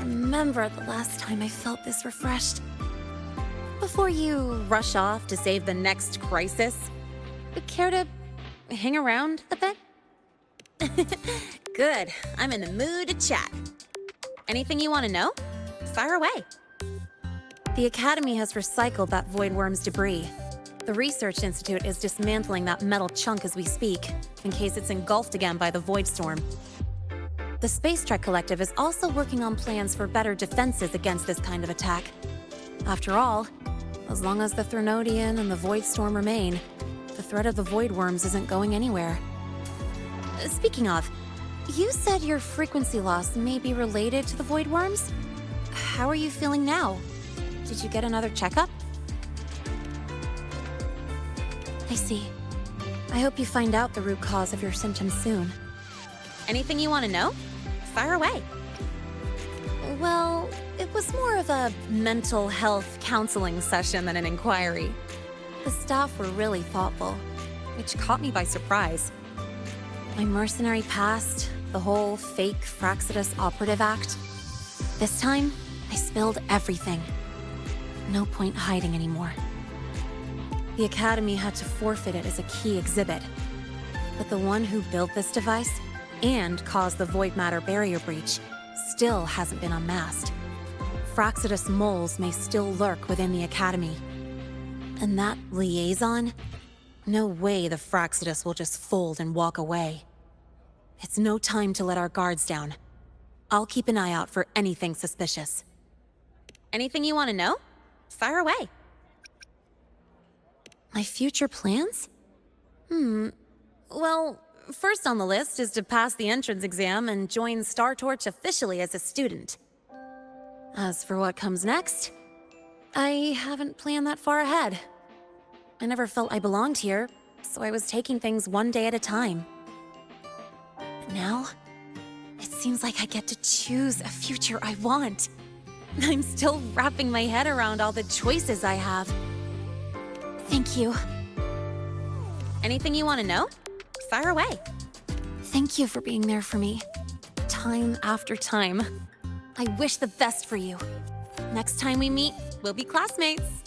Remember the last time I felt this refreshed. Before you rush off to save the next crisis, care to hang around a bit? Good, I'm in the mood to chat. Anything you want to know? Fire away. The Academy has recycled that Void Worm's debris. The Research Institute is dismantling that metal chunk as we speak, in case it's engulfed again by the Void Storm. The Space Trek Collective is also working on plans for better defenses against this kind of attack. After all, as long as the Threnodian and the Void Storm remain, the threat of the Void Worms isn't going anywhere. Speaking of, you said your frequency loss may be related to the Void Worms? How are you feeling now? Did you get another checkup? I see. I hope you find out the root cause of your symptoms soon. Anything you want to know? Fire away. Well, it was more of a mental health counseling session than an inquiry. The staff were really thoughtful, which caught me by surprise. My mercenary past, the whole fake Fraxidus operative act. This time, I spilled everything. No point hiding anymore. The Academy had to forfeit it as a key exhibit. But the one who built this device and caused the void matter barrier breach still hasn't been unmasked. Fraxidus moles may still lurk within the Academy. And that liaison? No way the Fraxidus will just fold and walk away. It's no time to let our guards down. I'll keep an eye out for anything suspicious. Anything you want to know? Fire away. My future plans? Well, first on the list is to pass the entrance exam and join Star Torch officially as a student. As for what comes next, I haven't planned that far ahead. I never felt I belonged here, so I was taking things one day at a time. But now, it seems like I get to choose a future I want. I'm still wrapping my head around all the choices I have. Thank you. Anything you want to know? Fire away. Thank you for being there for me. Time after time. I wish the best for you. Next time we meet, we'll be classmates.